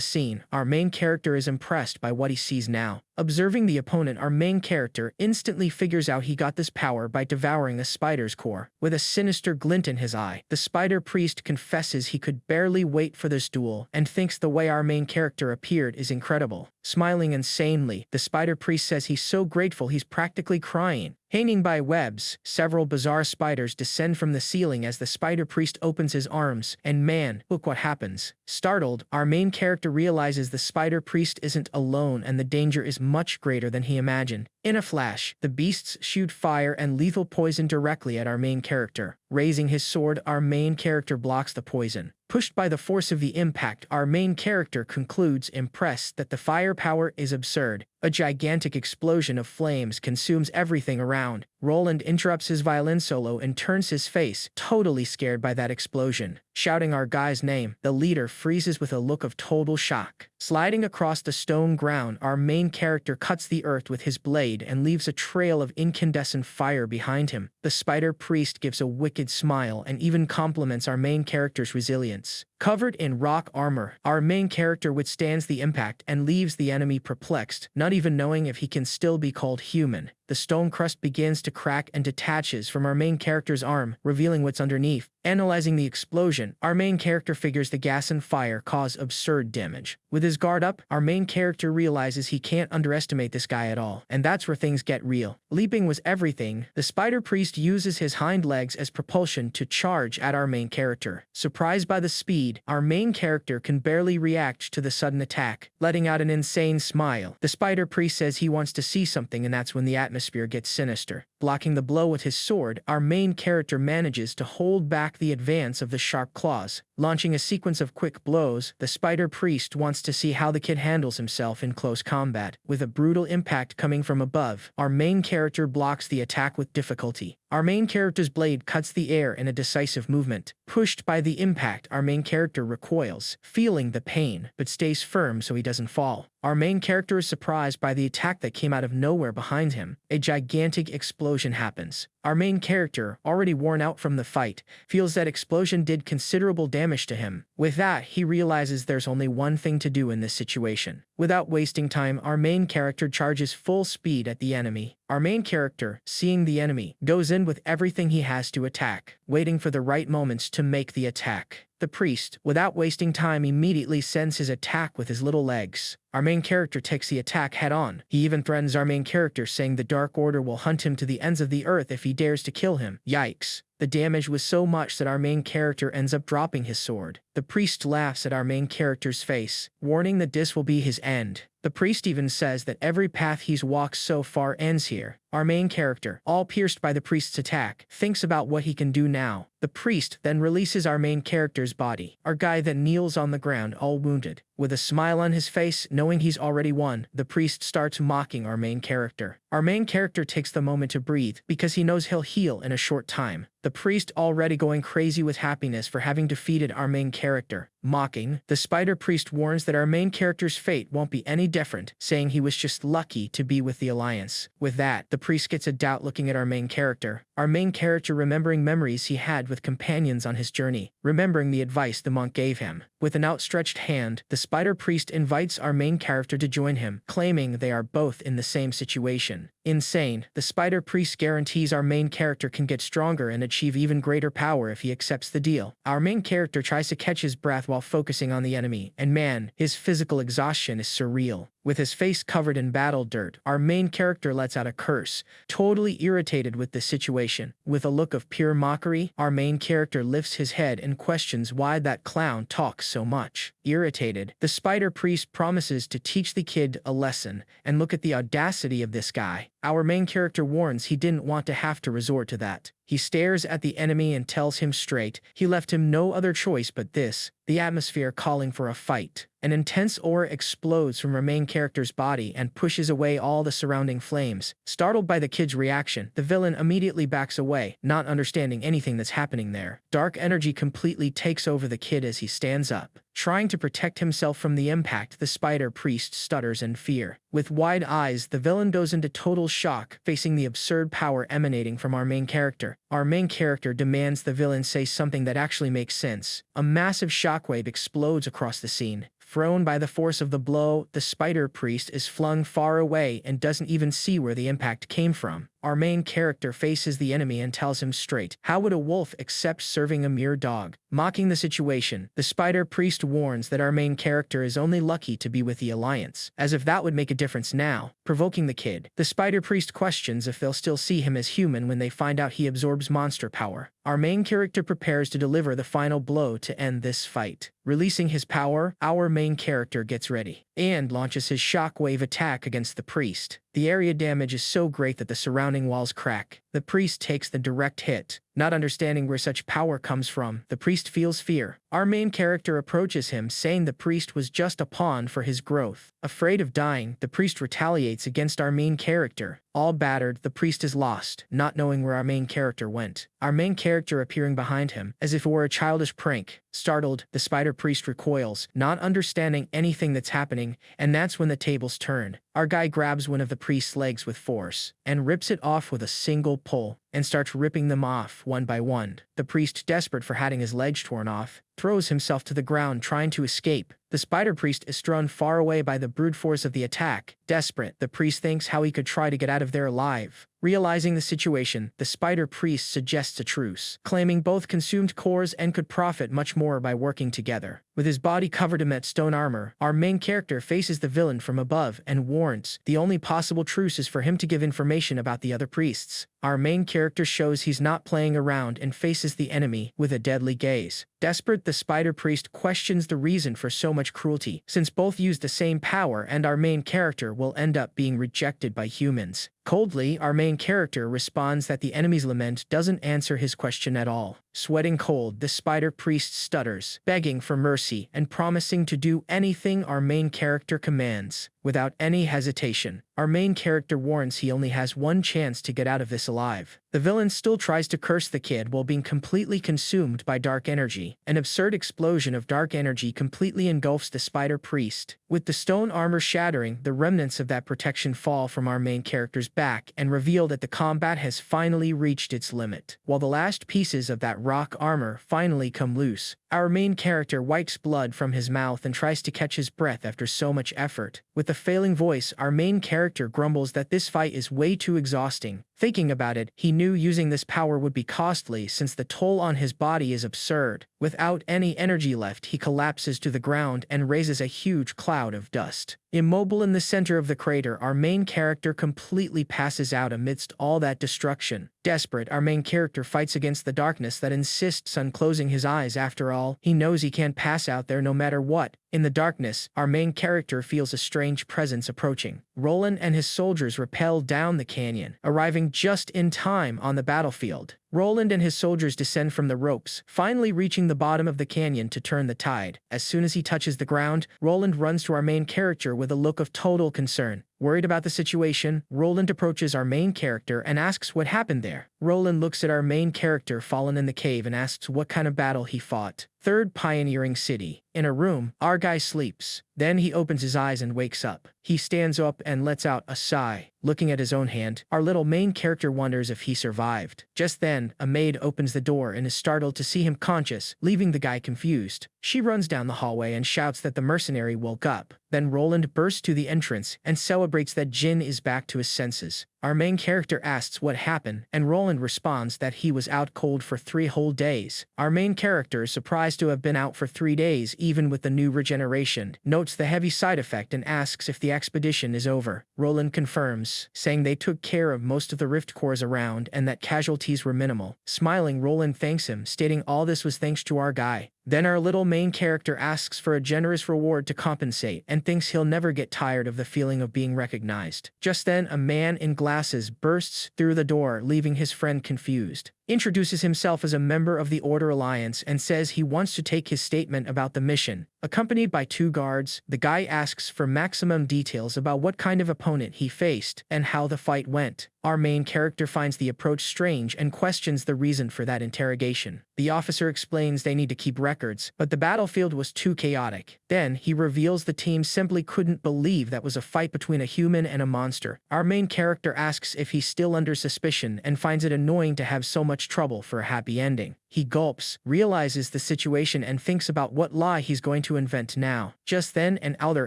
scene, our main character is impressed by what he sees now. Observing the opponent, our main character instantly figures out he got this power by devouring a spider's core. With a sinister glint in his eye, the spider priest confesses he could barely wait for this duel and thinks the way our main character appeared is incredible. Smiling insanely, the spider priest says he's so grateful he's practically crying. Hanging by webs, several bizarre spiders descend from the ceiling as the spider priest opens his arms, and man, look what happens. Startled, our main character realizes the spider priest isn't alone and the danger is much greater than he imagined. In a flash, the beasts shoot fire and lethal poison directly at our main character. Raising his sword, our main character blocks the poison. Pushed by the force of the impact, our main character concludes, impressed, that the firepower is absurd. A gigantic explosion of flames consumes everything around. Roland interrupts his violin solo and turns his face, totally scared by that explosion. Shouting our guy's name, the leader freezes with a look of total shock. Sliding across the stone ground, our main character cuts the earth with his blade and leaves a trail of incandescent fire behind him. The spider priest gives a wicked smile and even compliments our main character's resilience. Covered in rock armor, our main character withstands the impact and leaves the enemy perplexed, not even knowing if he can still be called human. The stone crust begins to crack and detaches from our main character's arm, revealing what's underneath. Analyzing the explosion, our main character figures the gas and fire cause absurd damage. With his guard up, our main character realizes he can't underestimate this guy at all, and that's where things get real. Leaping was everything. The spider priest uses his hind legs as propulsion to charge at our main character. Surprised by the speed, our main character can barely react to the sudden attack, letting out an insane smile. The spider priest says he wants to see something, and that's when the atmosphere gets sinister. Blocking the blow with his sword, our main character manages to hold back the advance of the sharp claws. Launching a sequence of quick blows, the spider priest wants to see how the kid handles himself in close combat. With a brutal impact coming from above, our main character blocks the attack with difficulty. Our main character's blade cuts the air in a decisive movement. Pushed by the impact, our main character recoils, feeling the pain, but stays firm so he doesn't fall. Our main character is surprised by the attack that came out of nowhere behind him. A gigantic explosion happens. Our main character, already worn out from the fight, feels that explosion did considerable damage to him. With that, he realizes there's only one thing to do in this situation. Without wasting time, our main character charges full speed at the enemy. Our main character, seeing the enemy, goes in with everything he has to attack, waiting for the right moments to make the attack. The priest, without wasting time, immediately sends his attack with his little legs. Our main character takes the attack head-on. He even threatens our main character, saying the Dark Order will hunt him to the ends of the earth if he dares to kill him. Yikes. The damage was so much that our main character ends up dropping his sword. The priest laughs at our main character's face, warning that this will be his end. The priest even says that every path he's walked so far ends here. Our main character, all pierced by the priest's attack, thinks about what he can do now. The priest then releases our main character's body. Our guy then kneels on the ground, all wounded. With a smile on his face, knowing he's already won, the priest starts mocking our main character. Our main character takes the moment to breathe, because he knows he'll heal in a short time. The priest already going crazy with happiness for having defeated our main character. Mocking, the spider priest warns that our main character's fate won't be any different, saying he was just lucky to be with the Alliance. With that, the priest gets a doubt looking at our main character. Our main character remembering memories he had with companions on his journey, remembering the advice the monk gave him. With an outstretched hand, the spider priest invites our main character to join him, claiming they are both in the same situation. Insane, the spider priest guarantees our main character can get stronger and achieve even greater power if he accepts the deal. Our main character tries to catch his breath while focusing on the enemy, and man, his physical exhaustion is surreal. With his face covered in battle dirt, our main character lets out a curse, totally irritated with the situation. With a look of pure mockery, our main character lifts his head and questions why that clown talks so much. Irritated, the spider priest promises to teach the kid a lesson, and look at the audacity of this guy. Our main character warns he didn't want to have to resort to that. He stares at the enemy and tells him straight he left him no other choice but this, the atmosphere calling for a fight. An intense aura explodes from our main character's body and pushes away all the surrounding flames. Startled by the kid's reaction, the villain immediately backs away, not understanding anything that's happening there. Dark energy completely takes over the kid as he stands up. Trying to protect himself from the impact, the spider priest stutters in fear. With wide eyes, the villain goes into total shock, facing the absurd power emanating from our main character. Our main character demands the villain say something that actually makes sense. A massive shockwave explodes across the scene. Thrown by the force of the blow, the spider priest is flung far away and doesn't even see where the impact came from. Our main character faces the enemy and tells him straight, how would a wolf accept serving a mere dog? Mocking the situation, the spider priest warns that our main character is only lucky to be with the Alliance, as if that would make a difference now. Provoking the kid, the spider priest questions if they'll still see him as human when they find out he absorbs monster power. Our main character prepares to deliver the final blow to end this fight. Releasing his power, our main character gets ready and launches his shockwave attack against the priest. The area damage is so great that the surrounding walls crack. The priest takes the direct hit. Not understanding where such power comes from, the priest feels fear. Our main character approaches him, saying the priest was just a pawn for his growth. Afraid of dying, the priest retaliates against our main character. All battered, the priest is lost, not knowing where our main character went. Our main character appearing behind him, as if it were a childish prank. Startled, the spider priest recoils, not understanding anything that's happening, and that's when the tables turn. Our guy grabs one of the priest's legs with force, and rips it off with a single pull. and starts ripping them off one by one. The priest, desperate for having his legs torn off, throws himself to the ground trying to escape. The spider priest is thrown far away by the brute force of the attack. Desperate, the priest thinks how he could try to get out of there alive. Realizing the situation, the spider priest suggests a truce, claiming both consumed cores and could profit much more by working together. With his body covered in stone armor, our main character faces the villain from above and warns the only possible truce is for him to give information about the other priests. Our main character shows he's not playing around and faces the enemy with a deadly gaze. Desperate, the spider priest questions the reason for so much cruelty, since both use the same power and our main character will end up being rejected by humans. Coldly, our main character responds that the enemy's lament doesn't answer his question at all. Sweating cold, the spider priest stutters, begging for mercy and promising to do anything our main character commands. Without any hesitation, our main character warns he only has one chance to get out of this alive. The villain still tries to curse the kid while being completely consumed by dark energy. An absurd explosion of dark energy completely engulfs the spider priest. With the stone armor shattering, the remnants of that protection fall from our main character's back and reveal that the combat has finally reached its limit. While the last pieces of that rock armor finally come loose, our main character wipes blood from his mouth and tries to catch his breath after so much effort. With a failing voice, our main character grumbles that this fight is way too exhausting. Thinking about it, he knew using this power would be costly since the toll on his body is absurd. Without any energy left, he collapses to the ground and raises a huge cloud of dust. Immobile in the center of the crater, our main character completely passes out amidst all that destruction. Desperate, our main character fights against the darkness that insists on closing his eyes. After all, he knows he can't pass out there no matter what. In the darkness, our main character feels a strange presence approaching. Roland and his soldiers rappel down the canyon, arriving just in time on the battlefield. Roland and his soldiers descend from the ropes, finally reaching the bottom of the canyon to turn the tide. As soon as he touches the ground, Roland runs to our main character with a look of total concern. Worried about the situation, Roland approaches our main character and asks what happened there. Roland looks at our main character fallen in the cave and asks what kind of battle he fought. Third pioneering city. In a room, our guy sleeps. Then he opens his eyes and wakes up. He stands up and lets out a sigh. Looking at his own hand, our little main character wonders if he survived. Just then, a maid opens the door and is startled to see him conscious, leaving the guy confused. She runs down the hallway and shouts that the mercenary woke up. Then Roland bursts to the entrance and celebrates that Jin is back to his senses. Our main character asks what happened, and Roland responds that he was out cold for 3 whole days. Our main character is surprised to have been out for 3 days even with the new regeneration, notes the heavy side effect and asks if the expedition is over. Roland confirms, saying they took care of most of the rift cores around and that casualties were minimal. Smiling, Roland thanks him, stating all this was thanks to our guy. Then our little main character asks for a generous reward to compensate and thinks he'll never get tired of the feeling of being recognized. Just then, a man in glasses bursts through the door, leaving his friend confused. Introduces himself as a member of the Order Alliance and says he wants to take his statement about the mission. Accompanied by 2 guards, the guy asks for maximum details about what kind of opponent he faced and how the fight went. Our main character finds the approach strange and questions the reason for that interrogation. The officer explains they need to keep records, but the battlefield was too chaotic. Then, he reveals the team simply couldn't believe that was a fight between a human and a monster. Our main character asks if he's still under suspicion and finds it annoying to have so much trouble for a happy ending. He gulps, realizes the situation and thinks about what lie he's going to invent now. Just then, an elder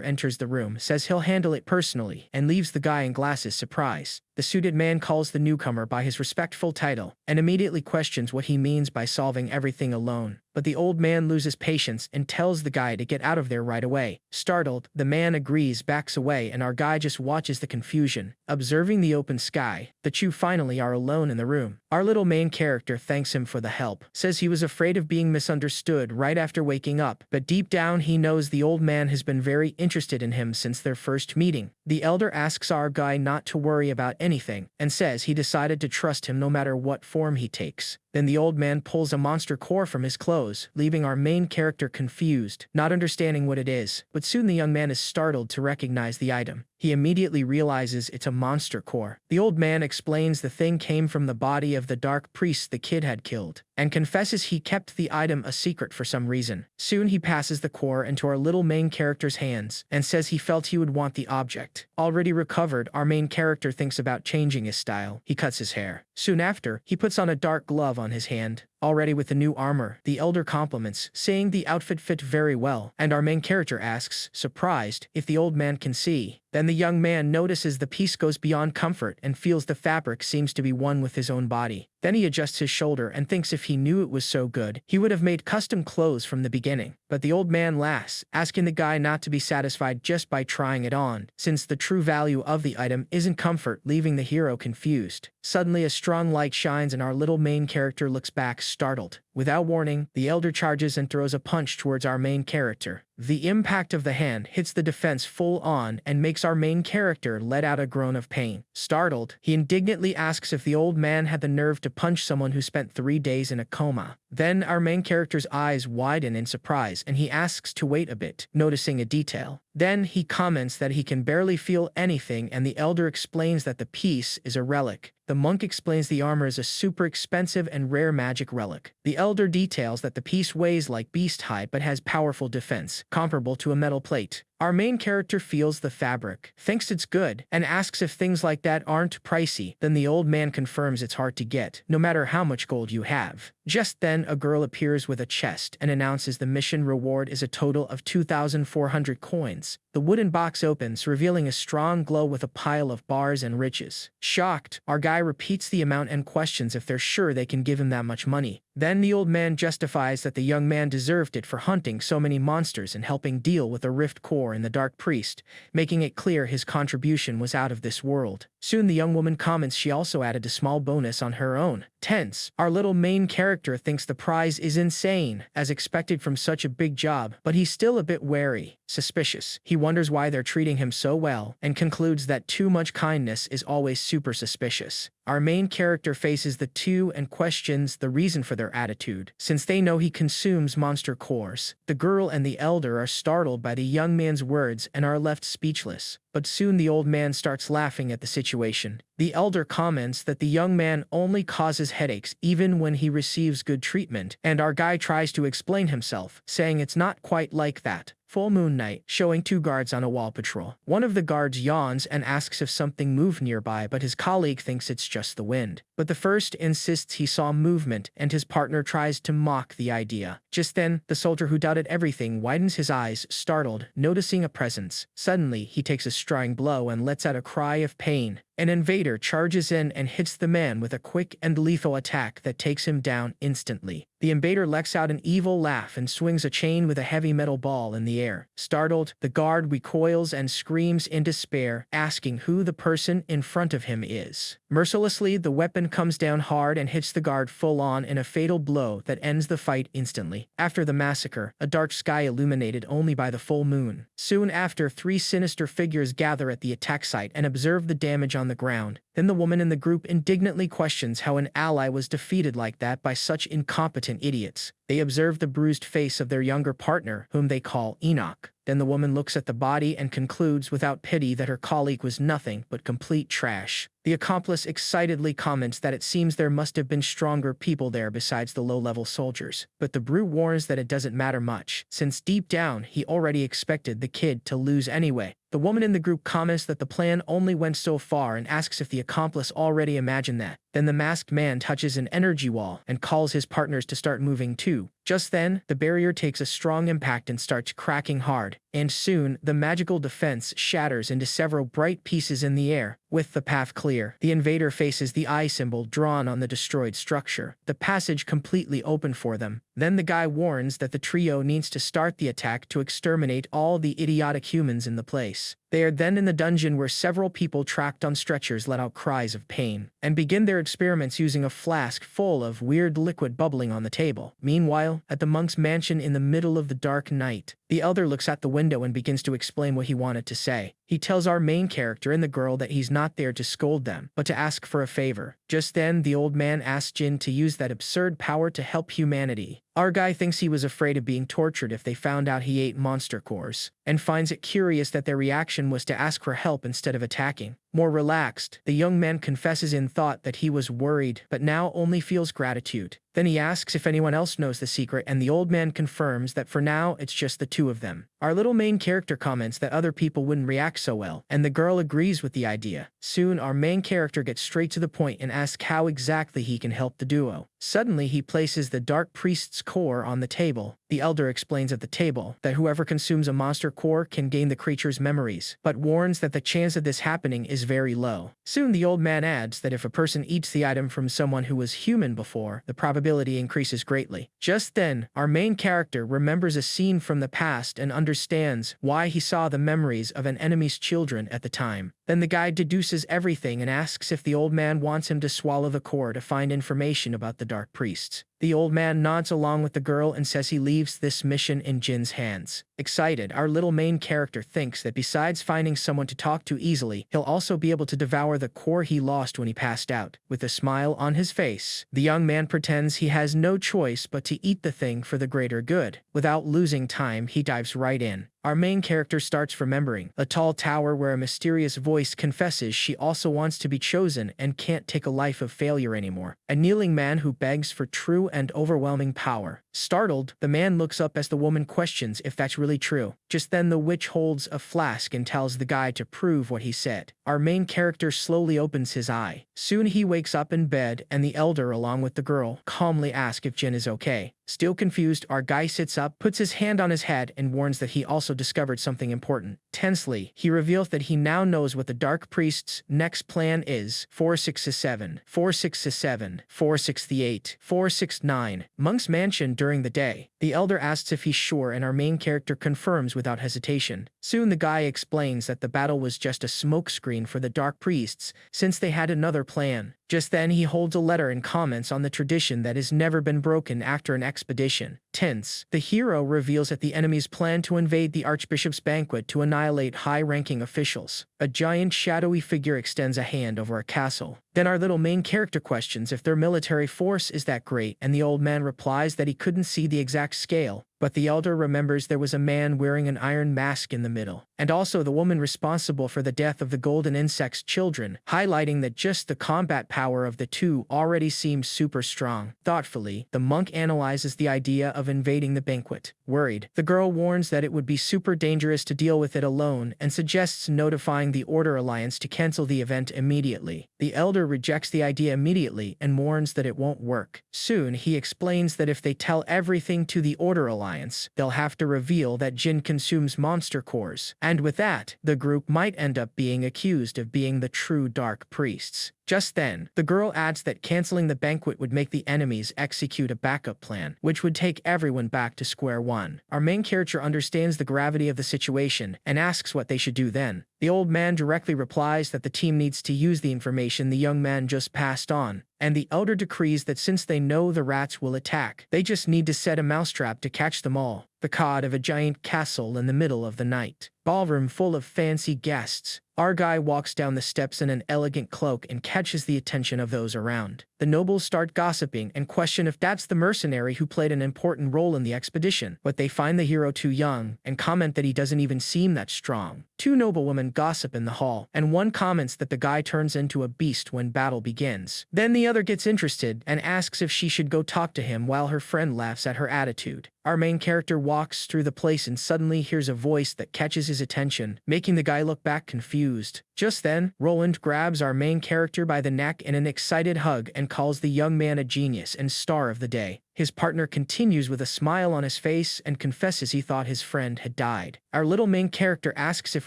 enters the room, says he'll handle it personally, and leaves the guy in glasses surprised. The suited man calls the newcomer by his respectful title, and immediately questions what he means by solving everything alone. But the old man loses patience and tells the guy to get out of there right away. Startled, the man agrees, backs away, and our guy just watches the confusion. Observing the open sky, the two finally are alone in the room. Our little main character thanks him for the help, says he was afraid of being misunderstood right after waking up, but deep down he knows the old man has been very interested in him since their first meeting. The elder asks our guy not to worry about anything, and says he decided to trust him no matter what form he takes. Then the old man pulls a monster core from his clothes, leaving our main character confused, not understanding what it is. But soon the young man is startled to recognize the item. He immediately realizes it's a monster core. The old man explains the thing came from the body of the dark priest the kid had killed, and confesses he kept the item a secret for some reason. Soon he passes the core into our little main character's hands, and says he felt he would want the object. Already recovered, our main character thinks about changing his style. He cuts his hair, Soon after, he puts on a dark glove on his hand. Already with the new armor, the elder compliments, saying the outfit fit very well, and our main character asks, surprised, if the old man can see. Then the young man notices the piece goes beyond comfort and feels the fabric seems to be one with his own body. Then he adjusts his shoulder and thinks if he knew it was so good, he would have made custom clothes from the beginning. But the old man laughs, asking the guy not to be satisfied just by trying it on, since the true value of the item isn't comfort, leaving the hero confused. Suddenly a strong light shines and our little main character looks back startled. Without warning, the elder charges and throws a punch towards our main character. The impact of the hand hits the defense full on and makes our main character let out a groan of pain. Startled, he indignantly asks if the old man had the nerve to punch someone who spent 3 days in a coma. Then our main character's eyes widen in surprise and he asks to wait a bit, noticing a detail. Then he comments that he can barely feel anything and the elder explains that the piece is a relic. The monk explains the armor is a super expensive and rare magic relic. The elder details that the piece weighs like beast hide but has powerful defense, comparable to a metal plate. Our main character feels the fabric, thinks it's good, and asks if things like that aren't pricey. Then the old man confirms it's hard to get, no matter how much gold you have. Just then, a girl appears with a chest and announces the mission reward is a total of 2,400 coins. The wooden box opens, revealing a strong glow with a pile of bars and riches. Shocked, our guy repeats the amount and questions if they're sure they can give him that much money. Then the old man justifies that the young man deserved it for hunting so many monsters and helping deal with a rift core in the Dark Priest, making it clear his contribution was out of this world. Soon the young woman comments she also added a small bonus on her own. Tense, our little main character thinks the prize is insane, as expected from such a big job, but he's still a bit wary, suspicious. He wonders why they're treating him so well, and concludes that too much kindness is always super suspicious. Our main character faces the two and questions the reason for their attitude, since they know he consumes monster cores. The girl and the elder are startled by the young man's words and are left speechless. But soon the old man starts laughing at the situation. The elder comments that the young man only causes headaches even when he receives good treatment, and our guy tries to explain himself, saying it's not quite like that. Full moon night, showing 2 guards on a wall patrol. One of the guards yawns and asks if something moved nearby, but his colleague thinks it's just the wind. But the first insists he saw movement, and his partner tries to mock the idea. Just then, the soldier who doubted everything widens his eyes, startled, noticing a presence. Suddenly, he takes a strong blow and lets out a cry of pain. An invader charges in and hits the man with a quick and lethal attack that takes him down instantly. The invader lets out an evil laugh and swings a chain with a heavy metal ball in the air. Startled, the guard recoils and screams in despair, asking who the person in front of him is. Mercilessly, the weapon comes down hard and hits the guard full on in a fatal blow that ends the fight instantly. After the massacre, a dark sky illuminated only by the full moon. Soon after, 3 sinister figures gather at the attack site and observe the damage on the ground. Then the woman in the group indignantly questions how an ally was defeated like that by such incompetent idiots. They observe the bruised face of their younger partner, whom they call Enoch. Then the woman looks at the body and concludes without pity that her colleague was nothing but complete trash. The accomplice excitedly comments that it seems there must have been stronger people there besides the low-level soldiers. But the brute warns that it doesn't matter much, since deep down he already expected the kid to lose anyway. The woman in the group comments that the plan only went so far and asks if the accomplice already imagined that. Then the masked man touches an energy wall and calls his partners to start moving too. Just then, the barrier takes a strong impact and starts cracking hard, and soon, the magical defense shatters into several bright pieces in the air. With the path clear, the invader faces the eye symbol drawn on the destroyed structure, the passage completely open for them. Then the guy warns that the trio needs to start the attack to exterminate all the idiotic humans in the place. They are then in the dungeon where several people trapped on stretchers let out cries of pain, and begin their experiments using a flask full of weird liquid bubbling on the table. Meanwhile, at the monk's mansion in the middle of the dark night, the elder looks out the window and begins to explain what he wanted to say. He tells our main character and the girl that he's not there to scold them, but to ask for a favor. Just then, the old man asks Jin to use that absurd power to help humanity. Our guy thinks he was afraid of being tortured if they found out he ate monster cores. and finds it curious that their reaction was to ask for help instead of attacking. More relaxed, the young man confesses in thought that he was worried but now only feels gratitude. Then he asks if anyone else knows the secret, and the old man confirms that for now it's just the two of them. Our little main character comments that other people wouldn't react so well, and the girl agrees with the idea. Soon our main character gets straight to the point and asks how exactly he can help the duo. Suddenly he places the dark priest's core on the table. The elder explains at the table that whoever consumes a monster core can gain the creature's memories, but warns that the chance of this happening is very low. Soon the old man adds that if a person eats the item from someone who was human before, the probability increases greatly. Just then, our main character remembers a scene from the past and understands why he saw the memories of an enemy's children at the time. Then the guy deduces everything and asks if the old man wants him to swallow the core to find information about the dark priests. The old man nods along with the girl and says he leaves this mission in Jin's hands. Excited, our little main character thinks that besides finding someone to talk to easily, he'll also be able to devour the core he lost when he passed out. With a smile on his face, the young man pretends he has no choice but to eat the thing for the greater good. Without losing time, he dives right in. Our main character starts remembering a tall tower where a mysterious voice confesses she also wants to be chosen and can't take a life of failure anymore. A kneeling man who begs for true and overwhelming power. Startled, the man looks up as the woman questions if that's really true. Just then the witch holds a flask and tells the guy to prove what he said. Our main character slowly opens his eye. Soon he wakes up in bed, and the elder along with the girl calmly ask if Jin is okay. Still confused, our guy sits up, puts his hand on his head, and warns that he also discovered something important. Tensely, he reveals that he now knows what the Dark Priest's next plan is. 467, 467, 468, 469. Monk's mansion during the day. The elder asks if he's sure, and our main character confirms without hesitation. Soon the guy explains that the battle was just a smokescreen for the Dark Priests, since they had another plan. Just then he holds a letter and comments on the tradition that has never been broken after an expedition. Tense, the hero reveals that the enemies plan to invade the Archbishop's banquet to annihilate high-ranking officials. A giant shadowy figure extends a hand over a castle. Then our little main character questions if their military force is that great, and the old man replies that he couldn't see the exact scale. But the elder remembers there was a man wearing an iron mask in the middle, and also the woman responsible for the death of the golden insect's children, highlighting that just the combat power of the two already seems super strong. Thoughtfully, the monk analyzes the idea of invading the banquet. Worried, the girl warns that it would be super dangerous to deal with it alone and suggests notifying the Order Alliance to cancel the event immediately. The elder rejects the idea immediately and warns that it won't work. Soon, he explains that if they tell everything to the Order Alliance, they'll have to reveal that Jin consumes monster cores, and with that, the group might end up being accused of being the true Dark Priests. Just then, the girl adds that canceling the banquet would make the enemies execute a backup plan, which would take everyone back to square one. Our main character understands the gravity of the situation and asks what they should do then. The old man directly replies that the team needs to use the information the young man just passed on, and the elder decrees that since they know the rats will attack, they just need to set a mousetrap to catch them all. The cod of a giant castle in the middle of the night. Ballroom full of fancy guests. Our guy walks down the steps in an elegant cloak and catches the attention of those around. The nobles start gossiping and question if that's the mercenary who played an important role in the expedition, but they find the hero too young and comment that he doesn't even seem that strong. Two noblewomen gossip in the hall, and one comments that the guy turns into a beast when battle begins. Then the other gets interested and asks if she should go talk to him, while her friend laughs at her attitude. Our main character walks through the place and suddenly hears a voice that catches his attention, making the guy look back confused. Just then, Roland grabs our main character by the neck in an excited hug and calls the young man a genius and star of the day. His partner continues with a smile on his face and confesses he thought his friend had died. Our little main character asks if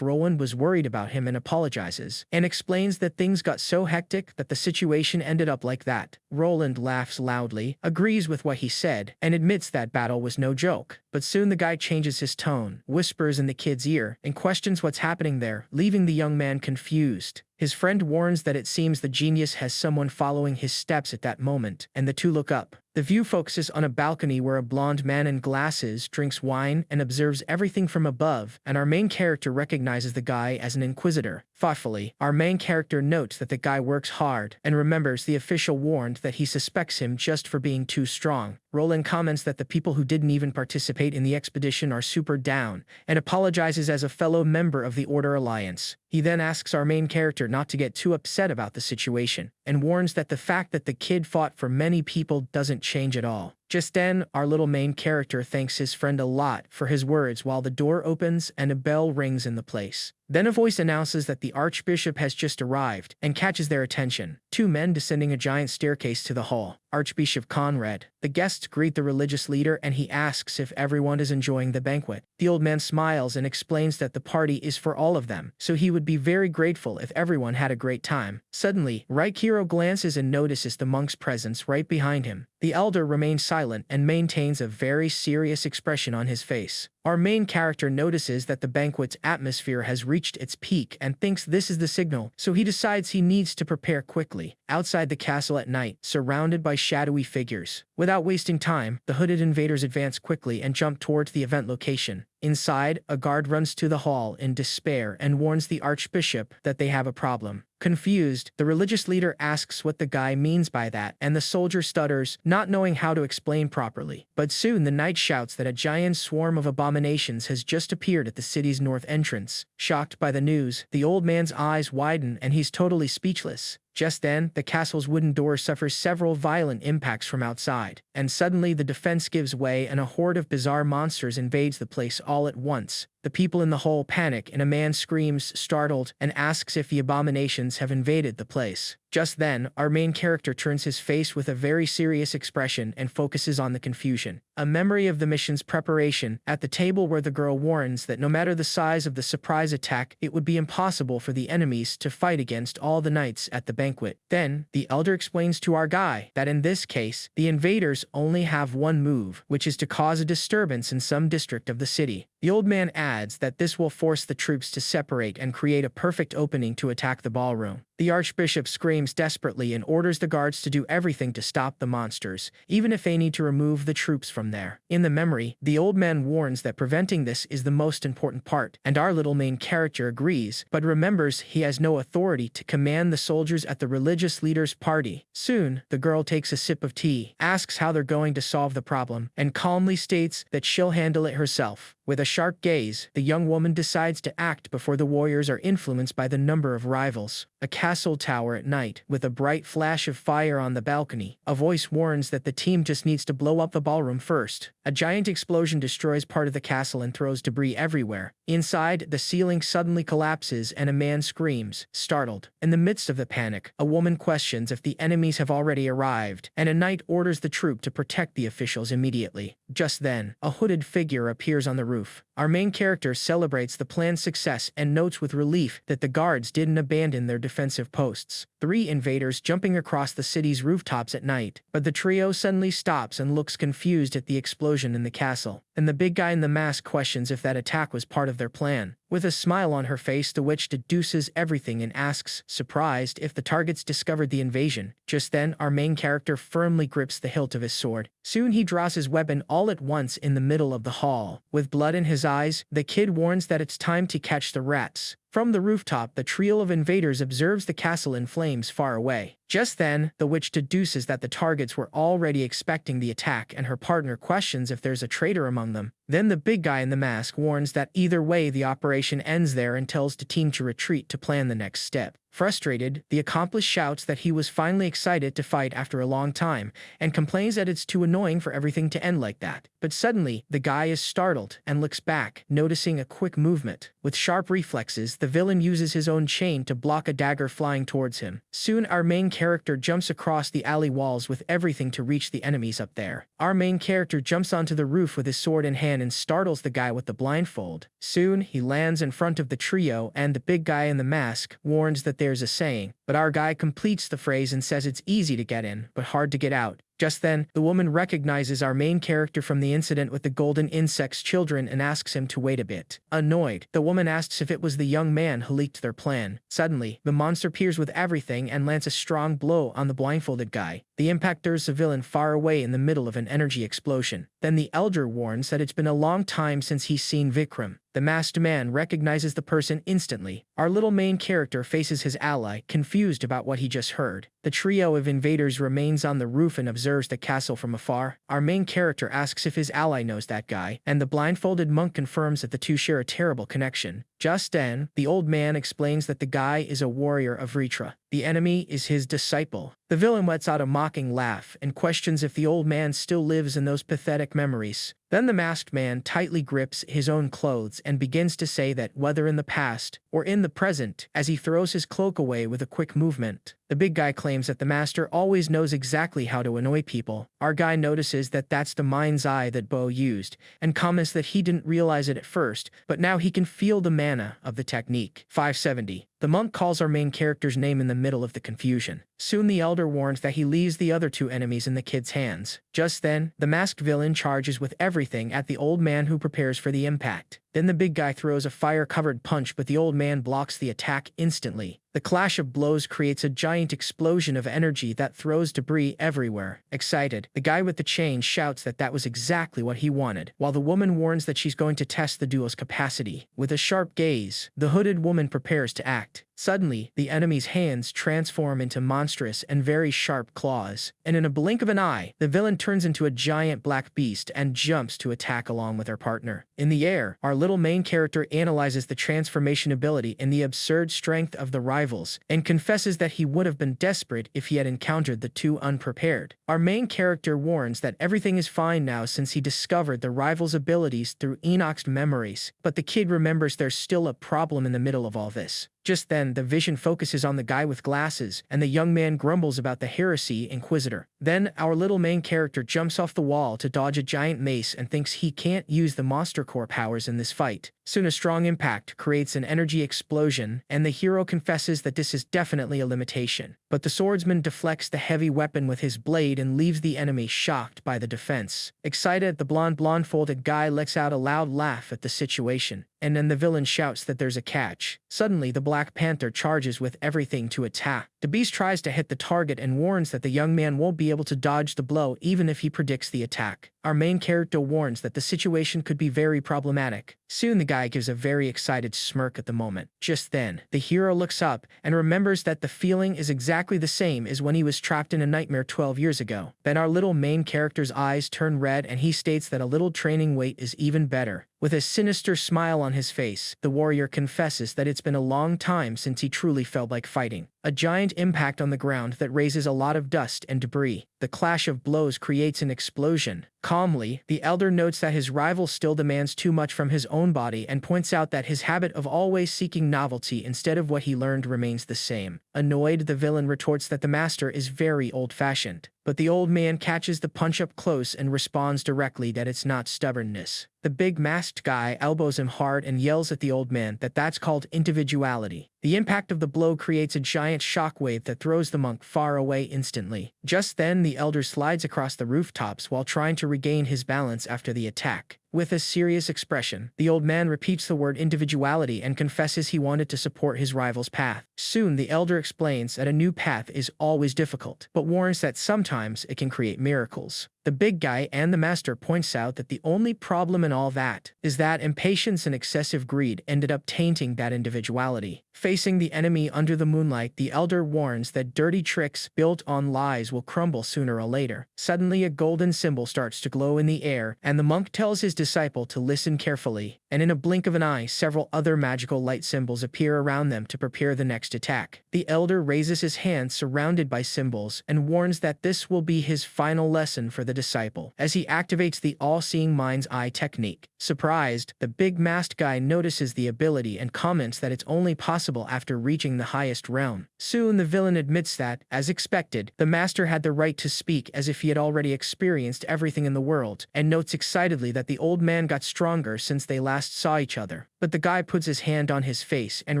Roland was worried about him and apologizes, and explains that things got so hectic that the situation ended up like that. Roland laughs loudly, agrees with what he said, and admits that battle was no joke. But soon the guy changes his tone, whispers in the kid's ear, and questions what's happening there, leaving the young man confused. His friend warns that it seems the genius has someone following his steps at that moment, and the two look up. The view focuses on a balcony where a blonde man in glasses drinks wine and observes everything from above, and our main character recognizes the guy as an inquisitor. Thoughtfully, our main character notes that the guy works hard and remembers the official warned that he suspects him just for being too strong. Roland comments that the people who didn't even participate in the expedition are super down, and apologizes as a fellow member of the Order Alliance. He then asks our main character not to get too upset about the situation, and warns that the fact that the kid fought for many people doesn't change at all. Just then, our little main character thanks his friend a lot for his words while the door opens and a bell rings in the place. Then a voice announces that the Archbishop has just arrived and catches their attention. Two men descending a giant staircase to the hall. Archbishop Conrad. The guests greet the religious leader and he asks if everyone is enjoying the banquet. The old man smiles and explains that the party is for all of them, so he would be very grateful if everyone had a great time. Suddenly, Raikiro glances and notices the monk's presence right behind him. The elder remains silent and maintains a very serious expression on his face. Our main character notices that the banquet's atmosphere has reached its peak and thinks this is the signal, so he decides he needs to prepare quickly. Outside the castle at night, surrounded by shadowy figures. Without wasting time, the hooded invaders advance quickly and jump towards the event location. Inside, a guard runs to the hall in despair and warns the Archbishop that they have a problem. Confused, the religious leader asks what the guy means by that, and the soldier stutters, not knowing how to explain properly. But soon the knight shouts that a giant swarm of abominations has just appeared at the city's north entrance. Shocked by the news, the old man's eyes widen and he's totally speechless. Just then, the castle's wooden door suffers several violent impacts from outside, and suddenly the defense gives way and a horde of bizarre monsters invades the place all at once. The people in the hall panic and a man screams, startled, and asks if the abominations have invaded the place. Just then, our main character turns his face with a very serious expression and focuses on the confusion. A memory of the mission's preparation at the table where the girl warns that no matter the size of the surprise attack, it would be impossible for the enemies to fight against all the knights at the banquet. Then, the elder explains to our guy that in this case, the invaders only have one move, which is to cause a disturbance in some district of the city. The old man adds that this will force the troops to separate and create a perfect opening to attack the ballroom. The Archbishop screams desperately and orders the guards to do everything to stop the monsters, even if they need to remove the troops from there. In the memory, the old man warns that preventing this is the most important part, and our little main character agrees, but remembers he has no authority to command the soldiers at the religious leader's party. Soon, the girl takes a sip of tea, asks how they're going to solve the problem, and calmly states that she'll handle it herself. With a sharp gaze, the young woman decides to act before the warriors are influenced by the number of rivals. A castle tower at night, with a bright flash of fire on the balcony. A voice warns that the team just needs to blow up the ballroom first. A giant explosion destroys part of the castle and throws debris everywhere. Inside, the ceiling suddenly collapses and a man screams, startled. In the midst of the panic, a woman questions if the enemies have already arrived, and a knight orders the troop to protect the officials immediately. Just then, a hooded figure appears on the roof. Our main character celebrates the plan's success and notes with relief that the guards didn't abandon their defensive posts. 3 invaders jumping across the city's rooftops at night, but the trio suddenly stops and looks confused at the explosion in the castle. And the big guy in the mask questions if that attack was part of their plan. With a smile on her face, the witch deduces everything and asks, surprised, if the targets discovered the invasion. Just then, our main character firmly grips the hilt of his sword. Soon he draws his weapon all at once in the middle of the hall. With blood in his eyes, the kid warns that it's time to catch the rats. From the rooftop, the trio of invaders observes the castle in flames far away. Just then, the witch deduces that the targets were already expecting the attack and her partner questions if there's a traitor among them. Then the big guy in the mask warns that either way the operation ends there and tells the team to retreat to plan the next step. Frustrated, the accomplice shouts that he was finally excited to fight after a long time, and complains that it's too annoying for everything to end like that. But suddenly, the guy is startled and looks back, noticing a quick movement. With sharp reflexes, the villain uses his own chain to block a dagger flying towards him. Soon, our main character jumps across the alley walls with everything to reach the enemies up there. Our main character jumps onto the roof with his sword in hand and startles the guy with the blindfold. Soon, he lands in front of the trio, and the big guy in the mask warns that there's a saying, but our guy completes the phrase and says it's easy to get in, but hard to get out. Just then, the woman recognizes our main character from the incident with the golden insect's children and asks him to wait a bit. Annoyed, the woman asks if it was the young man who leaked their plan. Suddenly, the monster peers with everything and lands a strong blow on the blindfolded guy. The impact throws the villain far away in the middle of an energy explosion. Then the elder warns that it's been a long time since he's seen Vikram. The masked man recognizes the person instantly. Our little main character faces his ally, confused about what he just heard. The trio of invaders remains on the roof and observes the castle from afar. Our main character asks if his ally knows that guy, and the blindfolded monk confirms that the two share a terrible connection. Just then, the old man explains that the guy is a warrior of Ritra. The enemy is his disciple. The villain lets out a mocking laugh and questions if the old man still lives in those pathetic memories. Then the masked man tightly grips his own clothes and begins to say that whether in the past or in the present, as he throws his cloak away with a quick movement. The big guy claims that the master always knows exactly how to annoy people. Our guy notices that that's the mind's eye that Bo used, and comments that he didn't realize it at first, but now he can feel the mana of the technique. 570. The monk calls our main character's name in the middle of the confusion. Soon the elder warns that he leaves the other two enemies in the kid's hands. Just then, the masked villain charges with everything at the old man, who prepares for the impact. Then the big guy throws a fire-covered punch, but the old man blocks the attack instantly. The clash of blows creates a giant explosion of energy that throws debris everywhere. Excited, the guy with the chain shouts that that was exactly what he wanted, while the woman warns that she's going to test the duo's capacity. With a sharp gaze, the hooded woman prepares to act. Suddenly, the enemy's hands transform into monstrous and very sharp claws, and in a blink of an eye, the villain turns into a giant black beast and jumps to attack along with her partner. In the air, our little main character analyzes the transformation ability and the absurd strength of the rivals, and confesses that he would have been desperate if he had encountered the two unprepared. Our main character warns that everything is fine now since he discovered the rivals' abilities through Enoch's memories, but the kid remembers there's still a problem in the middle of all this. Just then, the vision focuses on the guy with glasses, and the young man grumbles about the heresy inquisitor. Then, our little main character jumps off the wall to dodge a giant mace and thinks he can't use the monster core powers in this fight. Soon a strong impact creates an energy explosion, and the hero confesses that this is definitely a limitation. But the swordsman deflects the heavy weapon with his blade and leaves the enemy shocked by the defense. Excited, the blonde-folded guy lets out a loud laugh at the situation, and then the villain shouts that there's a catch. Suddenly, the Black Panther charges with everything to attack. The beast tries to hit the target and warns that the young man won't be able to dodge the blow even if he predicts the attack. Our main character warns that the situation could be very problematic. Soon the guy gives a very excited smirk at the moment. Just then, the hero looks up and remembers that the feeling is exactly the same as when he was trapped in a nightmare 12 years ago. Then our little main character's eyes turn red and he states that a little training weight is even better. With a sinister smile on his face, the warrior confesses that it's been a long time since he truly felt like fighting. A giant impact on the ground that raises a lot of dust and debris. The clash of blows creates an explosion. Calmly, the elder notes that his rival still demands too much from his own body and points out that his habit of always seeking novelty instead of what he learned remains the same. Annoyed, the villain retorts that the master is very old-fashioned. But the old man catches the punch up close and responds directly that it's not stubbornness. The big masked guy elbows him hard and yells at the old man that that's called individuality. The impact of the blow creates a giant shockwave that throws the monk far away instantly. Just then, the elder slides across the rooftops while trying to regain his balance after the attack. With a serious expression, the old man repeats the word individuality and confesses he wanted to support his rival's path. Soon, the elder explains that a new path is always difficult, but warns that sometimes it can create miracles. The big guy and the master points out that the only problem in all that is that impatience and excessive greed ended up tainting that individuality. Facing the enemy under the moonlight, the elder warns that dirty tricks built on lies will crumble sooner or later. Suddenly, a golden symbol starts to glow in the air, and the monk tells his disciple to listen carefully. And in a blink of an eye, several other magical light symbols appear around them to prepare the next attack. The elder raises his hand surrounded by symbols and warns that this will be his final lesson for the disciple as he activates the all-seeing mind's eye technique. Surprised, the big masked guy notices the ability and comments that it's only possible after reaching the highest realm. Soon the villain admits that, as expected, the master had the right to speak as if he had already experienced everything in the world, and notes excitedly that the old man got stronger since they last saw each other. But the guy puts his hand on his face and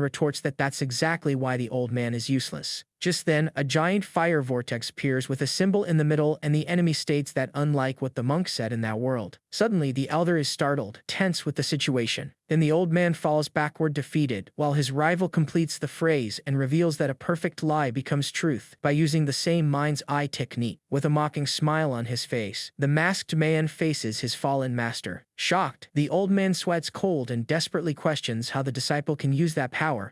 retorts that that's exactly why the old man is useless. Just then, a giant fire vortex appears with a symbol in the middle, and the enemy states that unlike what the monk said in that world. Suddenly, the elder is startled, tense with the situation. Then the old man falls backward defeated, while his rival completes the phrase and reveals that a perfect lie becomes truth by using the same mind's eye technique. With a mocking smile on his face, the masked man faces his fallen master. Shocked, the old man sweats cold and desperately questions how the disciple can use that power,